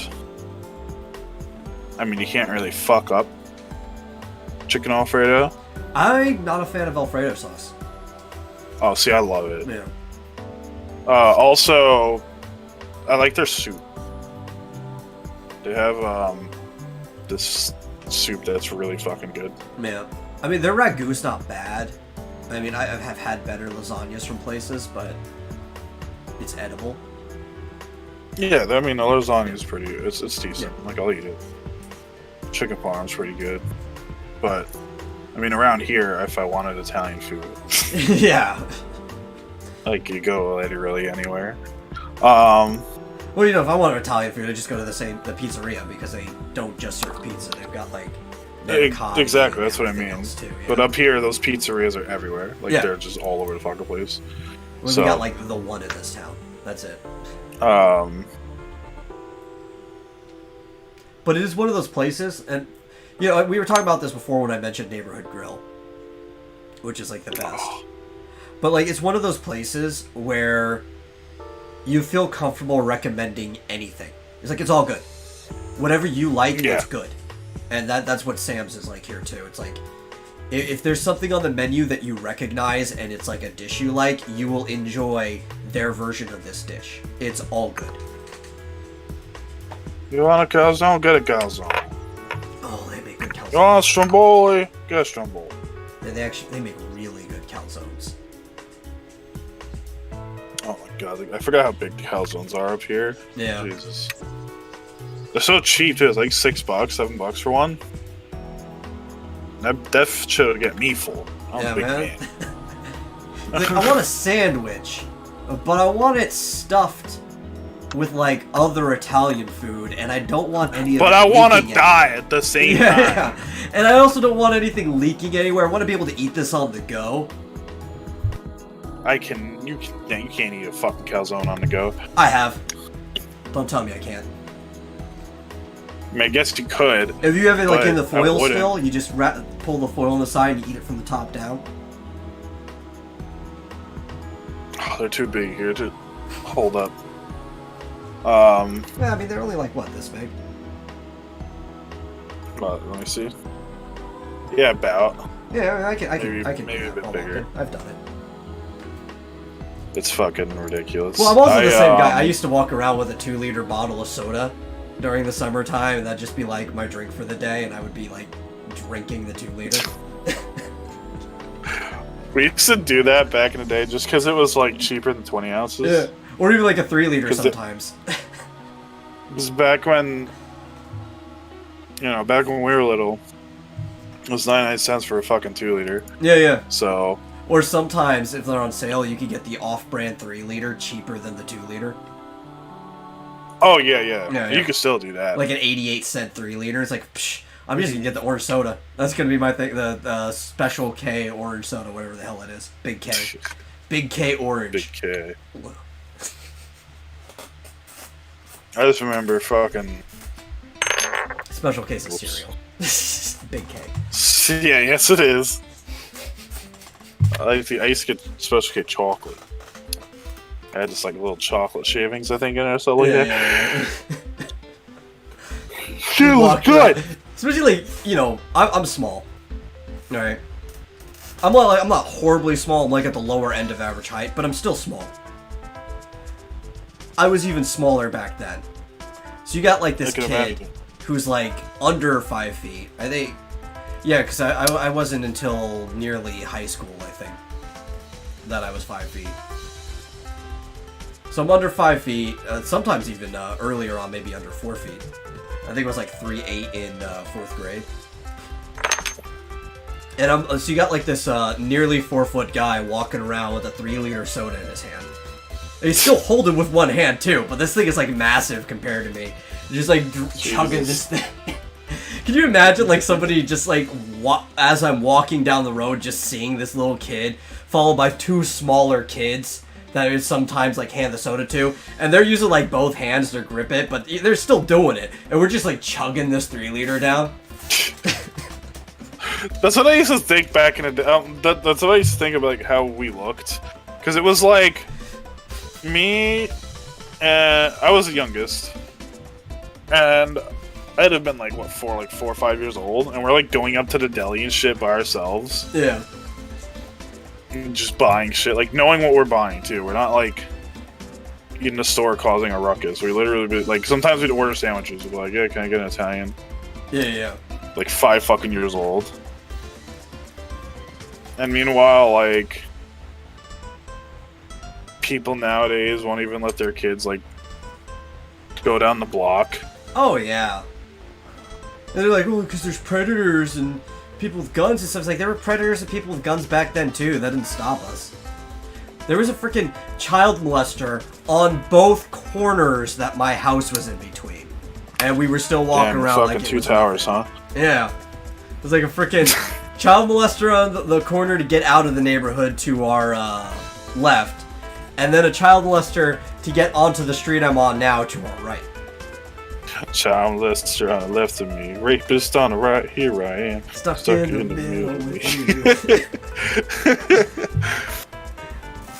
I mean, you can't really fuck up chicken Alfredo. I'm not a fan of Alfredo sauce. Oh, see, I love it. Yeah. Also, I like their soup. They have this soup that's really fucking good. Yeah. I mean, their ragu's not bad. I mean, I have had better lasagnas from places, but it's edible. Yeah, I mean, the lasagna is pretty. It's decent. Yeah. Like, I'll eat it. Chicken parm's pretty good, but I mean, around here, if I wanted Italian food, yeah, like you go really anywhere. Well, you know, if I wanted Italian food, I just go to the pizzeria because they don't just serve pizza. They've got like exactly. That's what I mean. Too, yeah. But up here, those pizzerias are everywhere. Like they're just all over the fucking place. Well, we got like the one in this town. That's it. But it is one of those places, and you know, we were talking about this before when I mentioned Neighborhood Grill, which is like the best. But like, it's one of those places where you feel comfortable recommending anything. It's like, it's all good. Whatever you like, it's good. And that's what Sam's is like here too. It's like, if there's something on the menu that you recognize and it's like a dish you like, you will enjoy their version of this dish. It's all good. You want a calzone? Get a calzone. Oh, they make good calzones. You want a stromboli? Get a stromboli. They make really good calzones. Oh my god, I forgot how big the calzones are up here. Yeah. Jesus. They're so cheap too. It's like $6, $7 for one. That should get me full. I'm a big man. Like, I want a sandwich, but I want it stuffed with like other Italian food, and I don't want any of But it I want to leaking die anywhere. at the same time. Yeah, and I also don't want anything leaking anywhere. I want to be able to eat this on the go. You can't eat a fucking calzone on the go. I have. Don't tell me I can't. I mean, I guess you could. If you have it like in the I foil wouldn't. still, you just pull the foil on the side and you eat it from the top down. Oh, they're too big here to hold up. Yeah, I mean they're only like what, this big? Let me see. Yeah, about. Yeah, I can do maybe that. a bit I'll bigger. walk in. I've done it. It's fucking ridiculous. Well, I'm also the same guy. I used to walk around with a 2-liter bottle of soda during the summertime, and that'd just be like my drink for the day, and I would be like drinking the 2-liter. We used to do that back in the day just because it was like cheaper than 20 ounces. Yeah, or even like a 3-liter sometimes. It was back when, back when we were little, it was 99 cents for a fucking 2-liter. Yeah. So. Or sometimes, if they're on sale, you could get the off-brand 3-liter cheaper than the 2-liter. Oh, yeah. You could still do that. Like an 88-cent 3-liter. It's like, psh, I'm just gonna get the orange soda. That's gonna be my thing. The Special K orange soda, whatever the hell it is. Big K. Big K orange. Big K. I just remember fucking... Special K's of cereal. Big K. Yeah, yes it is. I used to get Special K chocolate. I had just like little chocolate shavings, I think, in there, so like that. Yeah. Shit was good. Especially, I'm small. All right. I'm not horribly small. I'm like at the lower end of average height, but I'm still small. I was even smaller back then. So you got like this kid who's like under 5 feet. I think. Yeah, because I wasn't until nearly high school, I think, that I was 5 feet. So I'm under 5 feet, sometimes even earlier on, maybe under 4 feet. I think it was like 3'8" in 4th grade. And so you got like this nearly 4-foot guy walking around with a 3-liter soda in his hand. And he's still holding with one hand too, but this thing is like massive compared to me. Just like chugging this thing. Can you imagine like somebody just like as I'm walking down the road just seeing this little kid followed by 2 smaller kids that I would sometimes like hand the soda to, and they're using like both hands to grip it, but they're still doing it, and we're just like chugging this 3-liter down. That's what I used to think back in the day. That's what I used to think about, like how we looked, because it was like me. I was the youngest, and I'd have been like 4 or 5 years old, and we're like going up to the deli and shit by ourselves. Yeah. Just buying shit, like knowing what we're buying too. We're not like in the store causing a ruckus. We literally be like, sometimes we'd order sandwiches. We'd be like, yeah, can I get an Italian? Yeah. Like 5 fucking years old. And meanwhile, like people nowadays won't even let their kids like go down the block. Oh yeah. And they're like, oh, because there's predators and people with guns and stuff. It's like, there were predators and people with guns back then too. That didn't stop us. There was a freaking child molester on both corners that my house was in between, and we were still walking around fucking like it 2 was towers, nothing. huh? Yeah, it was like a freaking child molester on the corner to get out of the neighborhood to our left, and then a child molester to get onto the street I'm on now to our right. Child molester on the left of me, rapist on the right. Here I am, stuck in the middle with you.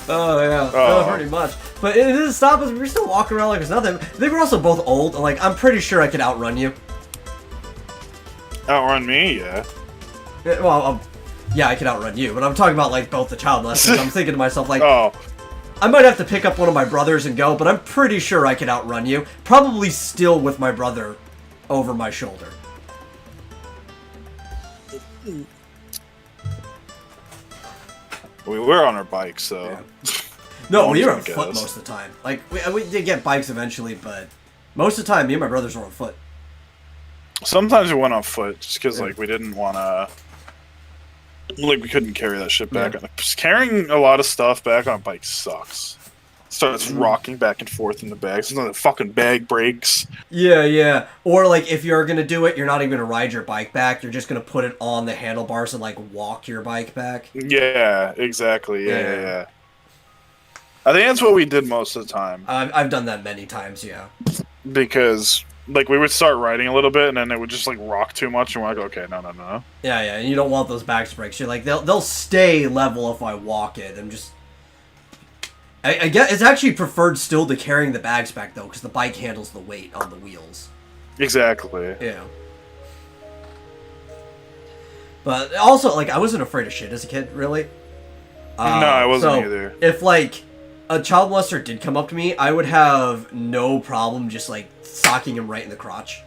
Oh yeah, pretty much. But it didn't stop us. We were still walking around like there's nothing. They were also both old. And like, I'm pretty sure I could outrun you. Outrun me, yeah. Well, yeah, I could outrun you. But I'm talking about like both the child molesters. I'm thinking to myself like, oh, I might have to pick up one of my brothers and go. But I'm pretty sure I could outrun you. Probably still with my brother over my shoulder. we were on our bikes, so. Yeah. No, we were on foot most of the time. Like, we did get bikes eventually, but most of the time, me and my brothers were on foot. Sometimes we went on foot, just because, like, we didn't want to... Like, we couldn't carry that shit back. Yeah. Just carrying a lot of stuff back on a bike sucks. Starts rocking back and forth in the bag. Sometimes the fucking bag breaks. Yeah. Or, like, if you're gonna do it, you're not even gonna ride your bike back. You're just gonna put it on the handlebars and, like, walk your bike back. Yeah, exactly. Yeah. I think that's what we did most of the time. I've done that many times, yeah. Because, like, we would start riding a little bit, and then it would just, like, rock too much, and we're like, okay, no. Yeah, and you don't want those back breaks. You're like, they'll stay level if I walk it. I'm just... I guess it's actually preferred still to carrying the bags back, though, because the bike handles the weight on the wheels. Exactly. Yeah. But also, like, I wasn't afraid of shit as a kid, really. No, I wasn't either. If, like, a child molester did come up to me, I would have no problem just, like, socking him right in the crotch.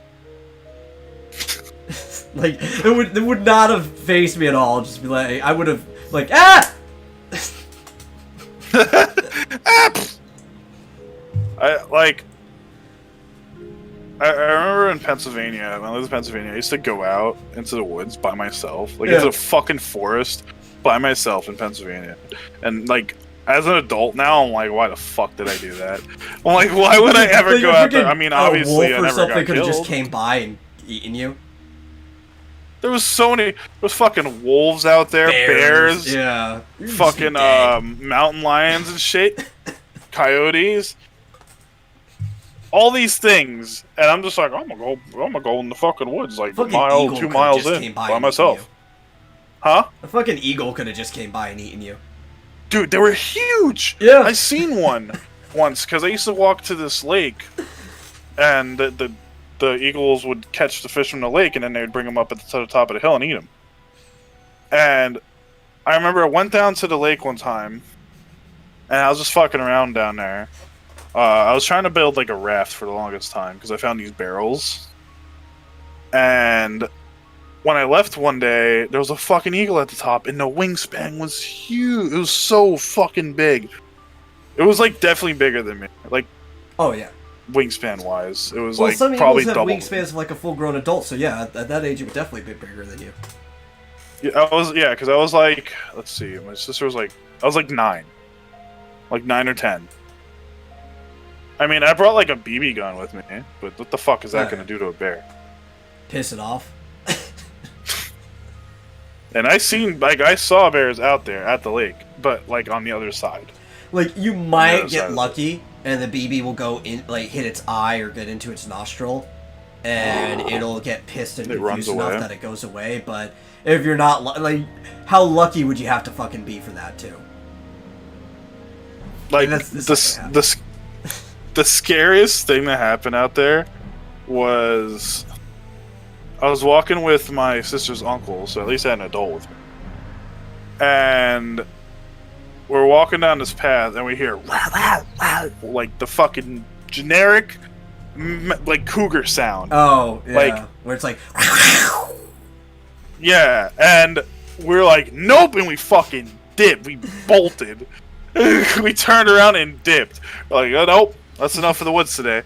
Like, it would not have faced me at all. Just be like, I would have, like, ah! I remember in Pennsylvania, when I lived in Pennsylvania, I used to go out into the woods by myself. Like, into a fucking forest by myself in Pennsylvania. And, like, as an adult now, I'm like, why the fuck did I do that? I'm like, why would I ever go out there? I mean, obviously, I never got killed. Could have just came by and eaten you. There was so many. There was fucking wolves out there, bears, yeah, fucking mountain lions and shit, coyotes, all these things, and I'm just like, I'm gonna go in the fucking woods, like a mile, 2 miles in by myself. Huh? A fucking eagle could have just came by and eaten you. Dude, they were huge. Yeah, I seen one once because I used to walk to this lake, and the eagles would catch the fish from the lake, and then they would bring them up at the top of the hill and eat them. And I remember I went down to the lake one time, and I was just fucking around down there. I was trying to build, like, a raft for the longest time, because I found these barrels. And when I left one day, there was a fucking eagle at the top, and the wingspan was huge. It was so fucking big. It was, like, definitely bigger than me. Like, oh, yeah. Wingspan wise, it was like some probably double. Some wingspans of like a full-grown adult, so yeah, at that age, it would definitely be bigger than you. Yeah, because I was like, let's see, my sister was like, I was like 9 or 10. I mean, I brought like a BB gun with me, but what the fuck is that gonna do to a bear? Piss it off. And I saw bears out there at the lake, but like on the other side. Like, you might get lucky, and the BB will go in, like, hit its eye or get into its nostril, and it'll get pissed and confused enough that it goes away. But if you're not, like, how lucky would you have to fucking be for that, too? Like, the scariest thing that happened out there was, I was walking with my sister's uncle, so at least I had an adult with me. And we're walking down this path, and we hear like the fucking generic, like, cougar sound. Oh, yeah. Like, where it's like, yeah, and we're like, nope, and we fucking dipped. We bolted. We turned around and dipped. We're like, oh, nope, that's enough for the woods today.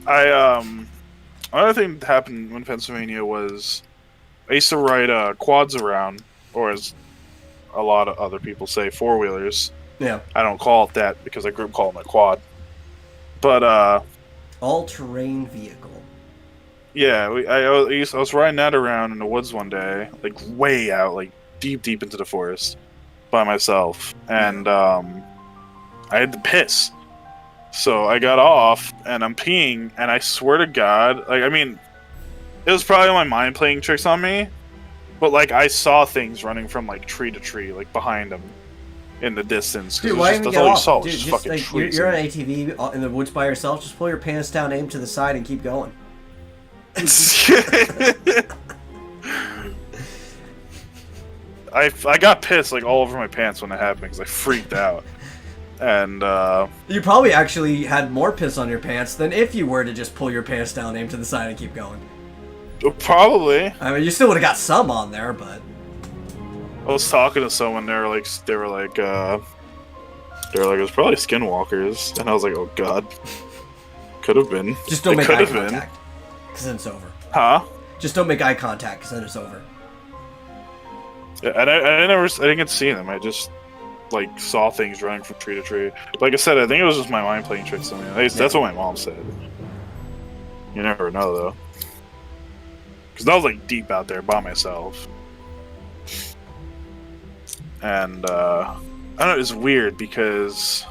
Another thing that happened in Pennsylvania was I used to ride quads around, or as a lot of other people say, four-wheelers. Yeah. I don't call it that because I grew up calling it a quad. But, all-terrain vehicle. Yeah, I was riding that around in the woods one day, like, way out, like, deep into the forest, by myself. And, I had to piss. So I got off, and I'm peeing, and I swear to God, like, I mean, it was probably my mind playing tricks on me, but, like, I saw things running from, like, tree to tree, like, behind them in the distance. Dude, why even get off? Dude, just, like, you're on an ATV in the woods by yourself, just pull your pants down, aim to the side, and keep going. I got pissed, like, all over my pants when it happened, because I freaked out. And, you probably actually had more piss on your pants than if you were to just pull your pants down, aim to the side, and keep going. Probably. I mean, you still would have got some on there, but I was talking to someone. They were like, it was probably skinwalkers, and I was like, oh god, could have been. Just don't make eye contact, because then it's over. Huh? Just don't make eye contact, because then it's over. Yeah, I didn't get to see them. I just like saw things running from tree to tree. Like I said, I think it was just my mind playing tricks on me. At least that's what my mom said. You never know though, because I was like deep out there by myself, and I don't know. It's weird because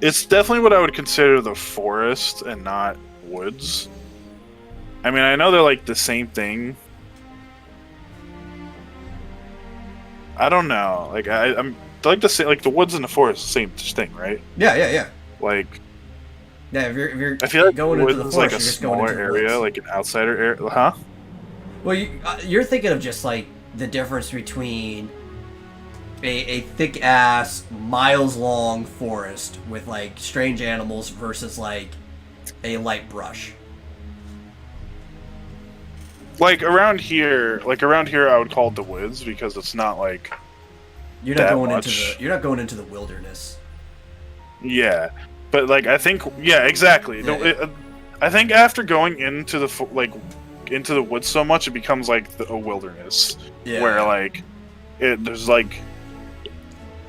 it's definitely what I would consider the forest and not woods. I mean, I know they're like the same thing. I don't know. Like I'm like the same. Like the woods and the forest, the same thing, right? Yeah. Like, yeah. If you're I feel like going into the forest, like a you're just going smaller into the area, woods. like an outsider area, huh? Well, you're thinking of just like the difference between a thick ass, miles long forest with like strange animals versus like a light brush. Like around here, I would call it the woods because it's not like You're not that going much. you're not going into the wilderness. Yeah, but like I think, yeah, exactly. Yeah, No, I think after going into into the woods so much, it becomes like a wilderness where like there's like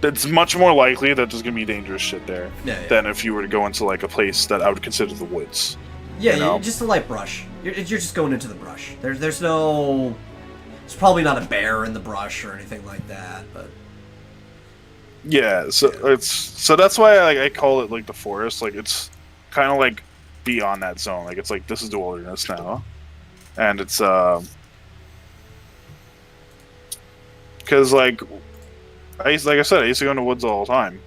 it's much more likely that there's gonna be dangerous shit there than if you were to go into like a place that I would consider the woods. Yeah, you know? just a light brush. You're just going into the brush. There's no. It's probably not a bear in the brush or anything like that, but. Yeah, so that's why I call it like the forest. Like it's kind of like beyond that zone. Like it's like this is the wilderness now, and it's because like like I said, I used to go in the woods all the time,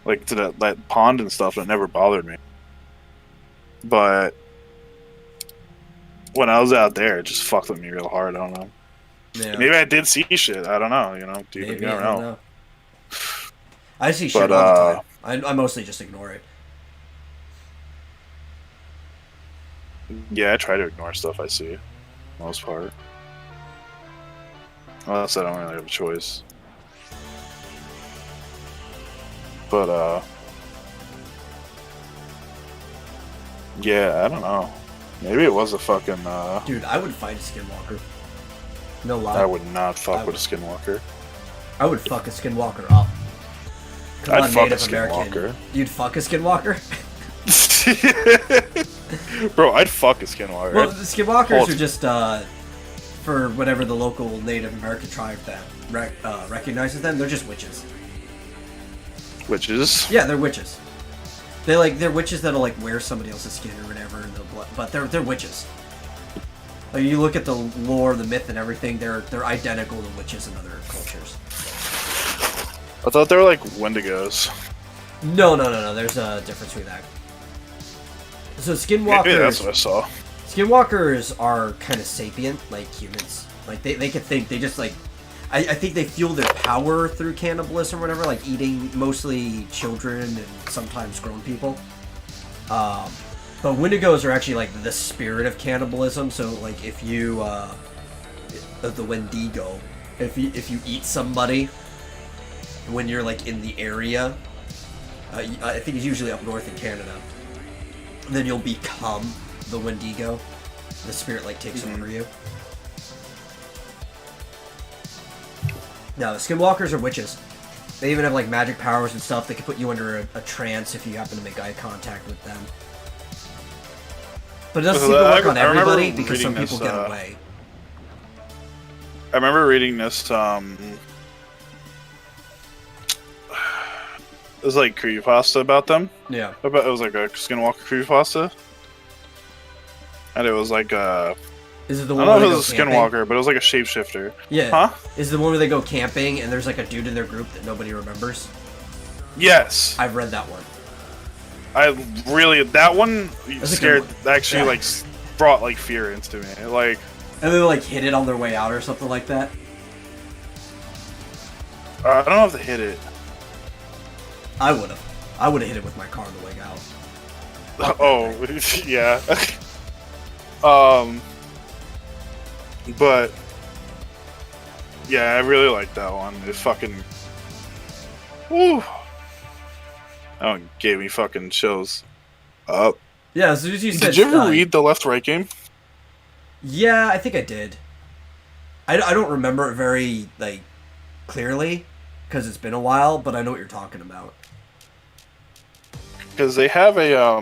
like to that pond and stuff. And it never bothered me, but when I was out there, it just fucked with me real hard. I don't know. Yeah. Maybe I did see shit. I don't know. You know, dude, Maybe, you never I don't know. know. I see shit all the time. I mostly just ignore it. Yeah, I try to ignore stuff I see, for the most part. Unless I don't really have a choice. But, yeah, I don't know. Maybe it was a fucking, Dude, I would fight a skinwalker. No lie. I would not fuck with a skinwalker. I would fuck a skinwalker up. Come I'd on, fuck Native a skinwalker. American. You'd fuck a skinwalker? Bro, I'd fuck a skinwalker. Well, the skinwalkers are just, for whatever the local Native American tribe that recognizes them, they're just witches. Witches? Yeah, they're witches. They're witches that'll like wear somebody else's skin or whatever, and but they're witches. Like you look at the lore, the myth, and everything, they're identical to witches in other cultures. I thought they were like Wendigos. No. There's a difference between that. So skinwalkers. Yeah, that's what I saw. Skinwalkers are kind of sapient, like humans. Like they can think. They just like. I think they fuel their power through cannibalism or whatever, like eating mostly children and sometimes grown people. But Wendigos are actually like the spirit of cannibalism. So like if you the Wendigo, if you eat somebody when you're like in the area, I think it's usually up north in Canada, then you'll become the Wendigo. The spirit like takes over you. No, skinwalkers are witches. They even have like magic powers and stuff. They can put you under a trance if you happen to make eye contact with them. But it doesn't seem to work on everybody because some people get away. I remember reading this, it was like creepypasta about them. Yeah. It was like a skinwalker creepypasta. And it was like Is it the I one don't know where if it was they a go camping? skinwalker, but it was like a shapeshifter. Yeah. Huh? Is it the one where they go camping and there's like a dude in their group that nobody remembers? Yes. I've read that one. That one scared, actually, Yeah. like, brought, like, fear into me. Like... And they like hit it on their way out or something like that? I don't know if they hit it. I would have. I would have hit it with my car on the way out. Oh, yeah. But... Yeah, I really like that one. It fucking... Woo! That one gave me fucking chills up. Yeah, as soon as you said... Did you ever read the Left Right game? Yeah, I think I did. I don't remember it very, like, clearly, because it's been a while, but I know what you're talking about. Because they have a,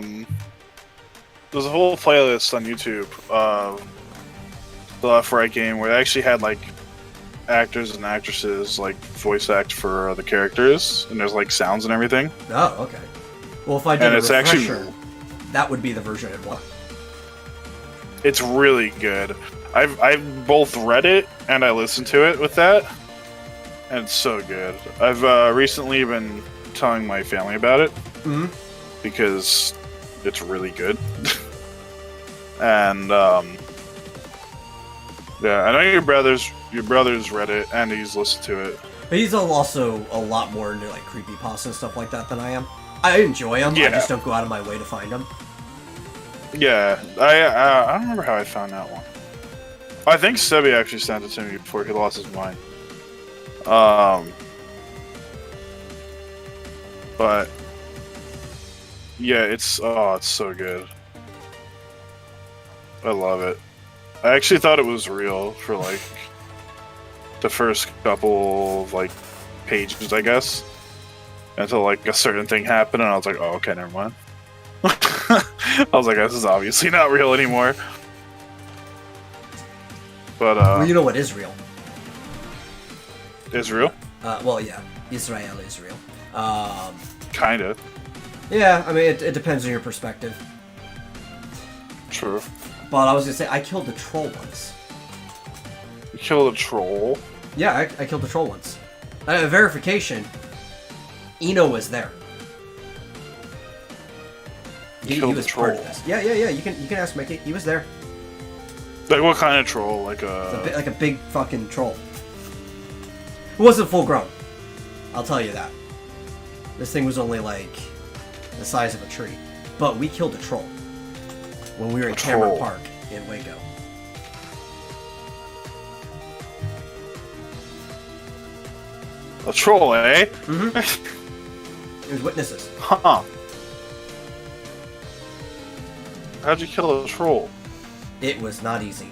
there's a whole playlist on YouTube, the Left Right game, where they actually had, like, actors and actresses, like, voice act for the characters, and there's, like, sounds and everything. Oh, okay. Well, if I did and a it's refresher, actually, that would be the version I'd want. it's really good. I've both read it and I listened to it with that, and it's so good. I've recently been telling my family about it because it's really good. And yeah, I know your brother's read it and he's listened to it. But he's also a lot more into like creepypasta and stuff like that than I am. I enjoy them. Yeah. I just don't go out of my way to find them. Yeah, I don't remember how I found that one. I think Sebi actually sent it to me before he lost his mind. But yeah, it's so good. I love it. I actually thought it was real for like the first couple of like pages, I guess, until like a certain thing happened, and I was like, oh, okay, never mind. I was like, this is obviously not real anymore. But well, you know what is real? Israel? Well, yeah, Israel. Kinda. Yeah, I mean, it depends on your perspective. True. But I was gonna say, I killed a troll once. You killed a troll? Yeah, I killed a troll once. Verification. Eno was there. He was part of this. Yeah. You can ask Mickey. He was there. Like what kind of troll? Like a like a big fucking troll. It wasn't full grown. I'll tell you that. This thing was only like the size of a tree. But we killed a troll when we were in Cameron Park in Waco. A troll, eh? Mm-hmm. There's witnesses. Huh. How'd you kill a troll? It was not easy.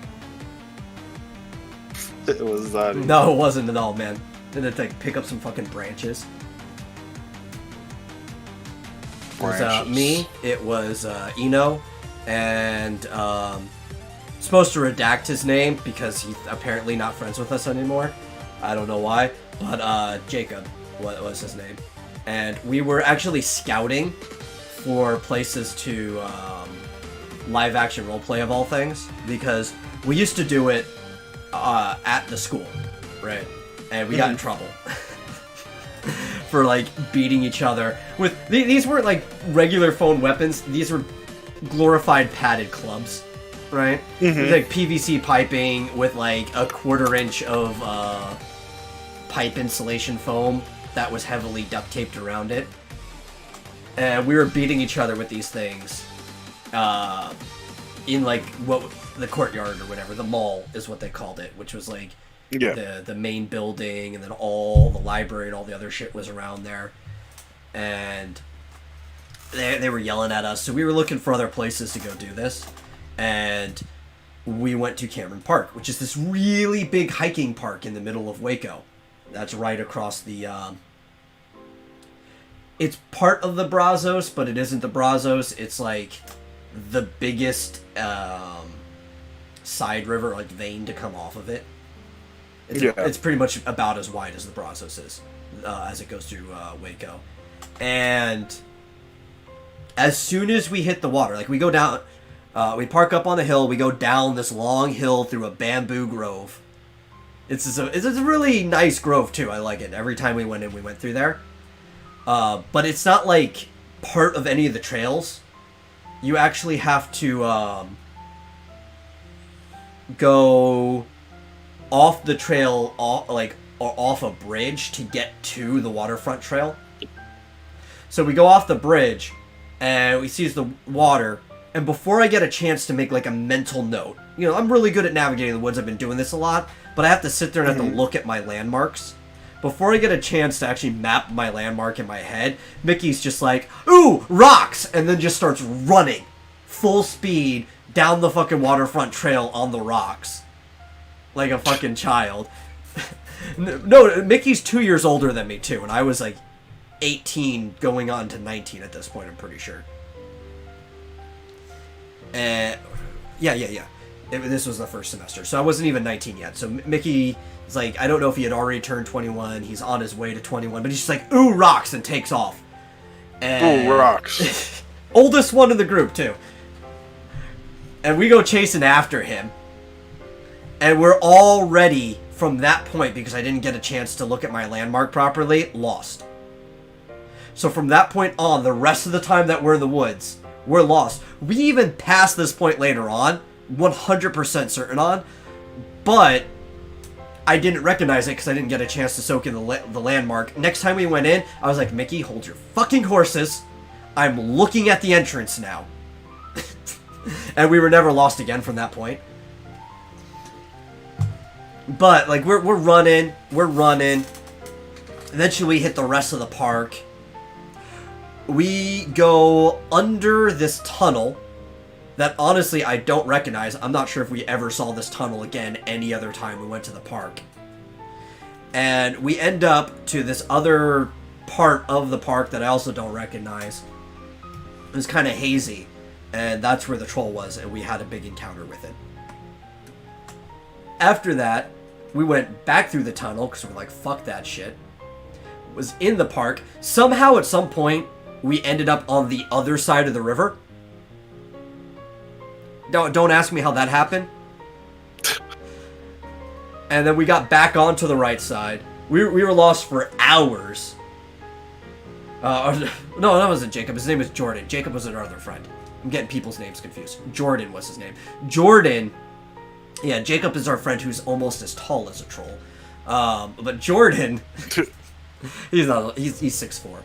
It was not easy. No, it wasn't at all, man. Then had to like, pick up some fucking branches. It was me, it was Eno, and supposed to redact his name because he's apparently not friends with us anymore. I don't know why, but Jacob was his name. And we were actually scouting for places to live action roleplay of all things, because we used to do it at the school, right? And we got in trouble. For like beating each other with these weren't like regular phone weapons. These were glorified padded clubs, right? With, like PVC piping with like a 1/4 inch of pipe insulation foam that was heavily duct taped around it, and we were beating each other with these things in like what the courtyard or whatever, the mall is what they called it, which was like. Yeah. The main building, and then all the library and all the other shit was around there. And they were yelling at us, so we were looking for other places to go do this. And we went to Cameron Park, which is this really big hiking park in the middle of Waco. That's right across the... It's part of the Brazos, but it isn't the Brazos. It's like the biggest side river, like vein to come off of it. It's pretty much about as wide as the Brazos is, as it goes through Waco. And as soon as we hit the water, like we go down, we park up on the hill, we go down this long hill through a bamboo grove. It's a really nice grove too, I like it. Every time we went in, we went through there. But it's not like part of any of the trails. You actually have to go... off the trail, off a bridge to get to the waterfront trail. So we go off the bridge, and we see the water, and before I get a chance to make, like, a mental note, you know, I'm really good at navigating the woods, I've been doing this a lot, but I have to sit there and have to look at my landmarks. Before I get a chance to actually map my landmark in my head, Mickey's just like, ooh, rocks! And then just starts running, full speed, down the fucking waterfront trail on the rocks. like a fucking child. No, Mickey's 2 years older than me too, and I was like 18 going on to 19 at this point, I'm pretty sure. Yeah. This was the first semester, so I wasn't even 19 yet. So Mickey is like, I don't know if he had already turned 21. He's on his way to 21, but he's just like, ooh, rocks, and takes off. And ooh, rocks. Oldest one in the group, too. And we go chasing after him. And we're already, from that point, because I didn't get a chance to look at my landmark properly, lost. So from that point on, the rest of the time that we're in the woods, we're lost. We even passed this point later on, 100% certain on, but I didn't recognize it because I didn't get a chance to soak in the landmark. Next time we went in, I was like, Mickey, hold your fucking horses. I'm looking at the entrance now. And we were never lost again from that point. But, like, we're running. Eventually we hit the rest of the park. We go under this tunnel that, honestly, I don't recognize. I'm not sure if we ever saw this tunnel again any other time we went to the park. And we end up to this other part of the park that I also don't recognize. It was kind of hazy, and that's where the troll was, and we had a big encounter with it. After that, we went back through the tunnel, because we're like, fuck that shit. Was in the park. Somehow, at some point, we ended up on the other side of the river. Don't ask me how that happened. And then we got back onto the right side. We were lost for hours. No, that wasn't Jacob. His name was Jordan. Jacob was our other friend. I'm getting people's names confused. Jordan was his name. Jordan... Yeah, Jacob is our friend who's almost as tall as a troll. But Jordan... he's 6'4".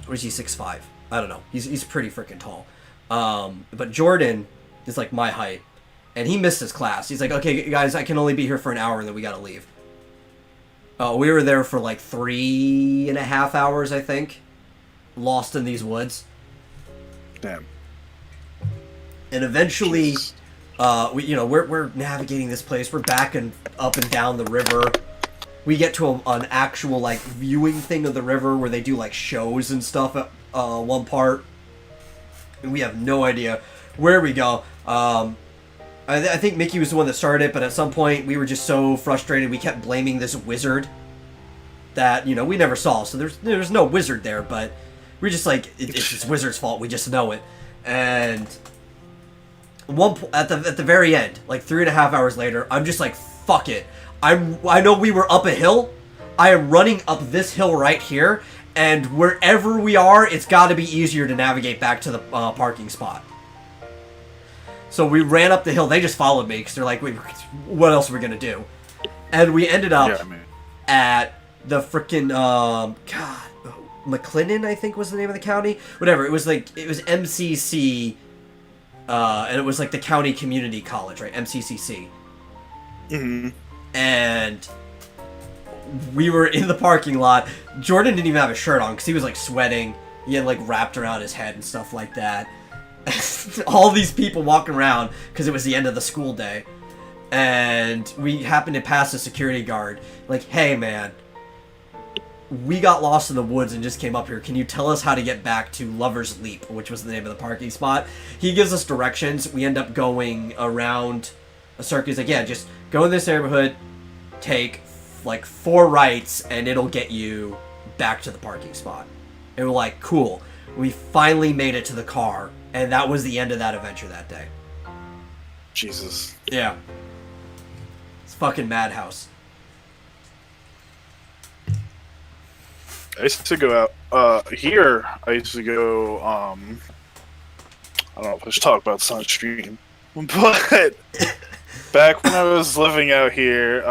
Or is he 6'5"? I don't know. He's pretty freaking tall. But Jordan is like my height. And he missed his class. He's like, okay, guys, I can only be here for an hour and then we gotta leave. We were there for like 3.5 hours, I think. Lost in these woods. Damn. And eventually, we're navigating this place. We're backing up and down the river. We get to an actual, like, viewing thing of the river where they do, like, shows and stuff at one part. And we have no idea where we go. I think Mickey was the one that started it, but at some point we were just so frustrated we kept blaming this wizard that, we never saw. So there's no wizard there, but we're just like, it's this wizard's fault. We just know it. And... at the very end, like 3.5 hours later, I'm just like, fuck it. I know we were up a hill. I am running up this hill right here, and wherever we are, it's got to be easier to navigate back to the parking spot. So we ran up the hill. They just followed me because they're like, wait, what else are we gonna do? And we ended up at the freaking McLennan, I think was the name of the county. Whatever. It was MCC. And it was like the county community college, right? MCCC. Mm-hmm. And we were in the parking lot. Jordan didn't even have a shirt on because he was like sweating. He had like wrapped around his head and stuff like that. All these people walking around because it was the end of the school day. And we happened to pass a security guard. Like, hey man, we got lost in the woods and just came up here. Can you tell us how to get back to Lover's Leap, which was the name of the parking spot? He gives us directions. We end up going around a circle. He's like, yeah, just go in this neighborhood, take like 4 rights, and it'll get you back to the parking spot. And we're like, cool. We finally made it to the car, and that was the end of that adventure that day. Jesus. Yeah. It's fucking madhouse. I used to go out here. I used to go. I don't know if I should talk about this on stream, but back when I was living out here,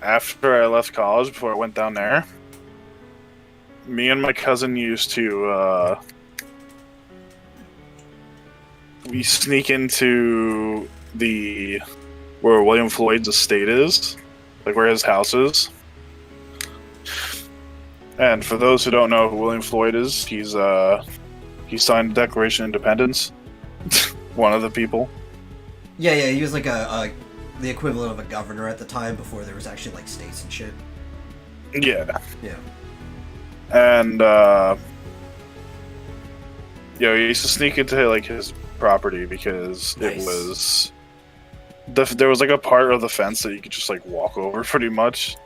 after I left college, before I went down there, me and my cousin used to we sneak into where William Floyd's estate is, like where his house is. And for those who don't know who William Floyd is, he signed the Declaration of Independence. One of the people. Yeah, he was like the equivalent of a governor at the time before there was actually like states and shit. Yeah. Yeah. And he used to sneak into like his property because Nice. it was there was like a part of the fence that you could just like walk over pretty much.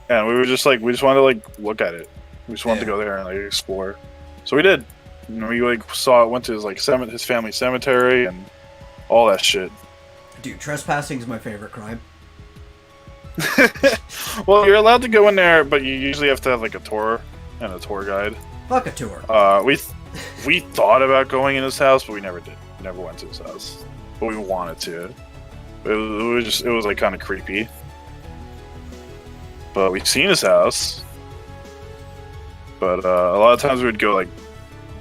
And we just wanted to like look at it. We just wanted to go there and like explore. So we did. And we like saw it, went to his like his family cemetery and all that shit. Dude, trespassing is my favorite crime. Well, you're allowed to go in there, but you usually have to have like a tour and a tour guide. Fuck a tour. We thought about going in his house, but we never did. We never went to his house, but we wanted to. It was like kind of creepy. But we've seen his house. But a lot of times we would go like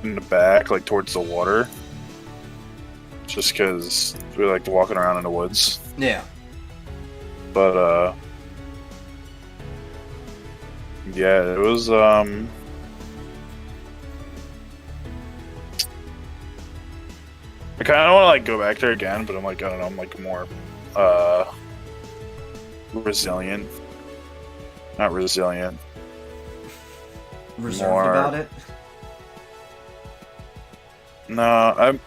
in the back, like towards the water, just because we liked walking around in the woods. Yeah. But yeah, it was I kind of want to like go back there again, but I'm like, I don't know, I'm like more resilient. Not resilient. Reserved about it? No,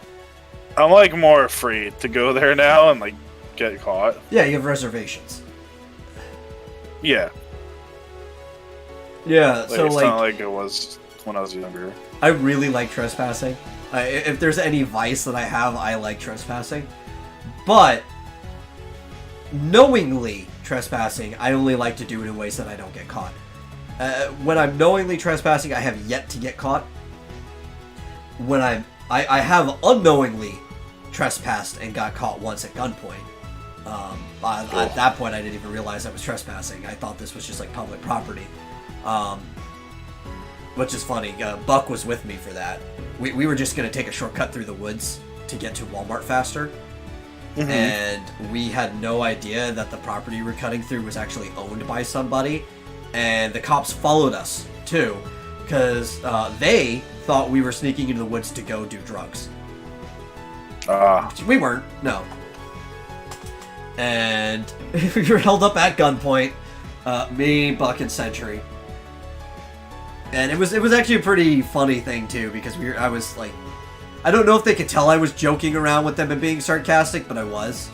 I'm like more afraid to go there now and like get caught. Yeah, you have reservations. Yeah. Yeah, Like, so it's like not like it was when I was younger. I really like trespassing. If there's any vice that I have, I like trespassing. But knowingly trespassing, I only like to do it in ways that I don't get caught. When I'm knowingly trespassing, I have yet to get caught. When I have unknowingly trespassed and got caught once at gunpoint. At that point, I didn't even realize I was trespassing. I thought this was just like public property. Which is funny. Buck was with me for that. We were just going to take a shortcut through the woods to get to Walmart faster. Mm-hmm. And we had no idea that the property we were cutting through was actually owned by somebody. And the cops followed us, too. Because they thought we were sneaking into the woods to go do drugs. We weren't, no. And we were held up at gunpoint. Me, Buck, and Century. And it was actually a pretty funny thing too, because I was like, I don't know if they could tell I was joking around with them and being sarcastic, but I was.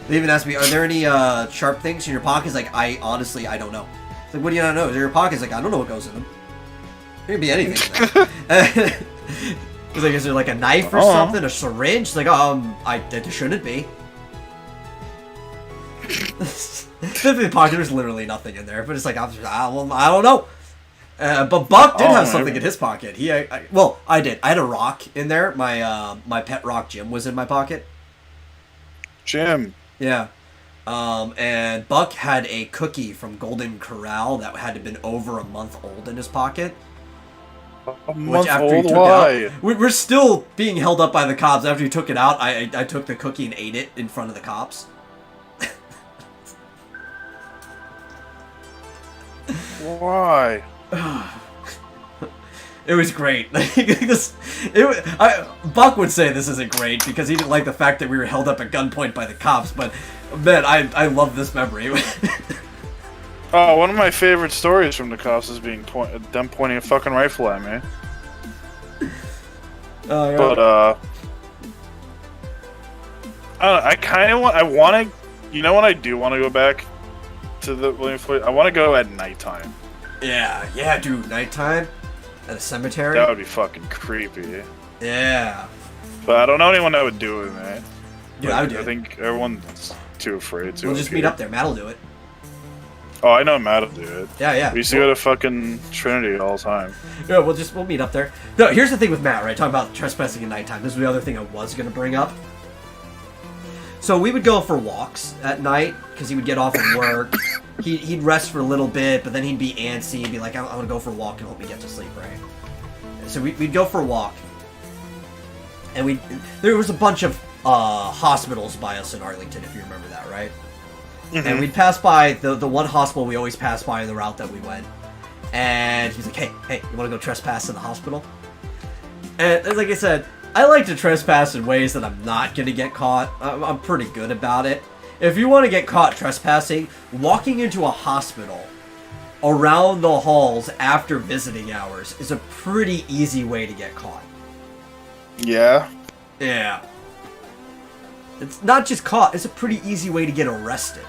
They even asked me, "Are there any sharp things in your pockets?" Like, I honestly don't know. It's like, what do you not know? Is there your pockets? Like, I don't know what goes in them. There could be anything. It's like, is there like a knife or something? A syringe? It's like, there shouldn't be. The pocket, there's literally nothing in there, but it's like, I don't know. But Buck did have something in his pocket. I did. I had a rock in there. My pet rock Jim was in my pocket. Jim. Yeah. And Buck had a cookie from Golden Corral that had been over a month old in his pocket. A month old? Why? We're still being held up by the cops. After he took it out, I took the cookie and ate it in front of the cops. Why? It was great. Buck would say this isn't great because he didn't like the fact that we were held up at gunpoint by the cops, but man, I love this memory. One of my favorite stories from the cops is them pointing a fucking rifle at me. Oh, yeah. But I kind of want to. You know when I do want to go back to the William Floyd? I want to go at nighttime. Yeah, dude, nighttime at a cemetery. That would be fucking creepy. Yeah. But I don't know anyone that would do it, man. Dude, I would do it. I think everyone's too afraid to. We'll just meet up there. Matt will do it. Oh, I know Matt will do it. Yeah. We used to go to fucking Trinity all the time. Yeah, we'll meet up there. No, here's the thing with Matt, right? Talking about trespassing at nighttime. This is the other thing I was going to bring up. So we would go for walks at night because he would get off of work. He'd rest for a little bit, but then he'd be antsy and be like, I want to go for a walk and help me get to sleep, right? So we'd go for a walk. And there was a bunch of hospitals by us in Arlington, if you remember that, right? Mm-hmm. And we'd pass by the one hospital we always pass by in the route that we went. And he's like, hey, you want to go trespass in the hospital? And like I said, I like to trespass in ways that I'm not going to get caught. I'm pretty good about it. If you want to get caught trespassing, walking into a hospital around the halls after visiting hours is a pretty easy way to get caught. Yeah? Yeah. It's not just caught, it's a pretty easy way to get arrested.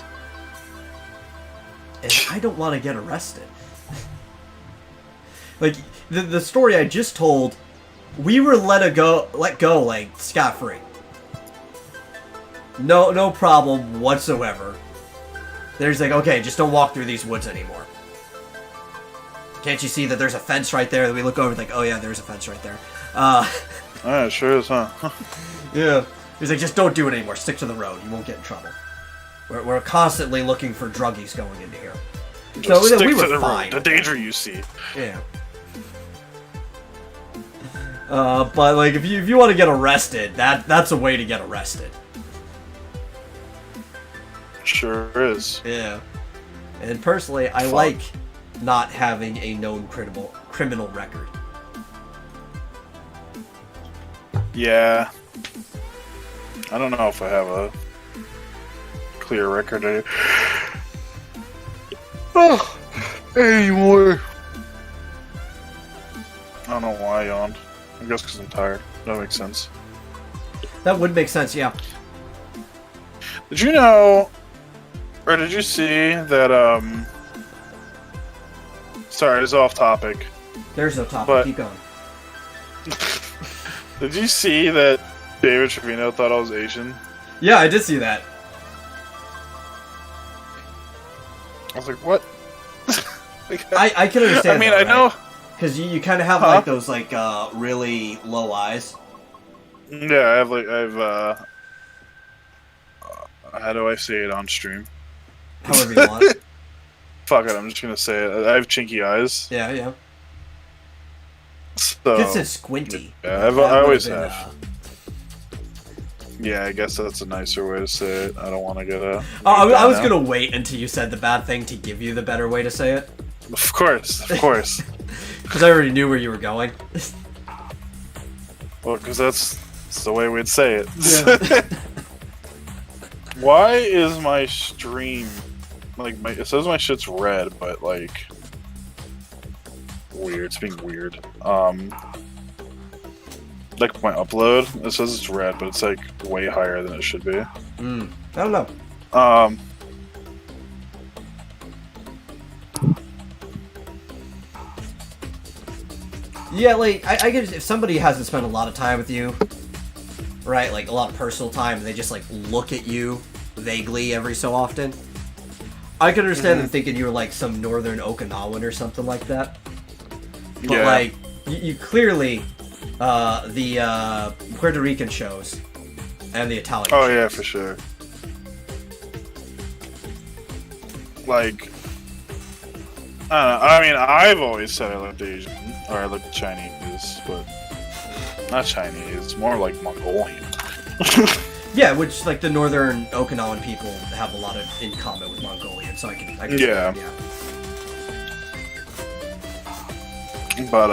And I don't want to get arrested. Like, the story I just told, we were let go, like, scot-free. No problem whatsoever. There's like, okay, just don't walk through these woods anymore. Can't you see that there's a fence right there? That we look over, like, oh yeah, there's a fence right there. Yeah, sure is, huh? Yeah. He's like, just don't do it anymore. Stick to the road. You won't get in trouble. We're constantly looking for druggies going into here. Just so stick we were to the fine. road. The danger you see. Yeah. But like, if you want to get arrested, that's a way to get arrested. Sure is. Yeah. And personally, I like not having a known criminal record. Yeah. I don't know if I have a clear record anymore. I don't know why I yawned. I guess because I'm tired. That makes sense. That would make sense, yeah. Did you know, or did you see that, sorry, it's off topic. There's no topic, but keep going. Did you see that David Trevino thought I was Asian? Yeah, I did see that. I was like, what? I can understand. I mean, that, I know, because you kind of have like those like really low eyes. Yeah, how do I say it on stream? However you want. Fuck it, I'm just gonna say it. I have chinky eyes. Yeah, yeah. So, It says squinty. Yeah, I always have. Yeah, I guess that's a nicer way to say it. I don't want to get a... I was gonna wait until you said the bad thing to give you the better way to say it. Of course, of course. Because I already knew where you were going. Well, because that's the way we'd say it. Yeah. Why is my stream... Like, it says my shit's red, but, like... Weird. It's being weird. Like, my upload, it says it's red, but it's, like, way higher than it should be. I don't know. Yeah, like, I guess if somebody hasn't spent a lot of time with you, right, like, a lot of personal time, and they just, like, look at you vaguely every so often, I could understand them thinking you were, like, some northern Okinawan or something like that. But, yeah. like, you clearly, the, Puerto Rican shows and the Italian shows. Yeah, for sure. Like, I don't know. I mean, I've always said I looked Asian, or I looked Chinese, but not Chinese, more like Mongolian. Yeah, which, like, the northern Okinawan people have a lot in common with Mongolian, so I can yeah. But,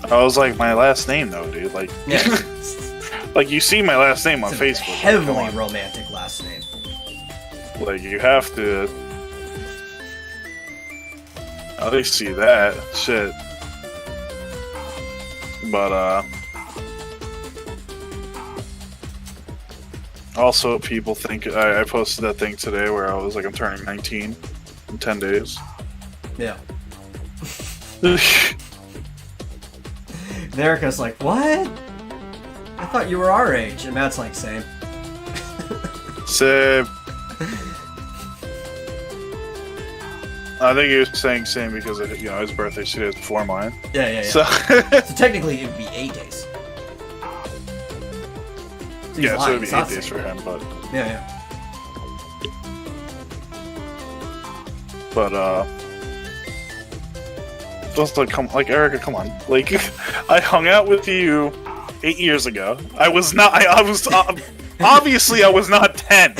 I was like, my last name, though, dude. Like, yeah. like, you see my last name on It's Facebook. a heavily romantic last name. Like, you have to at least see that. Shit. But, also, people think... I posted that thing today where I was like, I'm turning 19 in 10 days. Yeah. Erica's like, what? I thought you were our age. And Matt's like, same. Same. I think he was saying same because of, his birthday 2 days before mine. Yeah. So, so technically, it would be 8 days. So yeah, so it would be It's 8 not days saying for him, but... Yeah. But, just like, Erica, come on. Like, I hung out with you 8 years ago. I was not, I was, obviously I was not 10.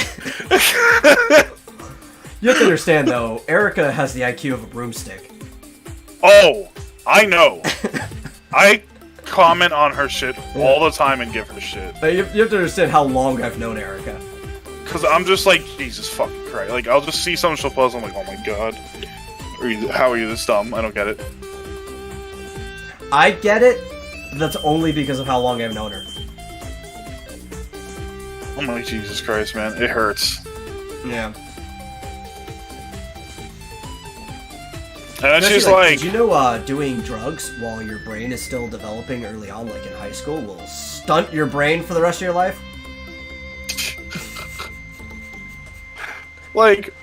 You have to understand, though, Erica has the IQ of a broomstick. Oh, I know. I comment on her shit all the time and give her shit. You have to understand how long I've known Erica. Because I'm just like, Jesus fucking Christ. Like, I'll just see something she'll post, I'm like, oh my god. How are you this dumb? I don't get it. I get it. That's only because of how long I've known her. I'm like, Jesus Christ, man. It hurts. Yeah. And then she's like... Did you know doing drugs while your brain is still developing early on, like in high school, will stunt your brain for the rest of your life? Like,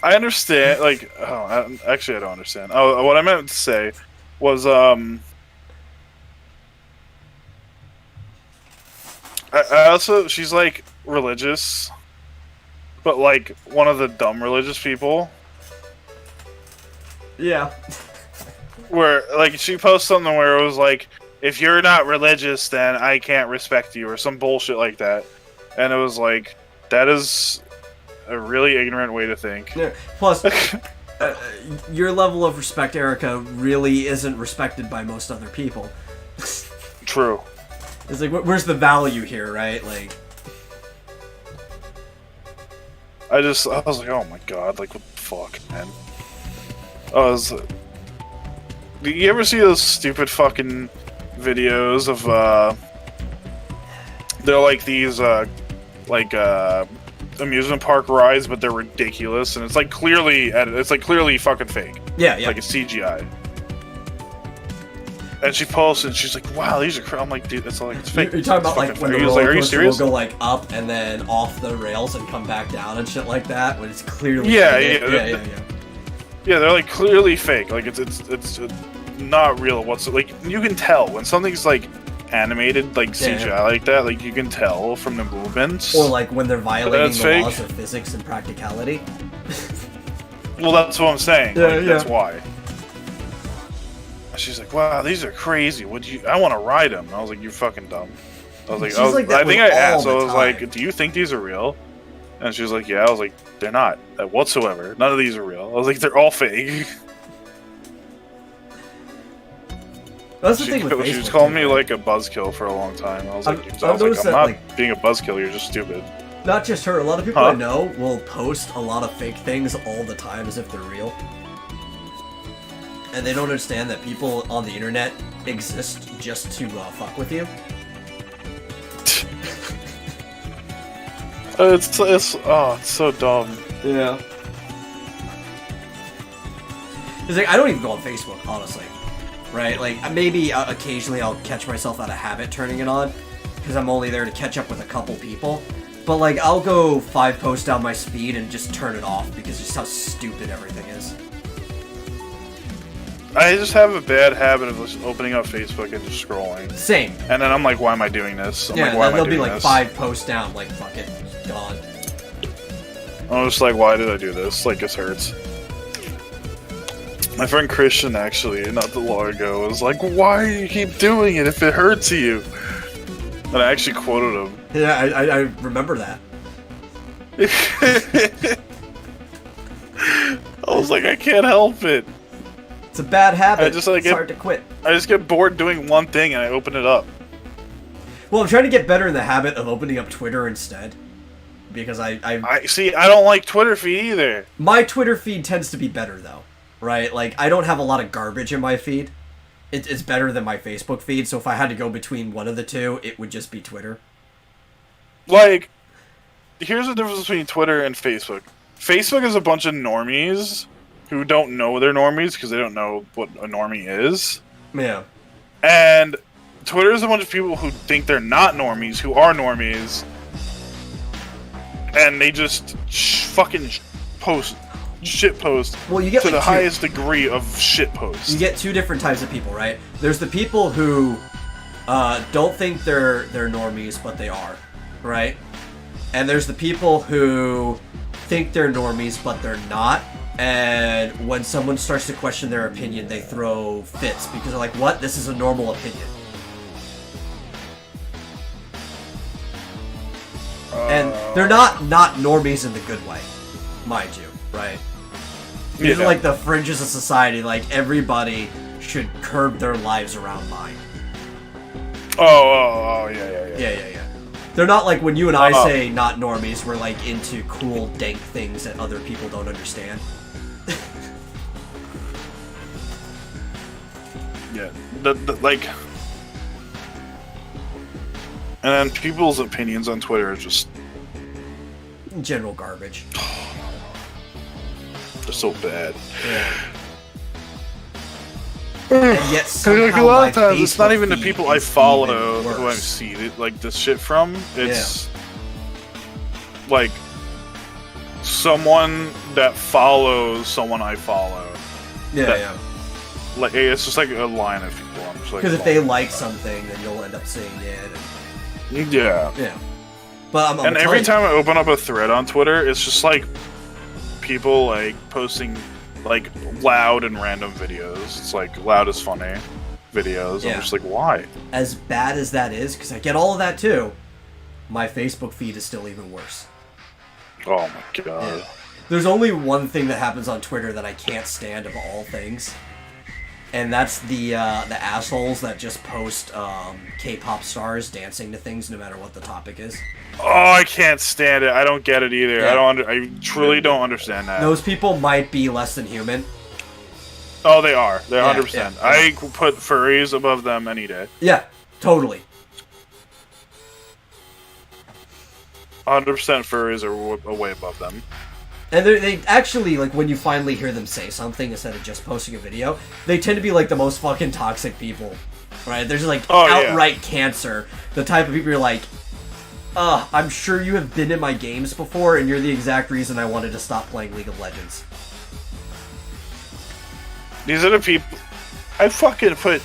I understand, like... Oh, actually, I don't understand. Oh, what I meant to say was, I also... She's, like, religious, but, like, one of the dumb religious people. Yeah. Where, like, she posted something where it was like, if you're not religious, then I can't respect you, or some bullshit like that. And it was like, that is a really ignorant way to think. Yeah. Plus, your level of respect, Erica, really isn't respected by most other people. True. It's like, where's the value here, right? Like... I was like, oh my god, like, what the fuck, man? Do you ever see those stupid fucking videos of, they're like these, amusement park rides, but they're ridiculous, and it's like clearly edited, it's like clearly fucking fake. Yeah, yeah. Like it's CGI. And she posts and she's like, wow, these are I'm like, dude, it's like, it's fake. You're talking about like when the roller roller coaster coaster serious? will go like up and then off the rails and come back down and shit like that, when it's clearly yeah, yeah. Yeah, they're like clearly fake. Like it's not real. Like you can tell when something's like animated, like CGI like that. Like you can tell from the movements. Or like when they're violating the fake. laws of physics and practicality. Well, that's what I'm saying. Yeah, like, that's why. She's like, "Wow, these are crazy. I want to ride them." I was like, "You're fucking dumb." I was like, I think I asked. I was like, "Do you think these are real?" And she was like, "Yeah." I was like, "They're not whatsoever. None of these are real." I was like, "They're all fake." That's the thing with Facebook. She was calling me like a buzzkill for a long time. I was like, I'm not being a buzzkill. You're just stupid. Not just her. A lot of people I know will post a lot of fake things all the time as if they're real. And they don't understand that people on the internet exist just to fuck with you. It's so dumb. Yeah. It's like, I don't even go on Facebook, honestly. Right? Like, maybe occasionally I'll catch myself out of habit turning it on, because I'm only there to catch up with a couple people. But, like, I'll go 5 posts down my speed and just turn it off, because just how stupid everything is. I just have a bad habit of just opening up Facebook and just scrolling. Same. And then I'm like, why am I doing this? I'm yeah, like, why am I there'll doing be like this? 5 posts down, like, fuck it, gone. I'm just like, why did I do this? Like, this hurts. My friend Christian, actually, not too long ago, was like, why do you keep doing it if it hurts you? And I actually quoted him. Yeah, I remember that. I was like, I can't help it. It's a bad habit. It's hard to quit. I just get bored doing one thing and I open it up. Well, I'm trying to get better in the habit of opening up Twitter instead. Because I see, I don't like Twitter feed either. My Twitter feed tends to be better, though. Right? Like, I don't have a lot of garbage in my feed. It's better than my Facebook feed, so if I had to go between one of the two, it would just be Twitter. Like, here's the difference between Twitter and Facebook. Facebook is a bunch of normies who don't know they're normies because they don't know what a normie is. Yeah. And Twitter is a bunch of people who think they're not normies, who are normies, and they just fucking post shit post well, you get to like the highest degree of shit posts. You get 2 different types of people, right? There's the people who don't think they're normies, but they are, right? And there's the people who think they're normies, but they're not. And when someone starts to question their opinion, they throw fits because they're like, what? This is a normal opinion. And they're not normies in the good way, mind you, right? These are like the fringes of society, like everybody should curb their lives around mine. Yeah. They're not like when you and I say not normies, we're like into cool, dank things that other people don't understand. Yeah, like, and then people's opinions on Twitter are just general garbage. They're so bad. Yeah. And yet somehow a lot of times my it's not even the Facebook people feed I is follow even who I worse. see it, like this shit from. It's like someone that follows someone I follow. Yeah. Like it's just like a line of people. I'm just like, Because if they like something, then you'll end up seeing it. And, yeah. But and every time I open up a thread on Twitter, it's just like people like posting like loud and random videos. It's like loud is funny videos. Yeah. I'm just like, why? As bad as that is, because I get all of that too, my Facebook feed is still even worse. Oh my god. Yeah. There's only one thing that happens on Twitter that I can't stand of all things. And that's the assholes that just post K-pop stars dancing to things no matter what the topic is. Oh, I can't stand it. I don't get it either. Yeah. I truly don't understand that. Those people might be less than human. Oh, they are. They're 100%. Yeah. I put furries above them any day. Yeah, totally. 100% furries are way above them. And they actually, like, when you finally hear them say something instead of just posting a video, they tend to be, like, the most fucking toxic people, right? They're just, like, outright cancer. The type of people you're like, I'm sure you have been in my games before, and you're the exact reason I wanted to stop playing League of Legends. These are the people... I fucking put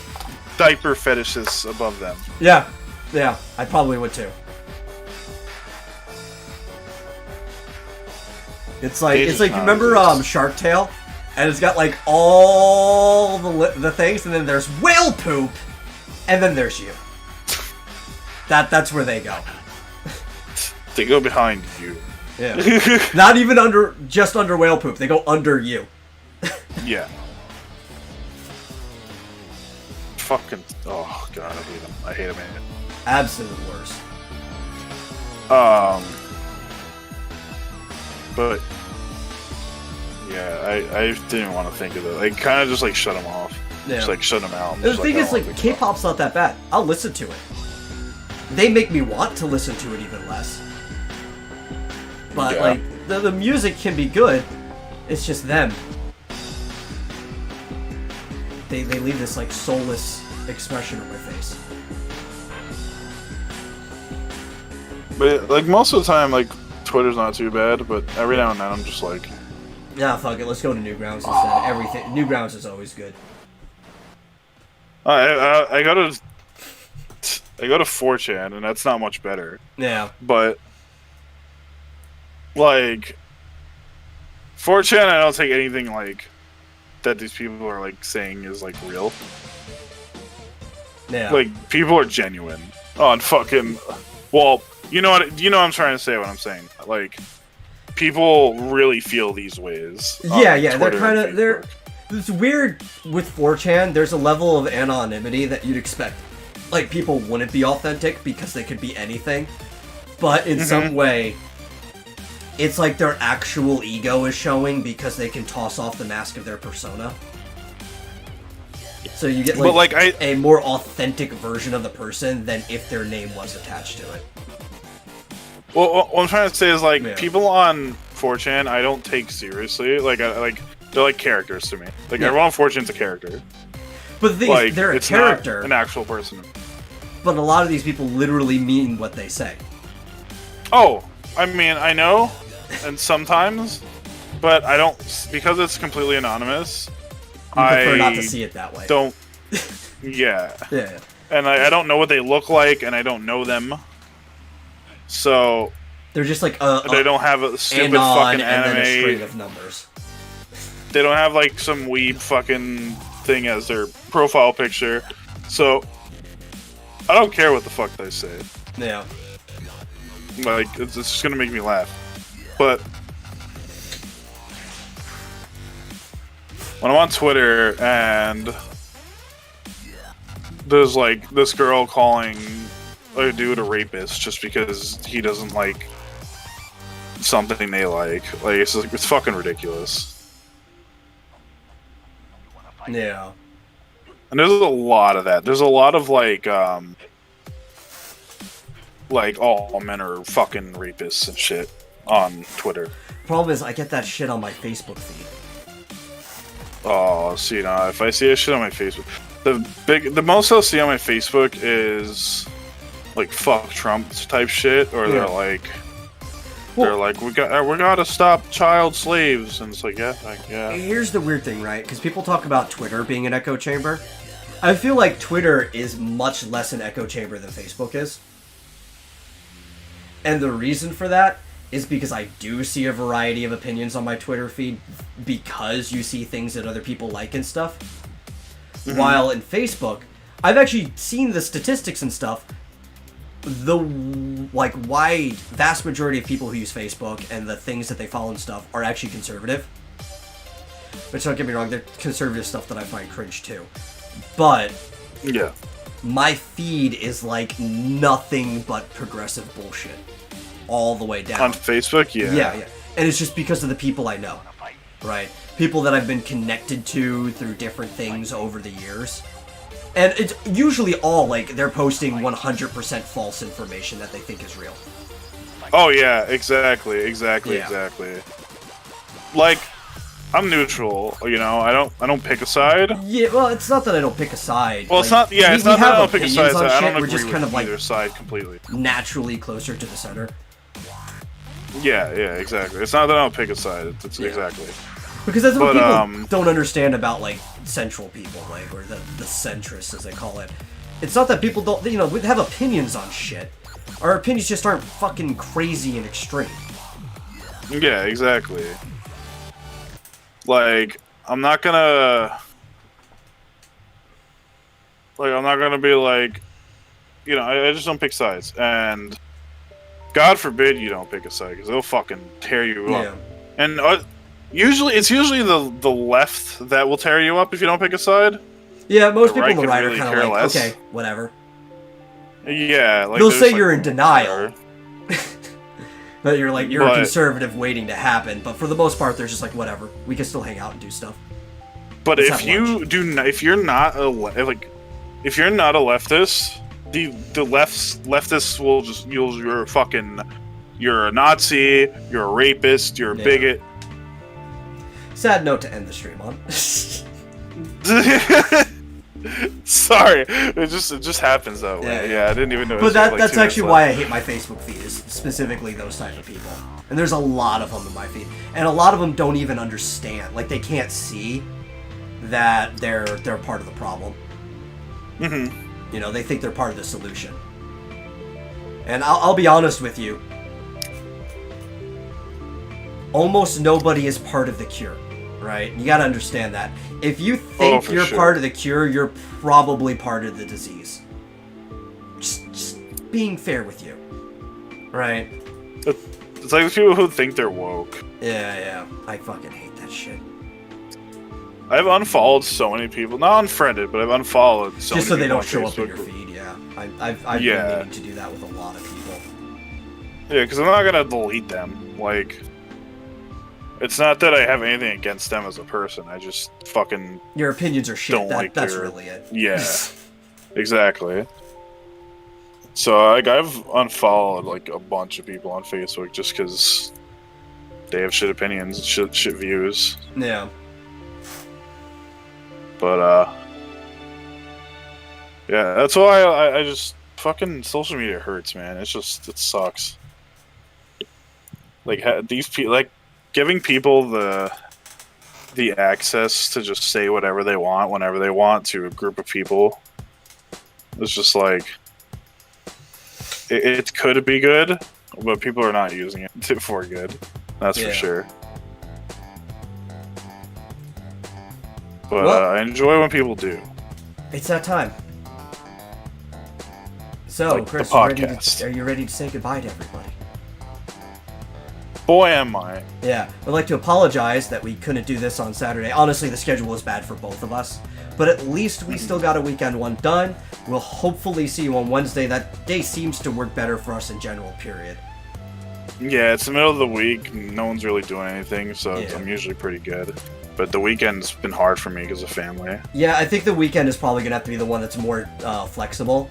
diaper fetishists above them. Yeah, I probably would too. It's like you remember Shark Tale, and it's got like all the things, and then there's whale poop, and then there's you. That's where they go. They go behind you. Yeah. Not even just under whale poop. They go under you. Yeah. Fucking. Oh god, I hate them. I hate them, man. Absolute worst. But yeah, I didn't want to think of it. I kind of just like shut them off. Yeah. Just like shut them out. The thing is, like, K-pop's not that bad. I'll listen to it. They make me want to listen to it even less. But like the music can be good. It's just them. They leave this like soulless expression on my face. But like most of the time, like Twitter's not too bad. But every now and then, I'm just like, nah, fuck it. Let's go to Newgrounds instead. Everything Newgrounds is always good. I go to 4chan, and that's not much better. Yeah. But like 4chan, I don't take anything like that these people are like saying is like real. Yeah. Like people are genuine on fucking. Well, you know what? You know what I'm trying to say. What I'm saying, like people really feel these ways. Yeah. Twitter They're kind of It's weird with 4chan. There's a level of anonymity that you'd expect. Like people wouldn't be authentic because they could be anything, but in some way, it's like their actual ego is showing because they can toss off the mask of their persona. So you get a more authentic version of the person than if their name was attached to it. Well, what I'm trying to say is like people on 4chan, I don't take seriously. Like they're like characters to me. Like everyone on 4chan's a character. But the thing is, they're a character, not an actual person. But a lot of these people literally mean what they say. Oh, I mean, I know, and sometimes, but I don't, because it's completely anonymous. I prefer not to see it that way. Don't. Yeah. Yeah. And I don't know what they look like, and I don't know them. So they're just like they don't have a stupid fucking anime. And then a string of numbers. They don't have like some weeb fucking thing as their profile picture. So I don't care what the fuck they say. Yeah. Like it's just gonna make me laugh. But when I'm on Twitter and there's like this girl calling a dude a rapist just because he doesn't like something they like. Like it's fucking ridiculous. Yeah. And there's a lot of that. There's a lot of like all men are fucking rapists and shit on Twitter. Problem is, I get that shit on my Facebook feed. Oh, see now, if I see a shit on my Facebook, the most I'll see on my Facebook is like fuck Trump type shit, or they're like, we gotta stop child slaves, and it's like yeah. Here's the weird thing, right? Because people talk about Twitter being an echo chamber. I feel like Twitter is much less an echo chamber than Facebook is. And the reason for that is because I do see a variety of opinions on my Twitter feed because you see things that other people like and stuff. Mm-hmm. While in Facebook, I've actually seen the statistics and stuff. The vast majority of people who use Facebook and the things that they follow and stuff are actually conservative. Which, don't get me wrong, they're conservative stuff that I find cringe too. But yeah, my feed is like nothing but progressive bullshit all the way down. On Facebook, yeah. And it's just because of the people I know, right? People that I've been connected to through different things over the years. And it's usually all like they're posting 100% false information that they think is real. Oh yeah, exactly. Like, I'm neutral, you know. I don't pick a side. Yeah, well, it's not that I don't pick a side. Well, it's not. Yeah, it's not that I don't pick a side. I don't agree with either side completely. Naturally closer to the center. Yeah, exactly. It's not that I don't pick a side. It's exactly. Because that's what people don't understand about like central people, like, or the centrists as they call it. It's not that people don't, we have opinions on shit. Our opinions just aren't fucking crazy and extreme. Yeah, exactly. Like, I'm not gonna be like, I just don't pick sides, and God forbid you don't pick a side, because they'll fucking tear you up. And it's usually the left that will tear you up if you don't pick a side. Yeah, most people on the right are kind of like, okay, whatever. Yeah, like they'll say you're in denial. That you're a conservative waiting to happen, but for the most part, they're just like, whatever. We can still hang out and do stuff. But if you're not a leftist, the leftists will just you're a Nazi, you're a rapist, you're a bigot. Sad note to end the stream on. Sorry, it just happens that way. Yeah, I didn't even know. But that's actually why I hate my Facebook feed, is specifically those type of people. And there's a lot of them in my feed, and a lot of them don't even understand. Like, they can't see that they're part of the problem. Mm-hmm. They think they're part of the solution. And I'll be honest with you. Almost nobody is part of the cure. Right? You gotta understand that. If you think you're part of the cure, you're probably part of the disease. Just being fair with you. Right? It's like the people who think they're woke. Yeah. I fucking hate that shit. I've unfollowed so many people. Not unfriended, but I've unfollowed so many people. Just so they don't show up in your feed, yeah. I've been meaning to do that with a lot of people. Yeah, because I'm not gonna delete them. Like, it's not that I have anything against them as a person. I just fucking your opinions are shit. That's really it. Yeah, exactly. So I've unfollowed like a bunch of people on Facebook just because they have shit opinions, shit views. Yeah. But yeah, that's why I just fucking social media hurts, man. It sucks. Like these people, like, giving people the access to just say whatever they want whenever they want to a group of people. It's just like it could be good, but people are not using it for good. That's for sure. But I enjoy when people do. It's that time. So, like Chris, are you ready to say goodbye to everybody? Boy, am I. Yeah, I'd like to apologize that we couldn't do this on Saturday. Honestly, the schedule was bad for both of us. But at least we still got a weekend one done. We'll hopefully see you on Wednesday. That day seems to work better for us in general, period. Yeah, it's the middle of the week. No one's really doing anything, so I'm usually pretty good. But the weekend's been hard for me because of family. Yeah, I think the weekend is probably going to have to be the one that's more flexible.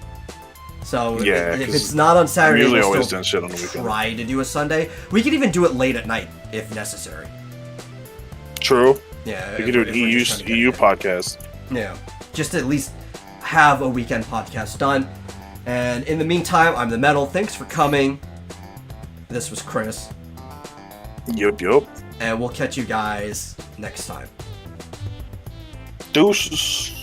So if it's not on Saturday, I'm usually we'll always still doing shit on the weekend. try to do a Sunday. We could even do it late at night if necessary. True. Yeah, we could do an EU podcast. Yeah, just to at least have a weekend podcast done. And in the meantime, I'm the Metal. Thanks for coming. This was Chris. Yup. And we'll catch you guys next time. Deuces.